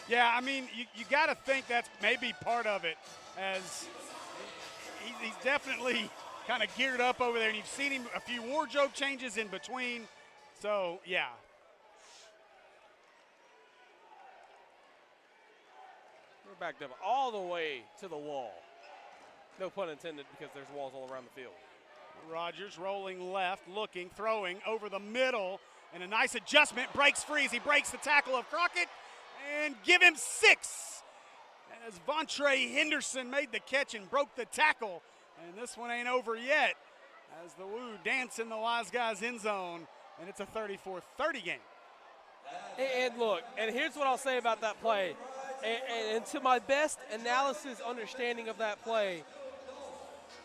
Yeah, I mean, you got to think that's maybe part of it, as he's definitely kind of geared up over there, and you've seen him a few wardrobe changes in between. So, yeah. We're backed up all the way to the wall. No pun intended, because there's walls all around the field. Rogers rolling left, looking, throwing over the middle, and a nice adjustment, breaks free as he breaks the tackle of Crockett, and give him 6. As Vontre Henderson made the catch and broke the tackle, and this one ain't over yet as the Woo dance in the Wiseguys end zone, and it's a 34-30 game. And look, and here's what I'll say about that play. And to my best analysis understanding of that play,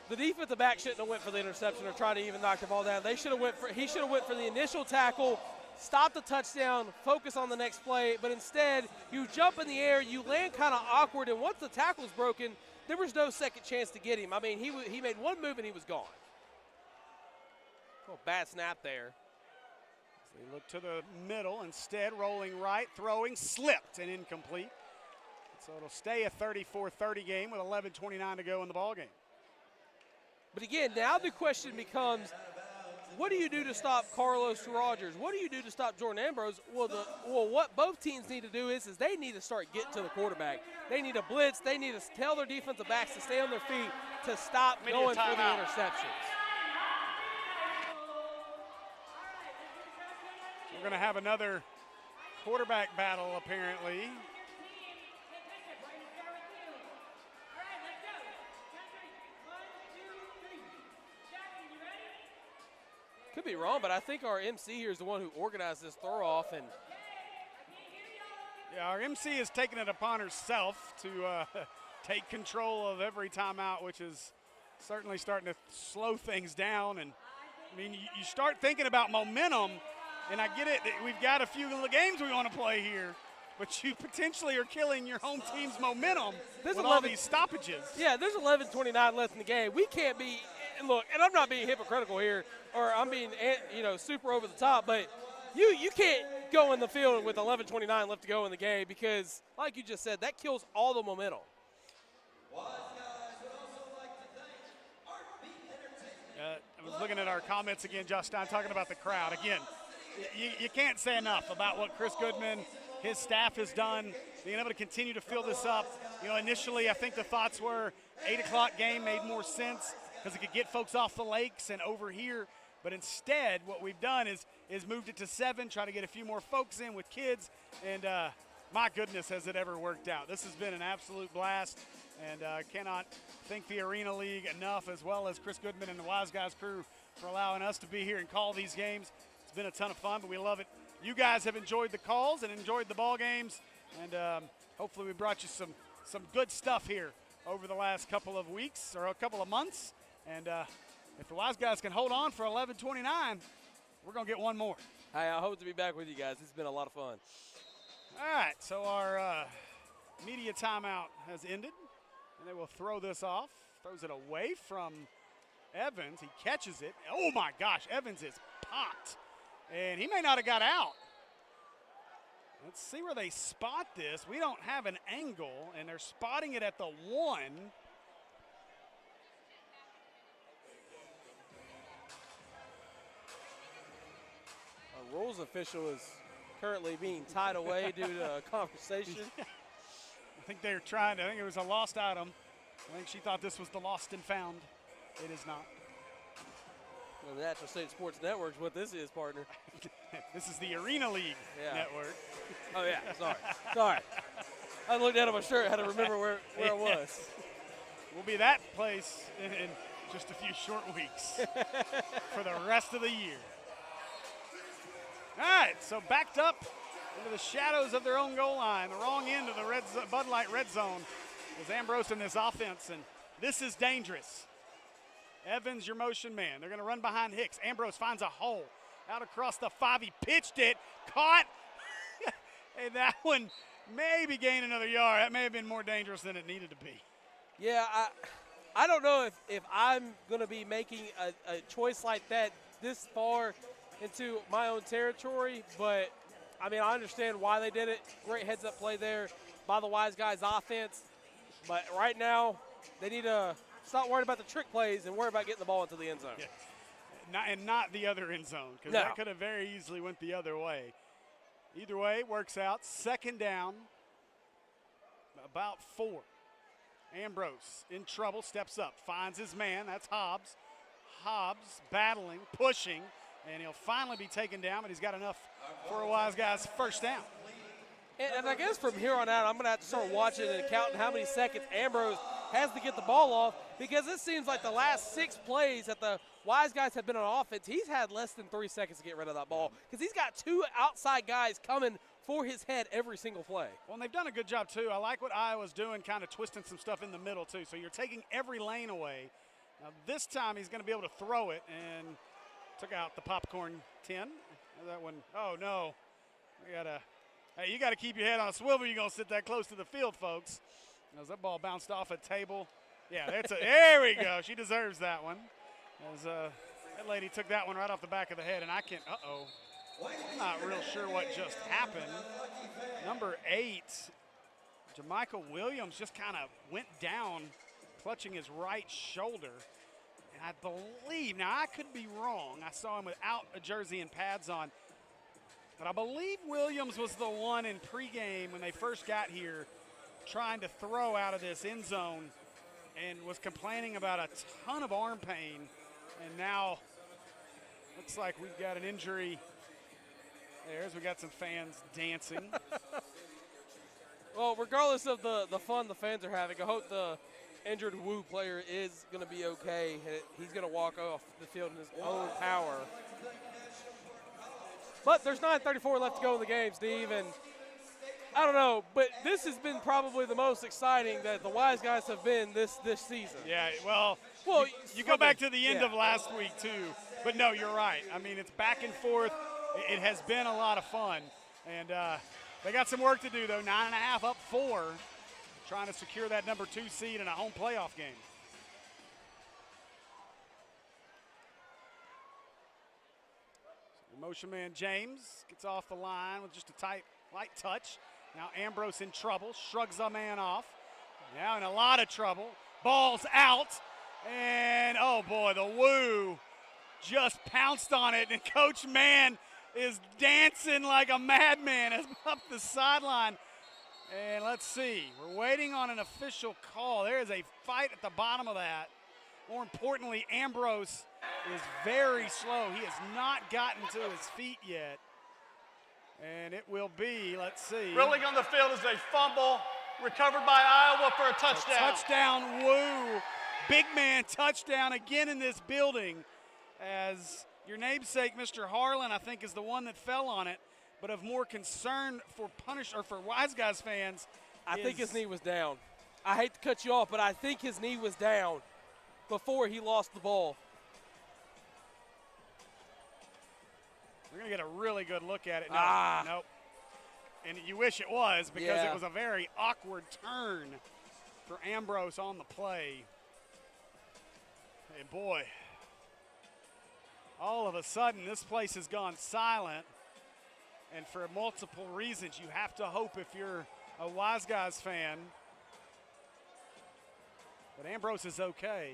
the defensive back shouldn't have went for the interception or tried to even knock the ball down. He should have went for the initial tackle, stop the touchdown, focus on the next play, but instead you jump in the air, you land kind of awkward, and once the tackle's broken, there was no second chance to get him. I mean, he made one move and he was gone. Oh, bad snap there. So they look to the middle, instead rolling right, throwing, slipped and incomplete. So it'll stay a 34-30 game with 11:29 to go in the ballgame. But again, now the question becomes, what do you do to stop Carlos Rogers? What do you do to stop Jordan Ambrose? Well, what both teams need to do is they need to start getting to the quarterback. They need to blitz. They need to tell their defensive backs to stay on their feet to stop going for the interceptions. We're going to have another quarterback battle, apparently. Could be wrong, but I think our MC here is the one who organized this throw-off. And yeah, our MC has taken it upon herself to take control of every timeout, which is certainly starting to slow things down. And, I mean, you start thinking about momentum, and I get it. We've got a few games we want to play here, but you potentially are killing your home team's momentum with all these stoppages. Yeah, there's 11:29 left in the game. We can't be – and look, and I'm not being hypocritical here, or I'm being, super over the top, but you can't go in the field with 11:29 left to go in the game because, like you just said, that kills all the momentum. I was looking at our comments again, Josh Stein, talking about the crowd. Again, you can't say enough about what Chris Goodman, his staff has done, being able to continue to fill this up. Initially I think the thoughts were 8 o'clock game made more sense because it could get folks off the lakes and over here. But instead, what we've done is moved it to 7, try to get a few more folks in with kids. And my goodness, has it ever worked out. This has been an absolute blast. And I cannot thank the Arena League enough, as well as Chris Goodman and the Wiseguys crew, for allowing us to be here and call these games. It's been a ton of fun, but we love it. You guys have enjoyed the calls and enjoyed the ball games. And hopefully we brought you some good stuff here over the last couple of weeks or a couple of months. And if the Wiseguys can hold on for 11:29, we're going to get one more. Hey, I hope to be back with you guys. It's been a lot of fun. All right, so our media timeout has ended, and they will throw this off. Throws it away from Evans. He catches it. Oh, my gosh, Evans is popped, and he may not have got out. Let's see where they spot this. We don't have an angle, and they're spotting it at the 1. Rules official is currently being tied away due to a conversation. I think they're trying to, I think it was a lost item. I think she thought this was the lost and found. It is not. Well, the Natural State Sports Network is what this is, partner. This is the Arena League Network. Oh, yeah, sorry. I looked down at my shirt, had to remember where it was. We'll be that place in just a few short weeks for the rest of the year. All right, so backed up into the shadows of their own goal line, the wrong end of the Bud Light red zone is Ambrose in this offense, and this is dangerous. Evans, your motion man. They're going to run behind Hicks. Ambrose finds a hole out across the 5. He pitched it, caught, and that one maybe gained another yard. That may have been more dangerous than it needed to be. Yeah, I don't know if I'm going to be making a choice like that this far into my own territory, but I mean, I understand why they did it. Great heads-up play there by the Wiseguys offense, but right now they need to stop worrying about the trick plays and worry about getting the ball into the end zone. Yeah. Not the other end zone, because that could have very easily went the other way. Either way, it works out. 2nd down, about 4. Ambrose in trouble, steps up, finds his man. That's Hobbs. Hobbs battling, pushing, and he'll finally be taken down, but he's got enough for a Wiseguys first down. And I guess from here on out, I'm going to have to start watching and counting how many seconds Ambrose has to get the ball off, because it seems like the last 6 plays that the Wiseguys have been on offense, he's had less than 3 seconds to get rid of that ball, because he's got 2 outside guys coming for his head every single play. Well, and they've done a good job, too. I like what Iowa's doing, kind of twisting some stuff in the middle, too. So you're taking every lane away. Now, this time he's going to be able to throw it, and took out the popcorn tin. That one, oh, no. Hey, you got to keep your head on a swivel. You're going to sit that close to the field, folks. As that ball bounced off a table. Yeah, there we go. She deserves that one. As that lady took that one right off the back of the head, and I can't, I'm not real sure what just happened. Number 8, Jermichael Williams just kind of went down, clutching his right shoulder. And I believe, now I could be wrong, I saw him without a jersey and pads on, but I believe Williams was the one in pregame when they first got here trying to throw out of this end zone and was complaining about a ton of arm pain. And now looks like we've got an injury. There's, we got some fans dancing. Well, regardless of the fun the fans are having, I hope the injured Woo player is going to be okay. He's going to walk off the field in his own power. But there's 9:34 left to go in the game, Steve, and I don't know, but this has been probably the most exciting that the Wiseguys have been this season. Yeah, well you go back to the end of last week, too. But, no, you're right. I mean, it's back and forth. It has been a lot of fun. And they got some work to do, though. 9.5 up 4, trying to secure that number 2 seed in a home playoff game. So motion man James gets off the line with just a light touch. Now Ambrose in trouble, shrugs a man off. Now in a lot of trouble. Ball's out. And, oh, boy, the Woo just pounced on it. And Coach Mann is dancing like a madman up the sideline. And let's see. We're waiting on an official call. There is a fight at the bottom of that. More importantly, Ambrose is very slow. He has not gotten to his feet yet. And it will be, let's see. Rolling on the field is a fumble recovered by Iowa for a touchdown. Touchdown, Woo. Big man touchdown again in this building, as your namesake, Mr. Harlan, I think is the one that fell on it. But of more concern for Wiseguys fans, I think his knee was down. I hate to cut you off, but I think his knee was down before he lost the ball. We're going to get a really good look at it. No, nope. And you wish it was, because it was a very awkward turn for Ambrose on the play. And boy, all of a sudden this place has gone silent. And for multiple reasons, you have to hope if you're a Wiseguys fan that Ambrose is okay.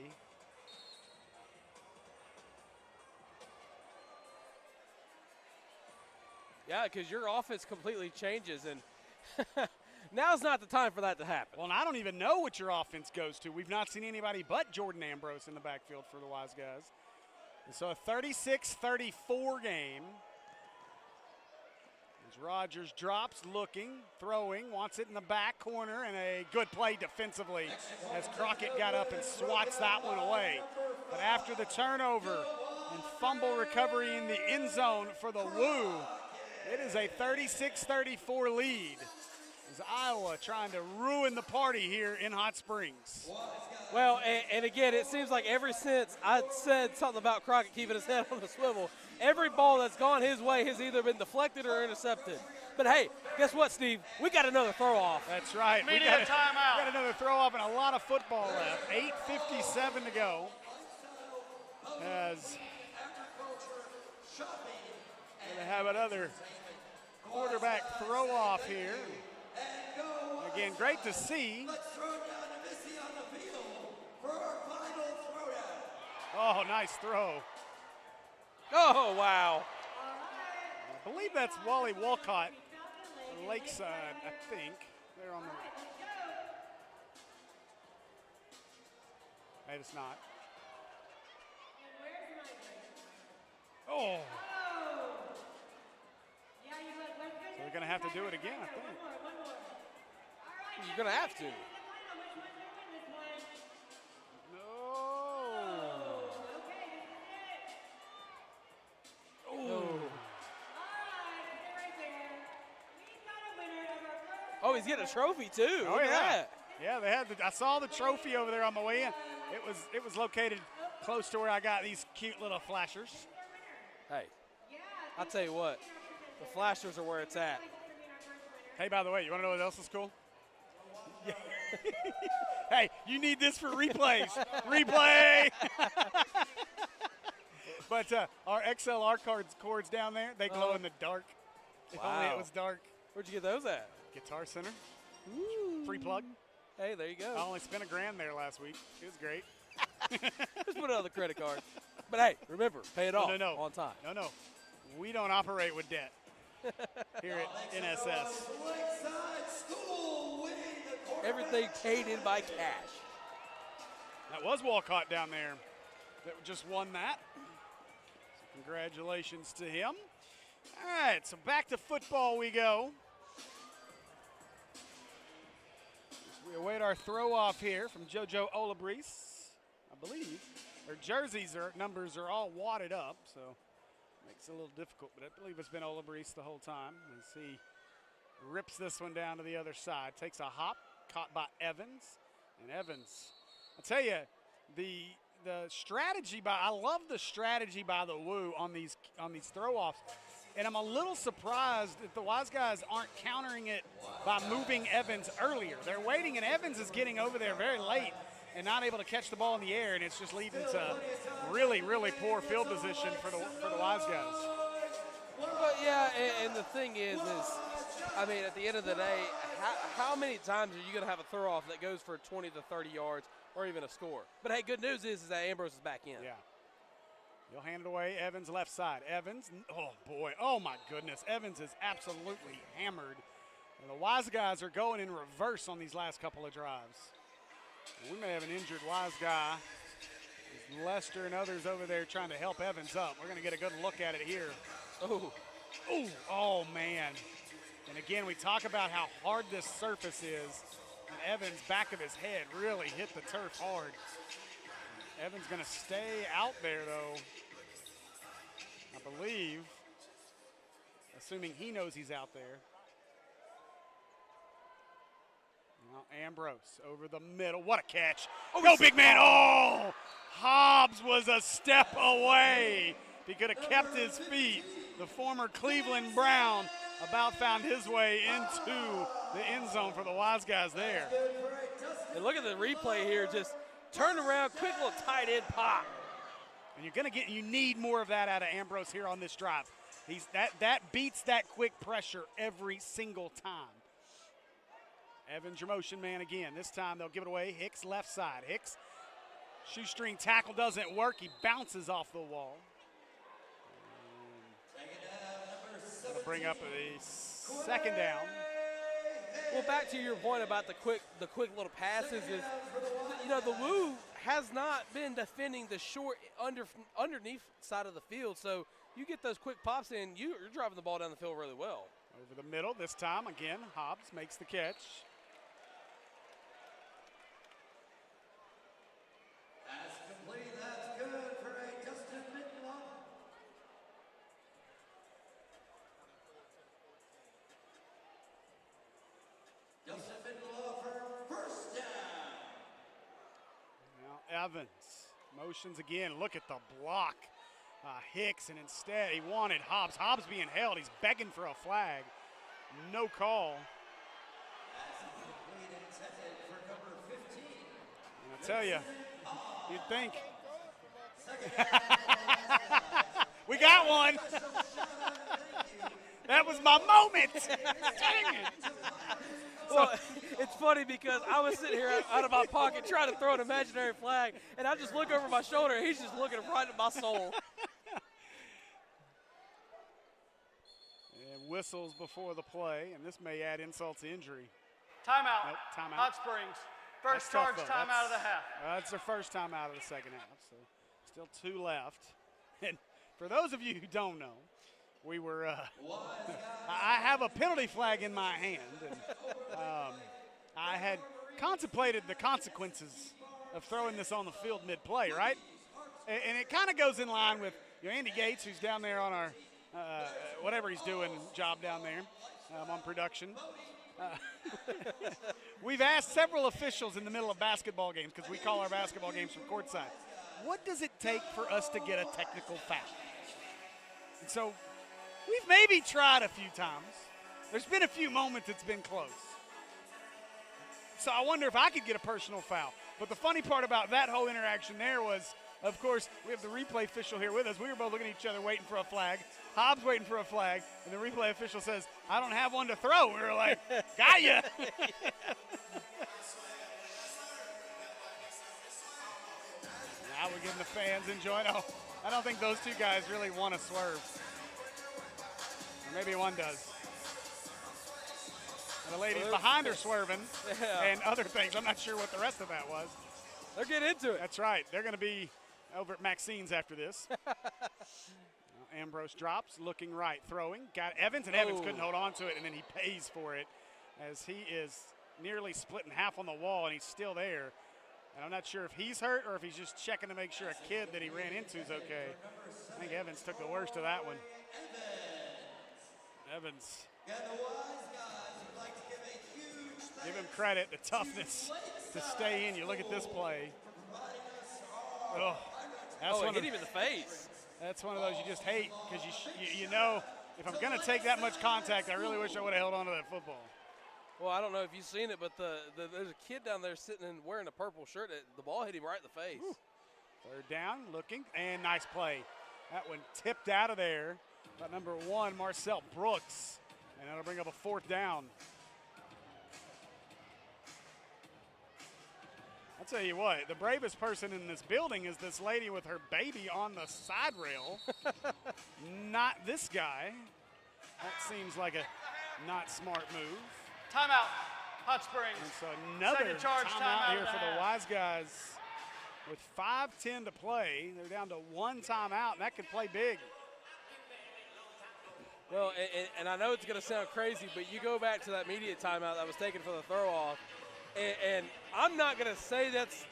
Yeah, because your offense completely changes, and now's not the time for that to happen. Well, and I don't even know what your offense goes to. We've not seen anybody but Jordan Ambrose in the backfield for the Wiseguys. And so a 36-34 game. As Rogers drops, looking, throwing, wants it in the back corner, and a good play defensively as Crockett got up and swats that one away. But after the turnover and fumble recovery in the end zone for the Woo, it is a 36-34 lead. Is Iowa trying to ruin the party here in Hot Springs. Well, and again, it seems like ever since I said something about Crockett keeping his head on the swivel, every ball that's gone his way has either been deflected or intercepted. But hey, guess what, Steve? We got another throw-off. That's right. Media timeout. We got another throw-off and a lot of football left. 8:57 to go. As going to have another quarterback throw-off here. Again, great to see. Oh, nice throw. Oh, wow. I believe that's Wally Walcott, Lakeside, I think. They're on it's not. Oh. So they're going to have to do it again, I think. You're going to have to. No. Oh. Oh, he's getting a trophy too. Oh, Look at yeah. that. Yeah, they had. I saw the trophy over there on my way in. It was located close to where I got these cute little flashers. Hey, I'll tell you what, the flashers are where it's at. Hey, by the way, you want to know what else is cool? Hey, you need this for replays. Replay. But our XLR cords down there, they glow in the dark. If only it was dark. Where'd you get those at? Guitar Center. Ooh. Free plug. Hey, there you go. I only spent $1,000 there last week. It was great. Just put it on the credit card. But hey, remember, pay it off on time. No. We don't operate with debt here at NSS. Everything paid in by cash. That was Walcott down there that just won that. So congratulations to him. All right, so back to football we go. As we await our throw off here from JoJo Olabreese, I believe. Their jerseys numbers are all wadded up, so makes it a little difficult, but I believe it's been Olabreese the whole time as he rips this one down to the other side. Takes a hop, caught by Evans, and Evans, I tell you, the strategy I love the strategy by the Woo on these throw-offs, and I'm a little surprised that the Wiseguys aren't countering it by moving Evans earlier. They're waiting, and Evans is getting over there very late and not able to catch the ball in the air, and it's just leading to really, really poor field position for the Wiseguys. But yeah, and the thing is, I mean, at the end of the day, how many times are you going to have a throw-off that goes for 20 to 30 yards or even a score? But hey, good news is that Ambrose is back in. Yeah. He'll hand it away. Evans left side. Evans, oh boy, oh my goodness. Evans is absolutely hammered. And the Wiseguys are going in reverse on these last couple of drives. We may have an injured Wiseguy. There's Lester and others over there trying to help Evans up. We're going to get a good look at it here. Oh man. And again, we talk about how hard this surface is. And Evans, back of his head, really hit the turf hard. Evans going to stay out there, though, I believe, assuming he knows he's out there. Now Ambrose over the middle. What a catch. Go, big man. Oh, Hobbs was a step away. If he could have kept his feet, the former Cleveland Brown about found his way into the end zone for the Wiseguys there. And look at the replay here. Just turn around, quick little tight end pop. And you need more of that out of Ambrose here on this drive. That beats that quick pressure every single time. Evans, your motion man again. This time they'll give it away. Hicks left side. Hicks, shoestring tackle doesn't work. He bounces off the wall. That'll bring up a second down. Well, back to your point about the quick little passes is, the Woo has not been defending the short underneath side of the field. So you get those quick pops in, you're driving the ball down the field really well. Over the middle this time again. Hobbs makes the catch. That's complete. That's good for a Justin Mitloff. Justin Mitloff for first down. Now Evans motions again. Look at the block. Hicks, and instead he wanted Hobbs. Hobbs being held. He's begging for a flag. No call. For number 15. And I tell you, you'd think. We got one. That was my moment. Dang it. Well, it's funny because I was sitting here out of my pocket trying to throw an imaginary flag, and I just look over my shoulder, and he's just looking right at my soul. And whistles before the play, and this may add insult to injury. Timeout. Nope, timeout. Hot Springs. First charge time out of the half. That's their first time out of the second half, so still 2 left. And for those of you who don't know, we were I have a penalty flag in my hand, and I had contemplated the consequences of throwing this on the field mid-play, right? And it kind of goes in line with Andy Gates, who's down there on our whatever he's doing job down there on production. We've asked several officials in the middle of basketball games, because we call our basketball games from courtside, what does it take for us to get a technical foul? And so we've maybe tried a few times. There's been a few moments it's been close. So I wonder if I could get a personal foul. But the funny part about that whole interaction there was, of course, we have the replay official here with us. We were both looking at each other waiting for a flag. Hobbs waiting for a flag, and the replay official says, I don't have one to throw. We were like, got ya. Now we're getting the fans enjoying. Oh, I don't think those two guys really want to swerve. Or maybe one does. And the ladies behind are swerving and other things. I'm not sure what the rest of that was. They're getting into it. That's right. They're going to be over at Maxine's after this. Ambrose drops, looking right, throwing. Got Evans, and Evans couldn't hold on to it, and then he pays for it as he is nearly split in half on the wall, and he's still there. And I'm not sure if he's hurt or if he's just checking to make sure a kid that he ran into is okay. I think Evans took the worst of that one. Evans. Give him credit, the toughness to stay in. You look at this play. Oh, it hit him in the face. That's one of those you just hate, because you know, if I'm going to take that much contact, I really wish I would have held on to that football. Well, I don't know if you've seen it, but there's a kid down there sitting and wearing a purple shirt. The ball hit him right in the face. Whew. Third down, looking, and nice play. That one tipped out of there by number 1, Marcel Brooks, and that'll bring up a 4th down. I'll tell you what, the bravest person in this building is this lady with her baby on the side rail. Not this guy. That seems like a not smart move. Timeout, Hot Springs. And so another timeout here for the Wiseguys. With 5:10 to play, they're down to 1 timeout, and that could play big. Well, and I know it's going to sound crazy, but you go back to that immediate timeout that was taken for the throw-off, and I'm not going to say that's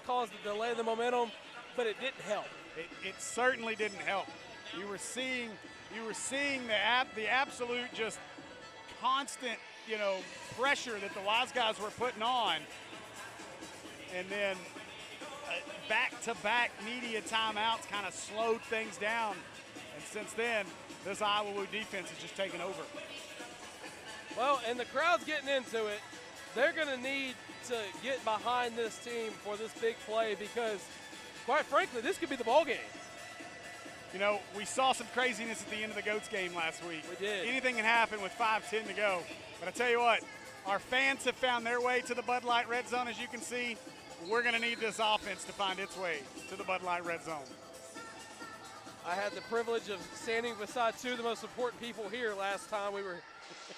caused the delay in the momentum, but it didn't help. It certainly didn't help. You were seeing the absolute just constant, pressure that the Wiseguys were putting on, and then back-to-back media timeouts kind of slowed things down, and since then, this Iowa Woo defense has just taken over. Well, and the crowd's getting into it. They're going to need to get behind this team for this big play because, quite frankly, this could be the ball game. We saw some craziness at the end of the Goats game last week. We did. Anything can happen with 5:10 to go. But I tell you what, our fans have found their way to the Bud Light Red Zone, as you can see. We're going to need this offense to find its way to the Bud Light Red Zone. I had the privilege of standing beside 2 of the most important people here last time we were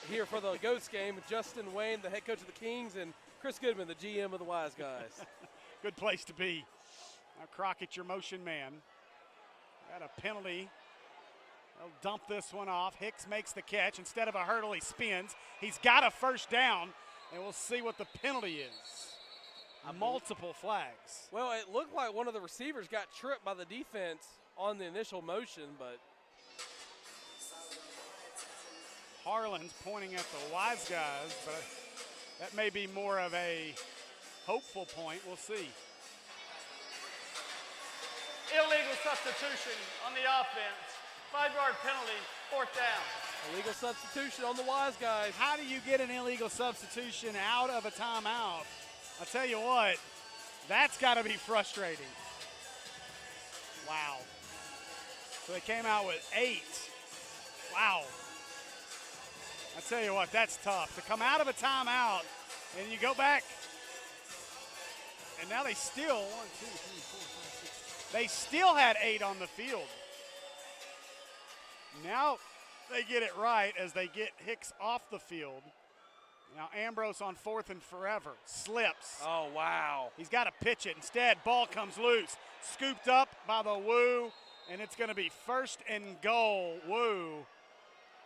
here for the Goats game with Justin Wayne, the head coach of the Kings, and Chris Goodman, the GM of the Wiseguys. Good place to be. Now Crockett, your motion man. Got a penalty. They'll dump this one off. Hicks makes the catch. Instead of a hurdle, he spins. He's got a first down, and we'll see what the penalty is. Multiple flags. Well, it looked like one of the receivers got tripped by the defense on the initial motion, but Harlan's pointing at the Wiseguys, but that may be more of a hopeful point. We'll see. Illegal substitution on the offense. 5-yard penalty, 4th down. Illegal substitution on the Wiseguys. How do you get an illegal substitution out of a timeout? I'll tell you what, that's got to be frustrating. Wow. So they came out with 8. Wow. I tell you what, that's tough. To come out of a timeout and you go back, and now they still, 1, 2, 3, 4, 5, 6. They still had 8 on the field. Now they get it right as they get Hicks off the field. Now Ambrose on 4th and forever. Slips. Oh, wow. He's got to pitch it. Instead, ball comes loose. Scooped up by the Woo, and it's going to be 1st and goal, Woo.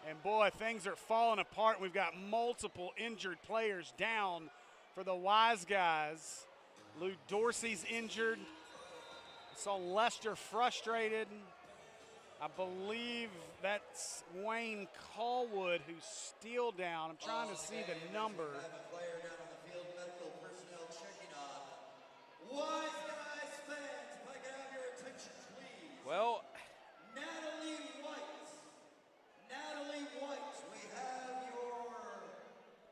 And, boy, things are falling apart. We've got multiple injured players down for the Wiseguys. Lou Dorsey's injured. I saw Lester frustrated. I believe that's Wayne Callwood who's still down. I'm trying to see the number. We have a player down on the field, medical personnel checking on. Wiseguys fans, if I could have your attention, please. Well, Natalie White. Natalie White, we have your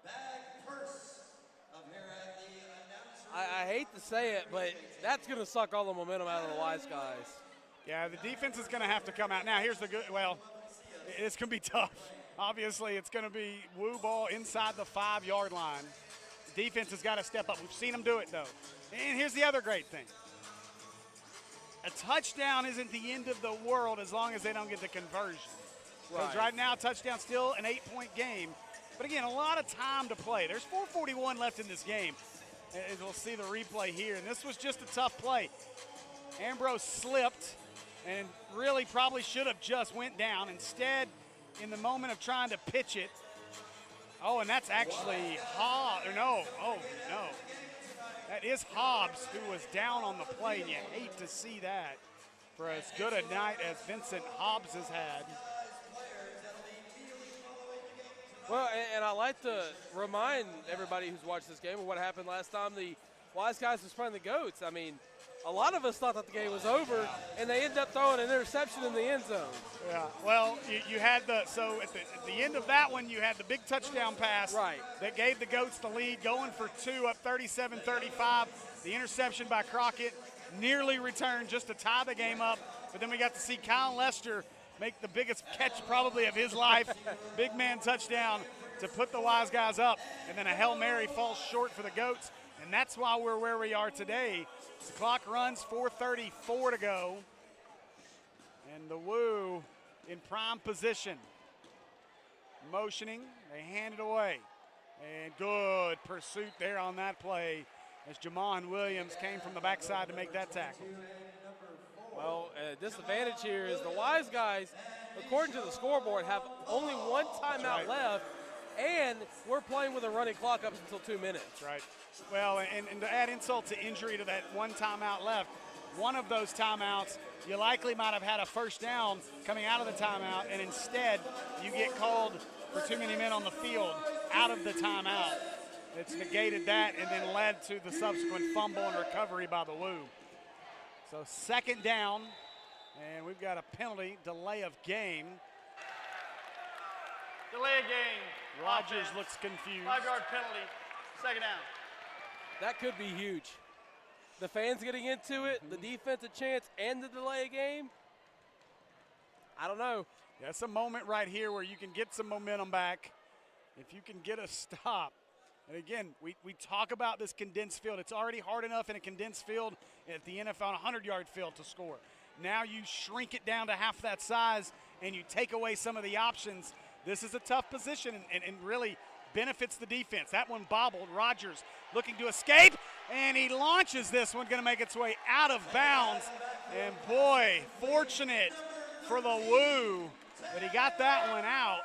bag purse up here at the announcer. I hate to say it, but that's going to suck all the momentum out of the Wiseguys. Yeah, the defense is going to have to come out. Now, here's the good, well, it's going to be tough. Obviously, it's going to be Woo ball inside the 5-yard line. The defense has got to step up. We've seen them do it, though. And here's the other great thing. A touchdown isn't the end of the world as long as they don't get the conversion. Because right now, touchdown still an 8-point game. But again, a lot of time to play. There's 4:41 left in this game. As we'll see the replay here. And this was just a tough play. Ambrose slipped and really probably should have just went down. Instead, in the moment of trying to pitch it, oh, and that's actually Hobbs. No. That is Hobbs who was down on the play, and you hate to see that for as good a night as Vincent Hobbs has had. Well, and I like to remind everybody who's watched this game of what happened last time the Wiseguys was playing the Goats. I mean, a lot of us thought that the game was over, and they ended up throwing an interception in the end zone. Yeah, well, you had at the end of that one, you had the big touchdown pass that gave the Goats the lead, going for 2 up 37-35. The interception by Crockett nearly returned just to tie the game up, but then we got to see Kyle Lester make the biggest catch probably of his life. Big man touchdown to put the Wiseguys up, and then a Hail Mary falls short for the Goats, and that's why we're where we are today. The clock runs, 4:34 to go. And the Woo in prime position. Motioning, they hand it away. And good pursuit there on that play as Jamon Williams came from the backside to make that tackle. Well, disadvantage here is the Wiseguys, according to the scoreboard, have only 1 timeout left, and we're playing with a running clock up until 2 minutes. Right. Well, and to add insult to injury to that 1 timeout left, one of those timeouts, you likely might have had a first down coming out of the timeout, and instead you get called for too many men on the field out of the timeout. It's negated that and then led to the subsequent fumble and recovery by the Woo. So 2nd down, and we've got a penalty, delay of game. Delay of game. Rogers looks confused. 5-yard penalty, 2nd down. That could be huge. The fans getting into it, the defense a chance, and the delay of game. I don't know. That's a moment right here where you can get some momentum back if you can get a stop. And again, we talk about this condensed field. It's already hard enough in a condensed field at the NFL 100-yard field to score. Now you shrink it down to half that size and you take away some of the options. This is a tough position and really benefits the defense. That one bobbled. Rogers looking to escape, and he launches this one, going to make its way out of bounds. And boy, fortunate for the Woo that he got that one out.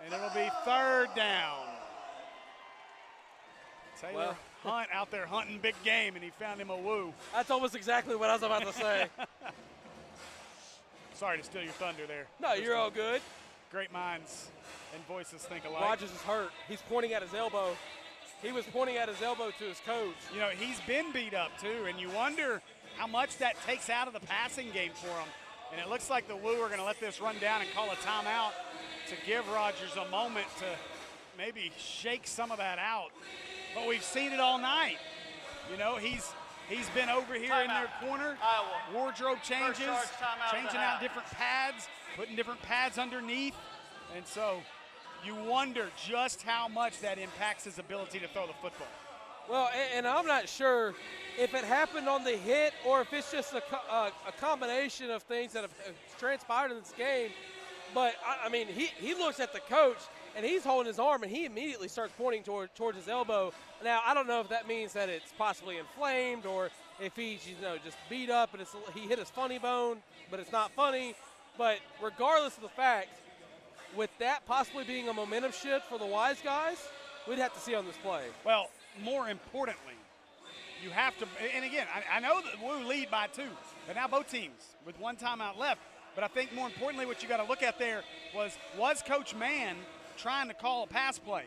And it'll be 3rd down. Taylor Hunt out there hunting big game, and he found him a Woo. That's almost exactly what I was about to say. Sorry to steal your thunder there. No, you're all good. Great minds and voices think alike. Rogers is hurt. He's pointing at his elbow. He was pointing at his elbow to his coach. You know, he's been beat up too, and you wonder how much that takes out of the passing game for him. And it looks like the Woo are going to let this run down and call a timeout to give Rogers a moment to maybe shake some of that out. But we've seen it all night. You know, he's been over here in their corner. Iowa. Wardrobe changes, changing out different pads, putting different pads underneath. And so you wonder just how much that impacts his ability to throw the football. Well, and I'm not sure if it happened on the hit or if it's just a combination of things that have transpired in this game. But, I mean, he looks at the coach, and he's holding his arm, and he immediately starts pointing towards his elbow. Now, I don't know if that means that it's possibly inflamed or if he's, just beat up and he hit his funny bone, but it's not funny. But regardless of the fact, with that possibly being a momentum shift for the Wiseguys, we'd have to see on this play. Well, more importantly, you have to, and again, I know that Woo lead by 2, but now both teams with 1 timeout left. But I think more importantly what you got to look at there was Coach Mann trying to call a pass play.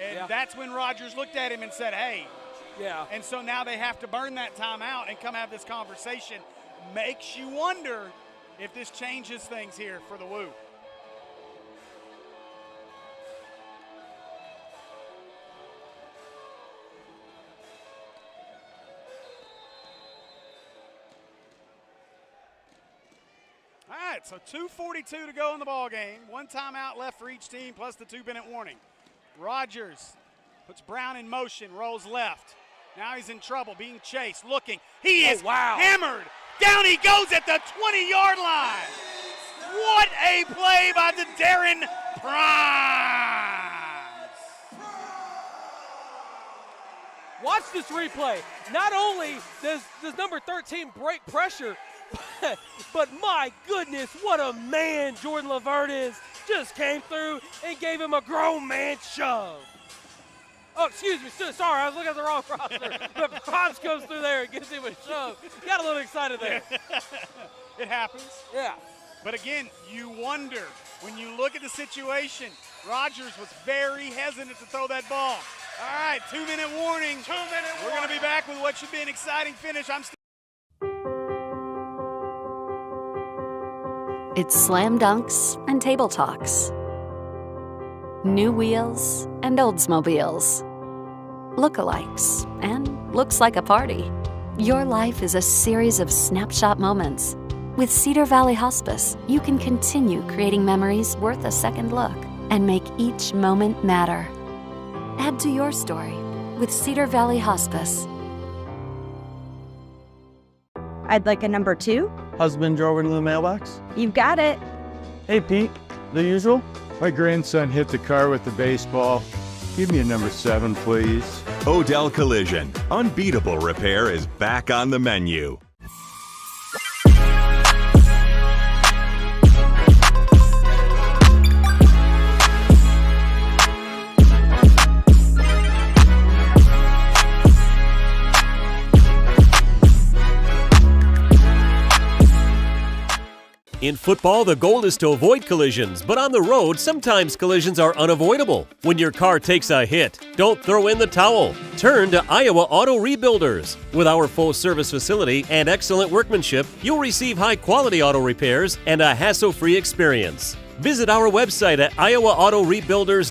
And that's when Rogers looked at him and said, hey. Yeah. And so now they have to burn that timeout and come have this conversation. Makes you wonder if this changes things here for the Woo. All right, so 2:42 to go in the ball game. 1 timeout left for each team plus the 2-minute warning. Rogers puts Brown in motion, rolls left. Now he's in trouble, being chased, looking. He is hammered. Down he goes at the 20-yard line. What a play by the Darren Primes. Watch this replay. Not only does number 13 break pressure, but my goodness, what a man Jordan Lavert is. Just came through and gave him a grown man shove. Oh, excuse me, sorry, I was looking at the wrong roster. But Primes comes through there and gives him a shove. Got a little excited there. It happens. Yeah. But again, you wonder, when you look at the situation, Rogers was very hesitant to throw that ball. All right, 2-minute warning. 2-minute warning. We're going to be back with what should be an exciting finish. It's slam dunks and table talks. New wheels and Oldsmobiles. Lookalikes and looks like a party. Your life is a series of snapshot moments. With Cedar Valley Hospice, you can continue creating memories worth a second look and make each moment matter. Add to your story with Cedar Valley Hospice. I'd like a number 2. Husband drove into the mailbox. You've got it. Hey, Pete. The usual? My grandson hit the car with the baseball. Give me a number 7, please. Odell Collision. Unbeatable repair is back on the menu. In football, the goal is to avoid collisions, but on the road, sometimes collisions are unavoidable. When your car takes a hit, don't throw in the towel. Turn to Iowa Auto Rebuilders. With our full-service facility and excellent workmanship, you'll receive high-quality auto repairs and a hassle-free experience. Visit our website at iowaautorebuilders.com.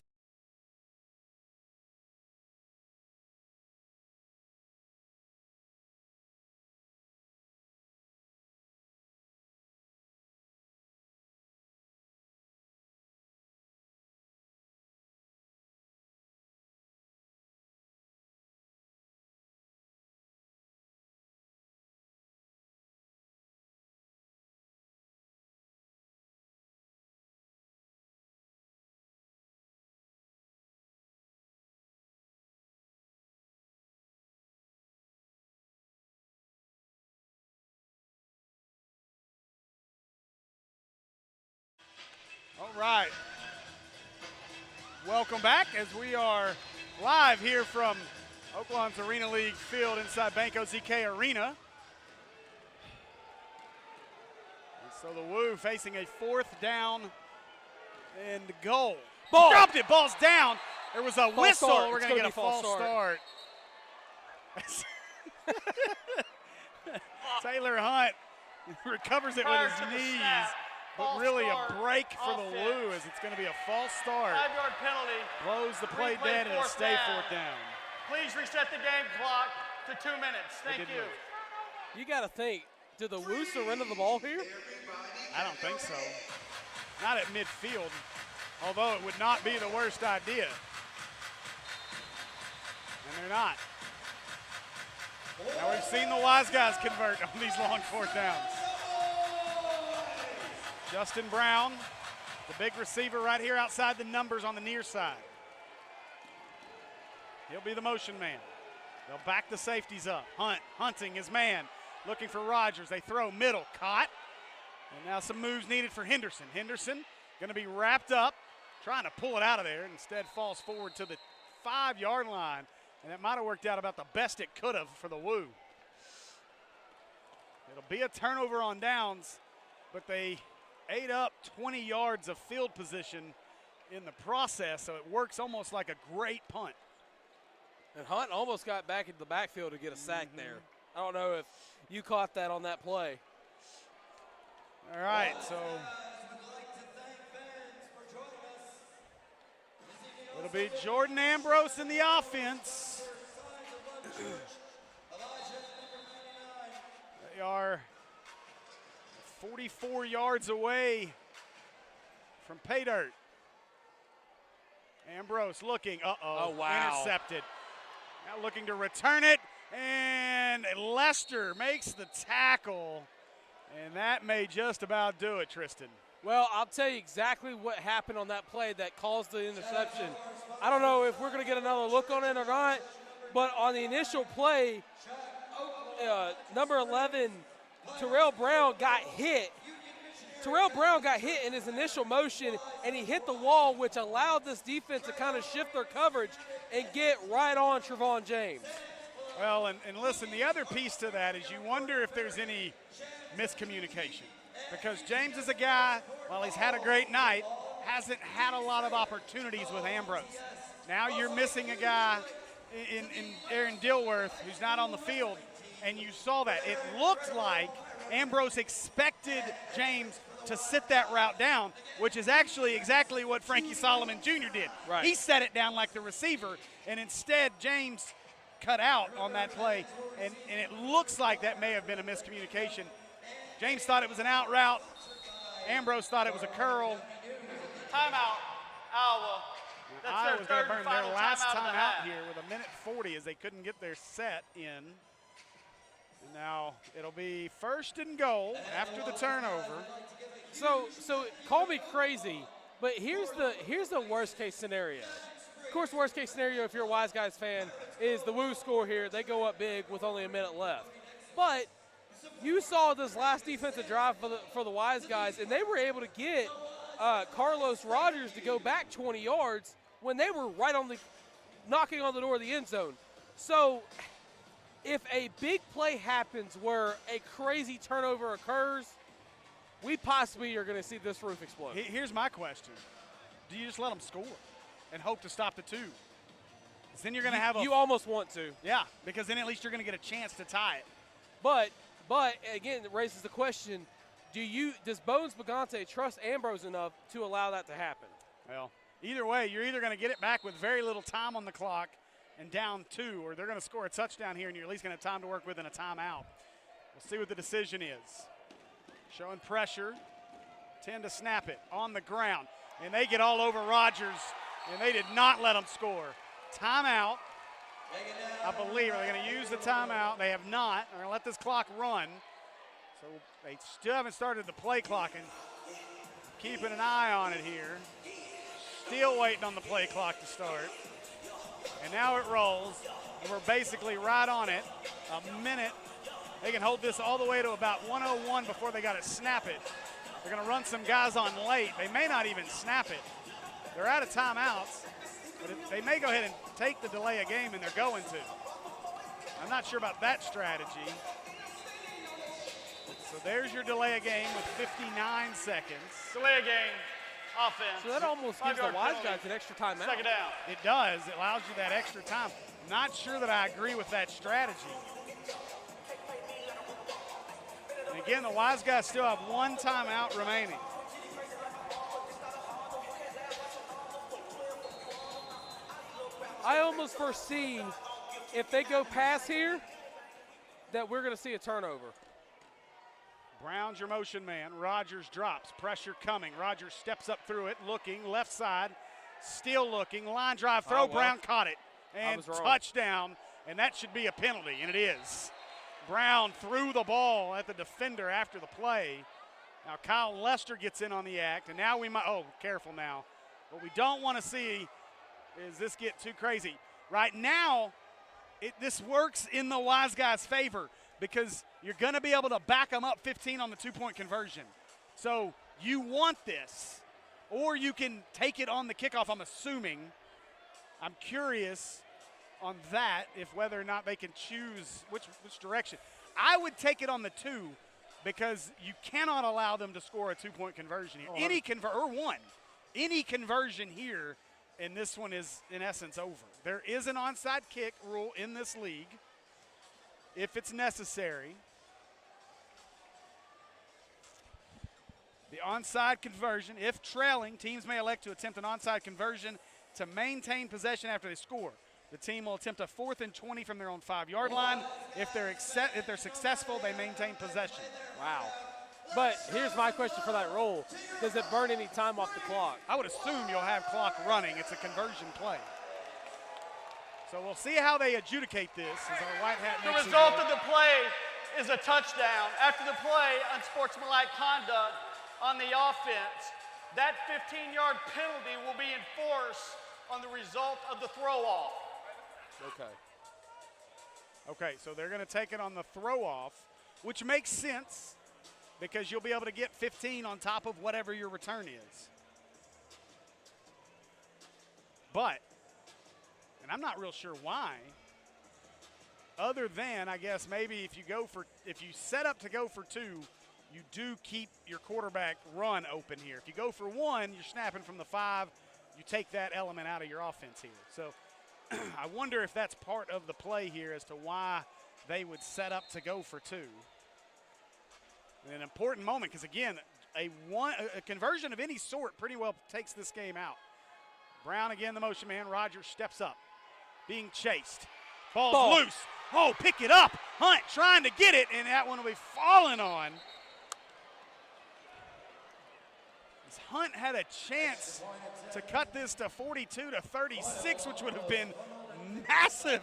All right. Welcome back as we are live here from Oaklawn's Arena League field inside Banco ZK Arena. And so the Woo facing a 4th down and goal. Ball. Dropped it. Ball's down. There was a whistle. Start. We're going to get a false start. Taylor Hunt recovers it with his knees. But really a break for the Woo as it's going to be a false start. 5-yard penalty. Blows the play dead and it'll stay 4th down. Please reset the game clock to 2 minutes. Thank you. You got to think, did the Woo surrender the ball here? I don't think so. Not at midfield, although it would not be the worst idea. And they're not. Now we've seen the Wiseguys convert on these long 4th downs. Justin Brown The big receiver right here outside the numbers on the near side. He'll be the motion man. They'll back the safeties up. Hunting his man, looking for Rogers. They throw middle, caught. And now some moves needed for Henderson. Henderson going to be wrapped up, trying to pull it out of there. Instead falls forward to the 5-yard line. And that might have worked out about the best it could have for the Woo. It'll be a turnover on downs, but they ate up 20 yards of field position in the process, so it works almost like a great punt. And Hunt almost got back into the backfield to get a sack there. I don't know if you caught that on that play. All right, so it'll be Jordan Ambrose in the offense. They are 44 yards away from pay dirt. Ambrose looking, Oh, wow. Intercepted. Now looking to return it, and Lester makes the tackle, and that may just about do it, Tristan. Well, I'll tell you exactly what happened on that play that caused the interception. I don't know if we're going to get another look on it or not, but on the initial play, number 11, Terrell Brown got hit. Terrell Brown got hit in his initial motion, and he hit the wall, which allowed this defense to kind of shift their coverage and get right on Trevon James. Well, and listen, the other piece to that is you wonder if there's any miscommunication. Because James is a guy, while he's had a great night, hasn't had a lot of opportunities with Ambrose. Now you're missing a guy in Aaron Dilworth who's not on the field, and you saw that. It looked like Ambrose expected James to sit that route down, which is actually exactly what Frankie Solomon Jr. did. Right. He set it down like the receiver, and instead James cut out on that play, and it looks like that may have been a miscommunication. James thought it was an out route. Ambrose thought it was a curl. Timeout, Iowa. That's Iowa's their going to third burn and final their last timeout of the timeout half. here with 1:40 as they couldn't get their set in. And now it'll be 1st and goal after the turnover. So call me crazy, but here's the worst case scenario. Of course, worst case scenario if you're a Wiseguys fan is the Woo score here. They go up big with only a minute left. But you saw this last defensive drive for the Wiseguys, and they were able to get Carlos Rogers to go back 20 yards when they were right on knocking on the door of the end zone. So if a big play happens where a crazy turnover occurs, we possibly are going to see this roof explode. Here's my question. Do you just let them score and hope to stop the 2? 'Cause then you're going to have You almost want to. Yeah, because then at least you're going to get a chance to tie it. But again, it raises the question, does Bones Bagante trust Ambrose enough to allow that to happen? Well, either way, you're either going to get it back with very little time on the clock and down 2, or they're going to score a touchdown here and you're at least going to have time to work with in a timeout. We'll see what the decision is. Showing pressure, tend to snap it on the ground, and they get all over Rogers, and they did not let him score. Timeout, I believe. Are they going to use the timeout? They have not. They're going to let this clock run. So they still haven't started the play clock, and keeping an eye on it here. Still waiting on the play clock to start. And now it rolls, and we're basically right on it. A minute. They can hold this all the way to about 1:01 before they got to snap it. They're going to run some guys on late. They may not even snap it. They're out of timeouts, but they may go ahead and take the delay of game, and they're going to. I'm not sure about that strategy. So there's your delay of game with 59 seconds. Delay of game, offense. So that almost gives the Wiseguys an extra timeout. Second down. It does. It allows you that extra time. Not sure that I agree with that strategy. And again, the Wiseguys still have 1 timeout remaining. I almost foresee if they go past here that we're going to see a turnover. Brown's your motion man. Rogers drops. Pressure coming. Rogers steps up through it, looking. Left side. Still looking. Line drive throw. Brown caught it. And touchdown. And that should be a penalty, and it is. Brown threw the ball at the defender after the play. Now Kyle Lester gets in on the act, and now we might, oh, careful now. What we don't want to see is this get too crazy. Right now, this works in the Wiseguys' favor because you're going to be able to back them up 15 on the two-point conversion. So you want this, or you can take it on the kickoff, I'm assuming. I'm curious on that, if whether or not they can choose which direction. I would take it on the 2 because you cannot allow them to score a two-point conversion here. Any conversion here, and this one is, in essence, over. There is an onside kick rule in this league if it's necessary. The onside conversion, if trailing, teams may elect to attempt an onside conversion to maintain possession after they score. The team will attempt a 4th and 20 from their own 5-yard line. If they're successful, they maintain possession. Wow. But here's my question for that rule. Does it burn any time off the clock? I would assume you'll have clock running. It's a conversion play. So we'll see how they adjudicate this as our white hat The makes result of the play is a touchdown. After the play, unsportsmanlike conduct on the offense, that 15-yard penalty will be enforced on the result of the throw-off. Okay, so they're going to take it on the throw-off, which makes sense because you'll be able to get 15 on top of whatever your return is. But, and I'm not real sure why, other than, I guess, maybe if you set up to go for 2, you do keep your quarterback run open here. If you go for 1, you're snapping from the 5. You take that element out of your offense here. So I wonder if that's part of the play here as to why they would set up to go for 2. An important moment because, again, a conversion of any sort pretty well takes this game out. Brown again, the motion man. Rogers steps up, being chased. Ball's loose. Oh, pick it up. Hunt trying to get it, and that one will be falling on. Hunt had a chance to cut this to 42-36, which would have been massive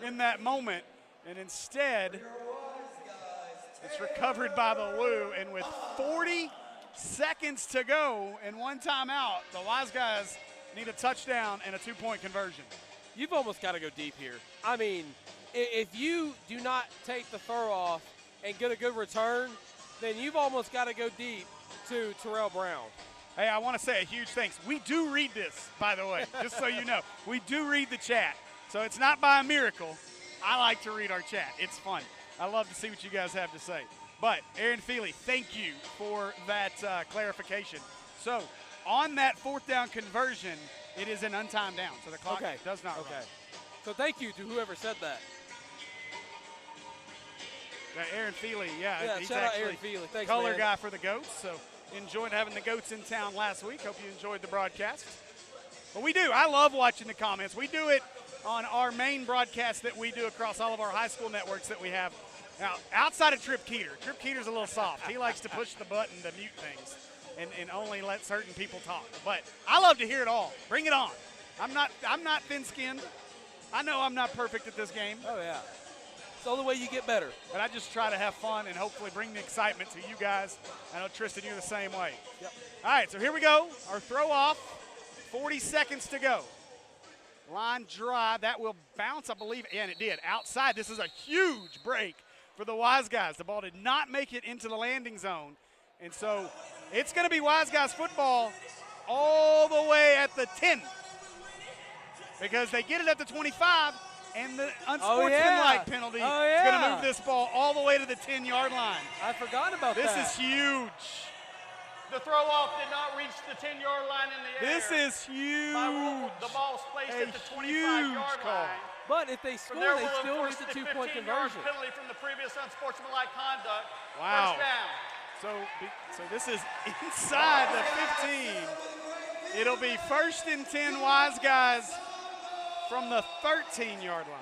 in that moment. And instead, it's recovered by the Lou. And with 40 seconds to go and 1 timeout, the Wiseguys need a touchdown and a 2-point conversion. You've almost got to go deep here. I mean, if you do not take the throw off and get a good return, then you've almost got to go deep to Terrell Brown. Hey, I want to say a huge thanks. We do read this, by the way, just so you know. We do read the chat. So it's not by a miracle. I like to read our chat. It's fun. I love to see what you guys have to say. But, Aaron Feely, thank you for that clarification. So, on that 4th down conversion, it is an untimed down. So the clock does not run. So thank you to whoever said that. Aaron Feely, he's shout out actually Aaron Feely. Thanks, color man. guy for the Goats. So enjoyed having the Goats in town last week. Hope you enjoyed the broadcast. But we do. I love watching the comments. We do it on our main broadcast that we do across all of our high school networks that we have. Now, outside of Trip Keeter. Trip Keeter's a little soft. He likes to push the button to mute things and only let certain people talk. But I love to hear it all. Bring it on. I'm not thin-skinned. I know I'm not perfect at this game. Oh, yeah. It's the only way you get better. But I just try to have fun and hopefully bring the excitement to you guys. I know, Tristan, you're the same way. Yep. All right, so here we go. Our throw off, 40 seconds to go. Line drive, that will bounce, I believe, and it did. Outside, this is a huge break for the Wiseguys. The ball did not make it into the landing zone. And so it's going to be Wiseguys football all the way at the 10. Because they get it at the 25, and the unsportsmanlike penalty is going to move this ball all the way to the 10-yard line. I forgot about that. This is huge. The throw-off did not reach the 10-yard line in the air. This is huge. The ball's placed at the 25-yard line. But if they score, they still need the 2-point conversion. Penalty from the previous unsportsmanlike conduct. Wow. First down. So this is inside the 15. It'll be 1st and 10 Wiseguys from the 13-yard line.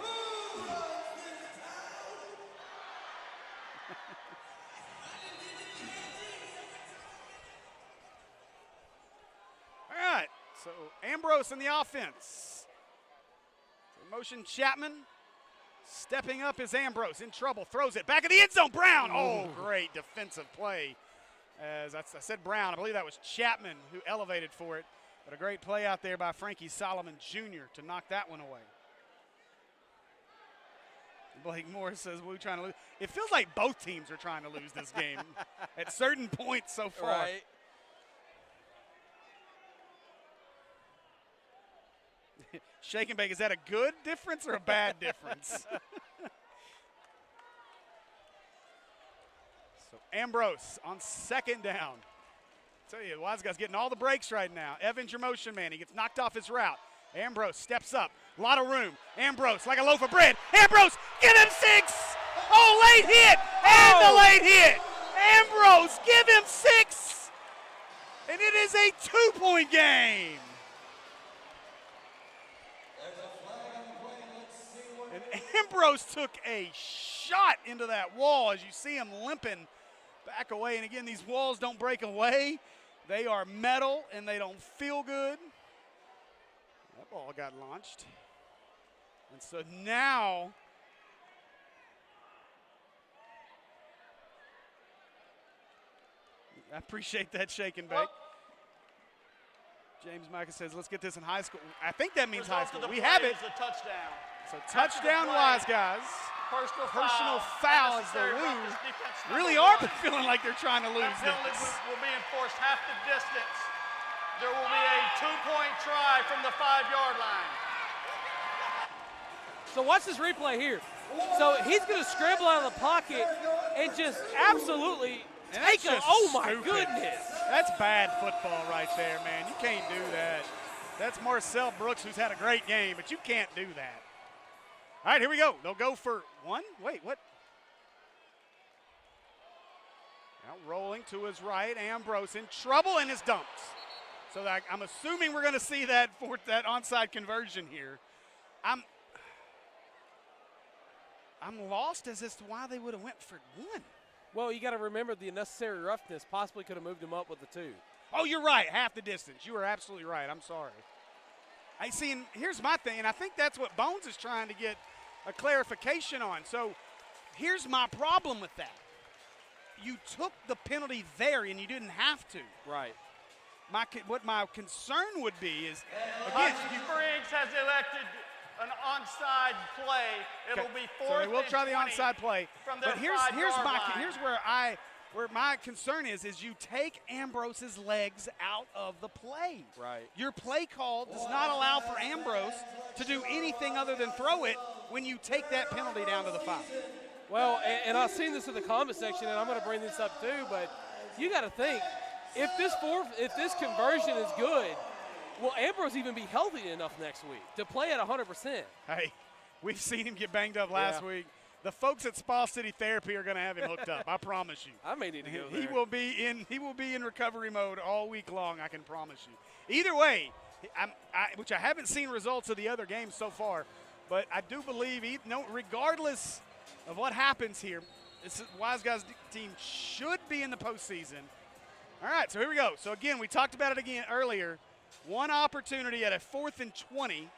All right, so Ambrose in the offense. Motion Chapman. Stepping up is Ambrose, in trouble, throws it back in the end zone. Brown, oh, great defensive play As I said Brown, I believe that was Chapman who elevated for it. But a great play out there by Frankie Solomon Jr. to knock that one away. Blake Morris says, we're trying to lose. It feels like both teams are trying to lose this game at certain points so far. Right. Shake and bake, is that a good difference or a bad difference? So Ambrose on second down. Tell you, the Wiseguys getting all the breaks right now. Evans, your motion man. He gets knocked off his route. Ambrose steps up. A lot of room. Ambrose like a loaf of bread. Ambrose, give him 6. Oh, late hit. And the late hit. Ambrose, give him 6. And it is a 2-point game. And Ambrose took a shot into that wall as you see him limping back away. And again, these walls don't break away. They are metal and they don't feel good. That ball got launched. And so now I appreciate that shake and bake. James Micah says, let's get this in high school. I think that means high school. We have it. A touchdown. So touchdown, Wiseguys. Personal foul as they lose. Really are feeling like they're trying to lose that penalty this. will be enforced half the distance. There will be a 2-point try from the 5-yard line. So watch this replay here. So he's going to scramble out of the pocket and just absolutely take a, oh my goodness. That's bad football right there, man. You can't do that. That's Marcel Brooks, who's had a great game, but you can't do that. All right, here we go. They'll go for 1. Wait, what? Now rolling to his right, Ambrose in trouble and is dumped. So that, I'm assuming we're going to see that onside conversion here. I'm lost as to why they would have went for 1. Well, you got to remember the unnecessary roughness possibly could have moved him up with the 2. Oh, you're right. Half the distance. You are absolutely right. I'm sorry. I see, and here's my thing, and I think that's what Bones is trying to get a clarification on. So here's my problem with that. You took the penalty there, and you didn't have to. Right. What my concern would be is, again, Spriggs has elected an onside play. It'll be 4th so they will try the onside play. But where my concern is you take Ambrose's legs out of the play. Right. Your play call does not allow for Ambrose to do anything other than throw it when you take that penalty down to the 5. Well, and I've seen this in the comment section, and I'm going to bring this up too, but you got to think, if this conversion is good, will Ambrose even be healthy enough next week to play at 100%? Hey, we've seen him get banged up last week. The folks at Spa City Therapy are going to have him hooked up. I promise you. I may need to go there. He will be in recovery mode all week long. I can promise you. Either way, which I haven't seen results of the other games so far, but I do believe, regardless of what happens here, this Wiseguys team should be in the postseason. All right, so here we go. So again, we talked about it again earlier. One opportunity at a 4th and 20.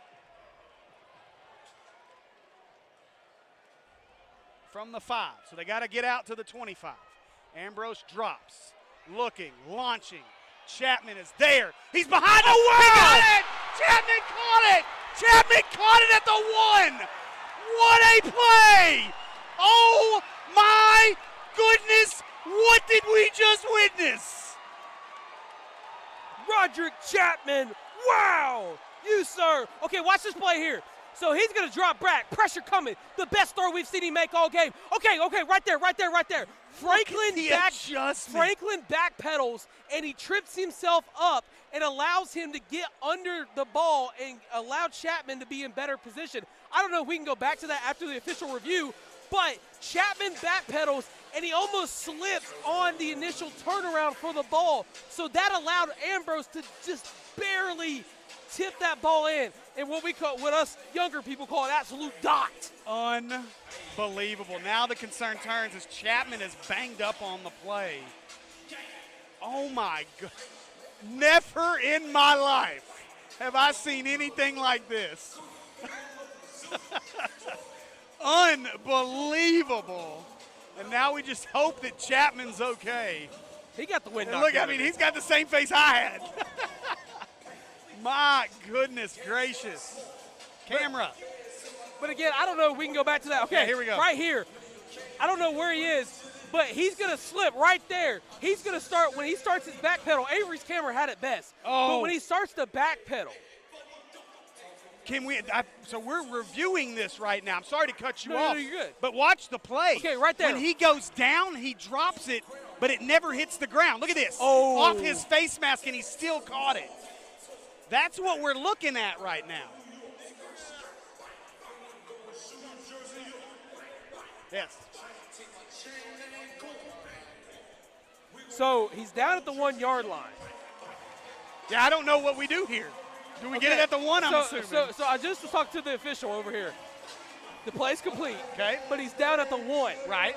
From the 5. So they got to get out to the 25. Ambrose drops, looking, launching. Chapman is there. He's behind him. He got it! Chapman caught it! Chapman caught it at the 1. What a play! Oh my goodness! What did we just witness? Roderick Chapman, wow! You, sir. Okay, watch this play here. So he's going to drop back. Pressure coming. The best throw we've seen him make all game. Okay, right there. Franklin backpedals, and he trips himself up and allows him to get under the ball and allow Chapman to be in better position. I don't know if we can go back to that after the official review, but Chapman backpedals, and he almost slips on the initial turnaround for the ball. So that allowed Ambrose to just barely tip that ball in, and what us younger people call an absolute dot. Unbelievable. Now the concern turns as Chapman is banged up on the play. Oh my God. Never in my life have I seen anything like this. Unbelievable. And now we just hope that Chapman's okay. He got the wind And knocked look, out I mean, of he's got the same face I had. My goodness gracious. Camera. But again, I don't know if we can go back to that. Okay, Yeah, here we go. Right here. I don't know where he is, but he's going to slip right there. He's going to start, when he starts his back pedal, Avery's camera had it best. Oh. But when he starts the back pedal. Can we, so we're reviewing this right now. I'm sorry to cut you No, off. no, you're good. But watch the play. Okay, right there. When he goes down, he drops it, but it never hits the ground. Look at this. Oh. Off his face mask, and he still caught it. That's what we're looking at right now. Yes. So he's down at the 1 yard line. Yeah, I don't know what we do here. Do we get it at the 1, I'm assuming? So I just talked to the official over here. The play's complete. Okay. But he's down at the 1. Right.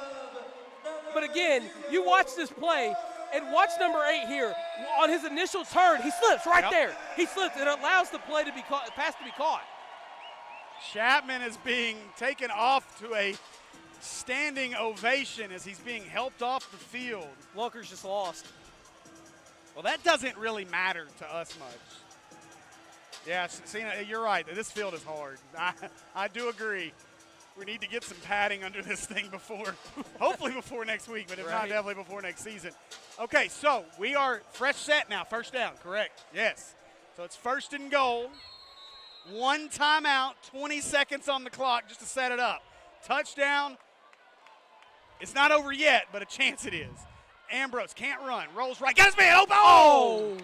But again, you watch this play, and watch number 8 here. On his initial turn, he slips right there. He slips. It allows the play to be caught, pass to be caught. Chapman is being taken off to a standing ovation as he's being helped off the field. Lunker's just lost. Well, that doesn't really matter to us much. Yeah, Cena, you're right. This field is hard. I do agree. We need to get some padding under this thing hopefully before next week, but if not, definitely before next season. Okay, so we are fresh set now. First down, correct. Yes. So it's 1st and goal. 1 timeout, 20 seconds on the clock just to set it up. Touchdown. It's not over yet, but a chance it is. Ambrose can't run. Rolls right. Got his man. Oh!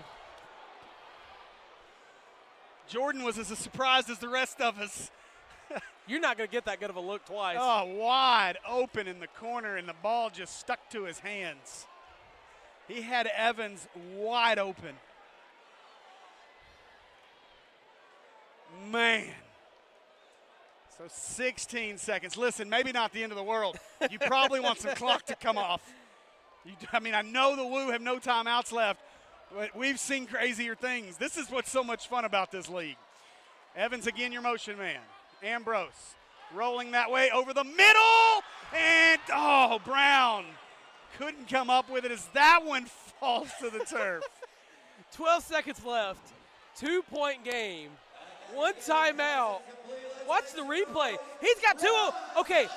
Jordan was as surprised as the rest of us. You're not going to get that good of a look twice. Oh, wide open in the corner, and the ball just stuck to his hands. He had Evans wide open. Man. So 16 seconds. Listen, maybe not the end of the world. You probably want some clock to come off. I know the Woo have no timeouts left, but we've seen crazier things. This is what's so much fun about this league. Evans again, your motion man. Ambrose rolling that way over the middle, and Brown couldn't come up with it as that one falls to the turf. 12 seconds left, 2-point game, 1 timeout. Watch the replay. He's got 2. Okay,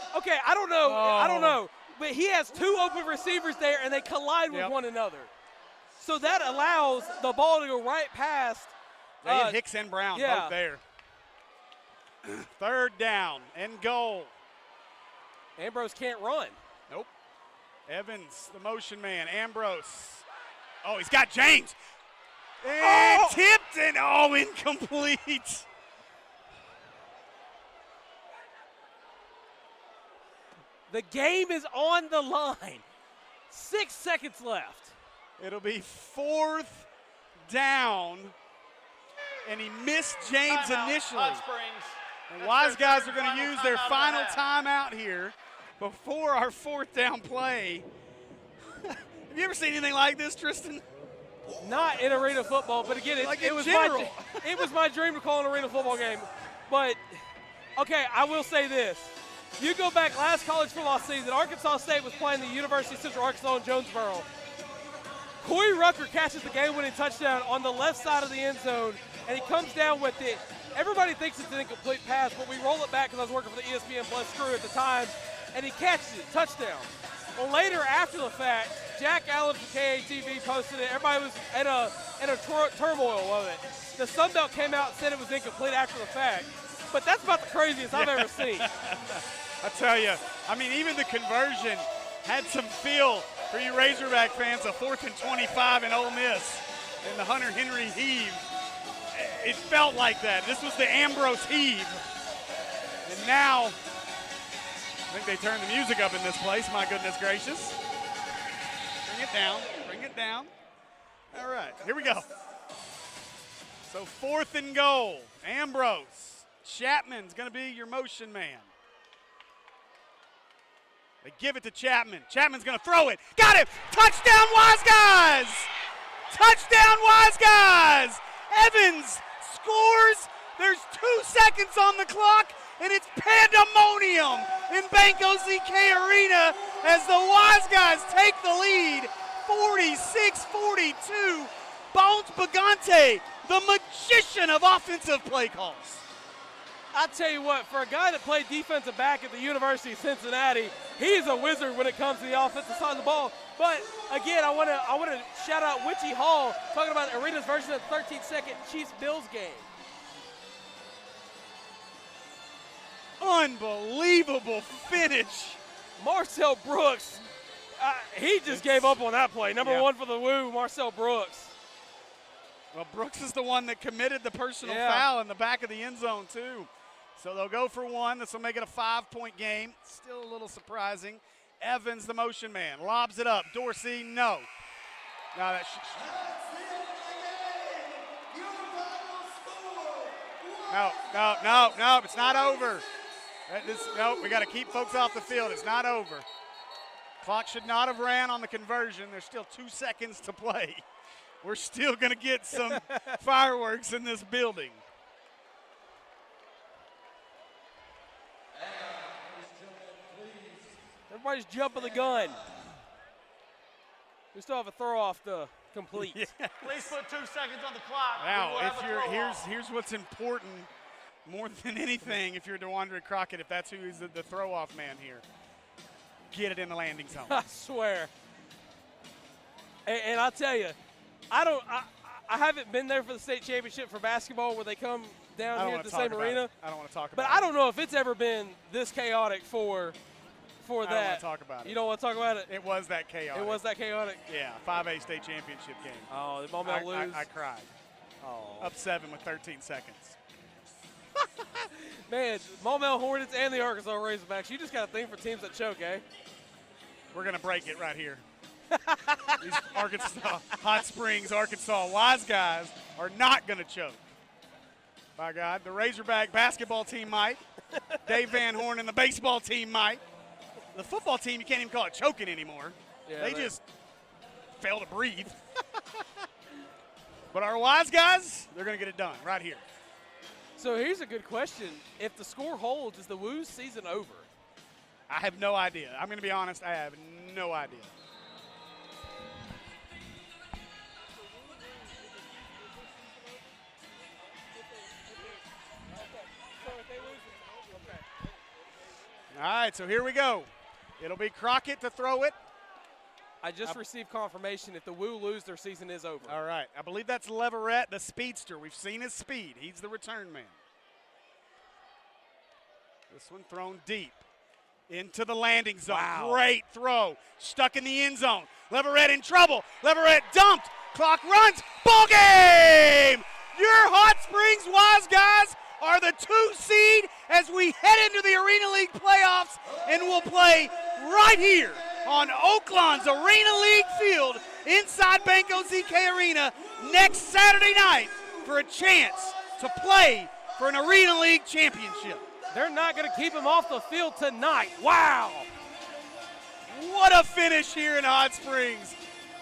I don't know. But he has 2 open receivers there, and they collide with one another. So that allows the ball to go right past. They had Hicks and Brown both there. 3rd down and goal. Ambrose can't run. Nope. Evans, the motion man. Ambrose. Oh, he's got James. And tipped and incomplete. The game is on the line. 6 seconds left. It'll be 4th down. And he missed James initially. Hot Springs. And Wiseguys are going to use their final timeout here before our 4th down play. Have you ever seen anything like this, Tristan? Not in arena football, but again, it was my dream to call an arena football game. But, okay, I will say this. You go back last college football season, Arkansas State was playing the University of Central Arkansas in Jonesboro. Corey Rucker catches the game-winning touchdown on the left side of the end zone, and he comes down with it. Everybody thinks it's an incomplete pass, but we roll it back because I was working for the ESPN Plus crew at the time, and he catches it, touchdown. Well, later, after the fact, Jack Allen from KATV posted it. Everybody was in a turmoil of it. The Sun Belt came out and said it was incomplete after the fact, but that's about the craziest I've ever seen. I tell you, even the conversion had some feel for you Razorback fans, a 4th and 25 in Ole Miss in the Hunter Henry heave. It felt like that. This was the Ambrose heave. And now, I think they turned the music up in this place, my goodness gracious. Bring it down. All right, here we go. So 4th and goal, Ambrose. Chapman's gonna be your motion man. They give it to Chapman. Chapman's going to throw it. Got it. Touchdown, Wiseguys! Touchdown, Wiseguys! Evans scores. There's 2 seconds on the clock, and it's pandemonium in Bank OZK Arena as the Wiseguys take the lead 46-42. Bones Bagante, the magician of offensive play calls. I tell you what, for a guy that played defensive back at the University of Cincinnati, he's a wizard when it comes to the offensive side of the ball. But again, I want to shout out Witchy Hall, talking about Arena's version of the 13-second Chiefs-Bills game. Unbelievable finish. Marcel Brooks, he just gave up on that play. Number one for the Woo, Marcel Brooks. Well, Brooks is the one that committed the personal foul in the back of the end zone, too. So they'll go for one. This will make it a 5-point game. Still a little surprising. Evans, the motion man, lobs it up. Dorsey, no. No, that No, it's not over. No, we got to keep folks off the field. It's not over. Clock should not have ran on the conversion. There's still 2 seconds to play. We're still going to get some fireworks in this building. Everybody's jumping the gun. We still have a throw off to complete. Please put 2 seconds on the clock. Now, here's what's important more than anything. If you're DeWandre Crockett, if that's who is the throw off man here, get it in the landing zone. I swear. And I'll tell you, I haven't been there for the state championship for basketball where they come down here at the same arena. I don't want to talk about it. But I don't know if it's ever been this chaotic for that. I don't want to talk about it. You don't want to talk about it? It was that chaotic. It was that chaotic? Yeah, 5A state championship game. Oh, did Maumelle lose? I cried. Oh. Up 7 with 13 seconds. Man, Maumelle Hornets and the Arkansas Razorbacks, you just got a thing for teams that choke, eh? We're going to break it right here. These Arkansas, Hot Springs, Arkansas Wiseguys are not going to choke. By God, the Razorback basketball team might. Dave Van Horn and the baseball team might. The football team, you can't even call it choking anymore. Yeah, they just fail to breathe. But our Wiseguys, they're going to get it done right here. So here's a good question. If the score holds, is the Woo's season over? I have no idea. I'm going to be honest, I have no idea. All right, so here we go. It'll be Crockett to throw it. I just received confirmation if the Woo lose, their season is over. All right. I believe that's Leverett, the speedster. We've seen his speed. He's the return man. This one thrown deep into the landing zone. Wow. Great throw. Stuck in the end zone. Leverett in trouble. Leverett dumped. Clock runs. Ball game! Your Hot Springs Wiseguys are the 2 seed as we head into the Arena League playoffs, and we'll play right here on Oaklawn's Arena League field inside Banco ZK Arena next Saturday night for a chance to play for an Arena League championship. They're not going to keep him off the field tonight. Wow! What a finish here in Hot Springs.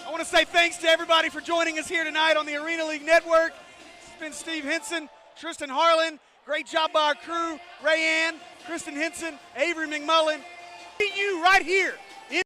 I want to say thanks to everybody for joining us here tonight on the Arena League Network. It's been Steve Henson, Tristan Harlan. Great job by our crew, Ray Ann, Kristen Henson, Avery McMullen. See you right here in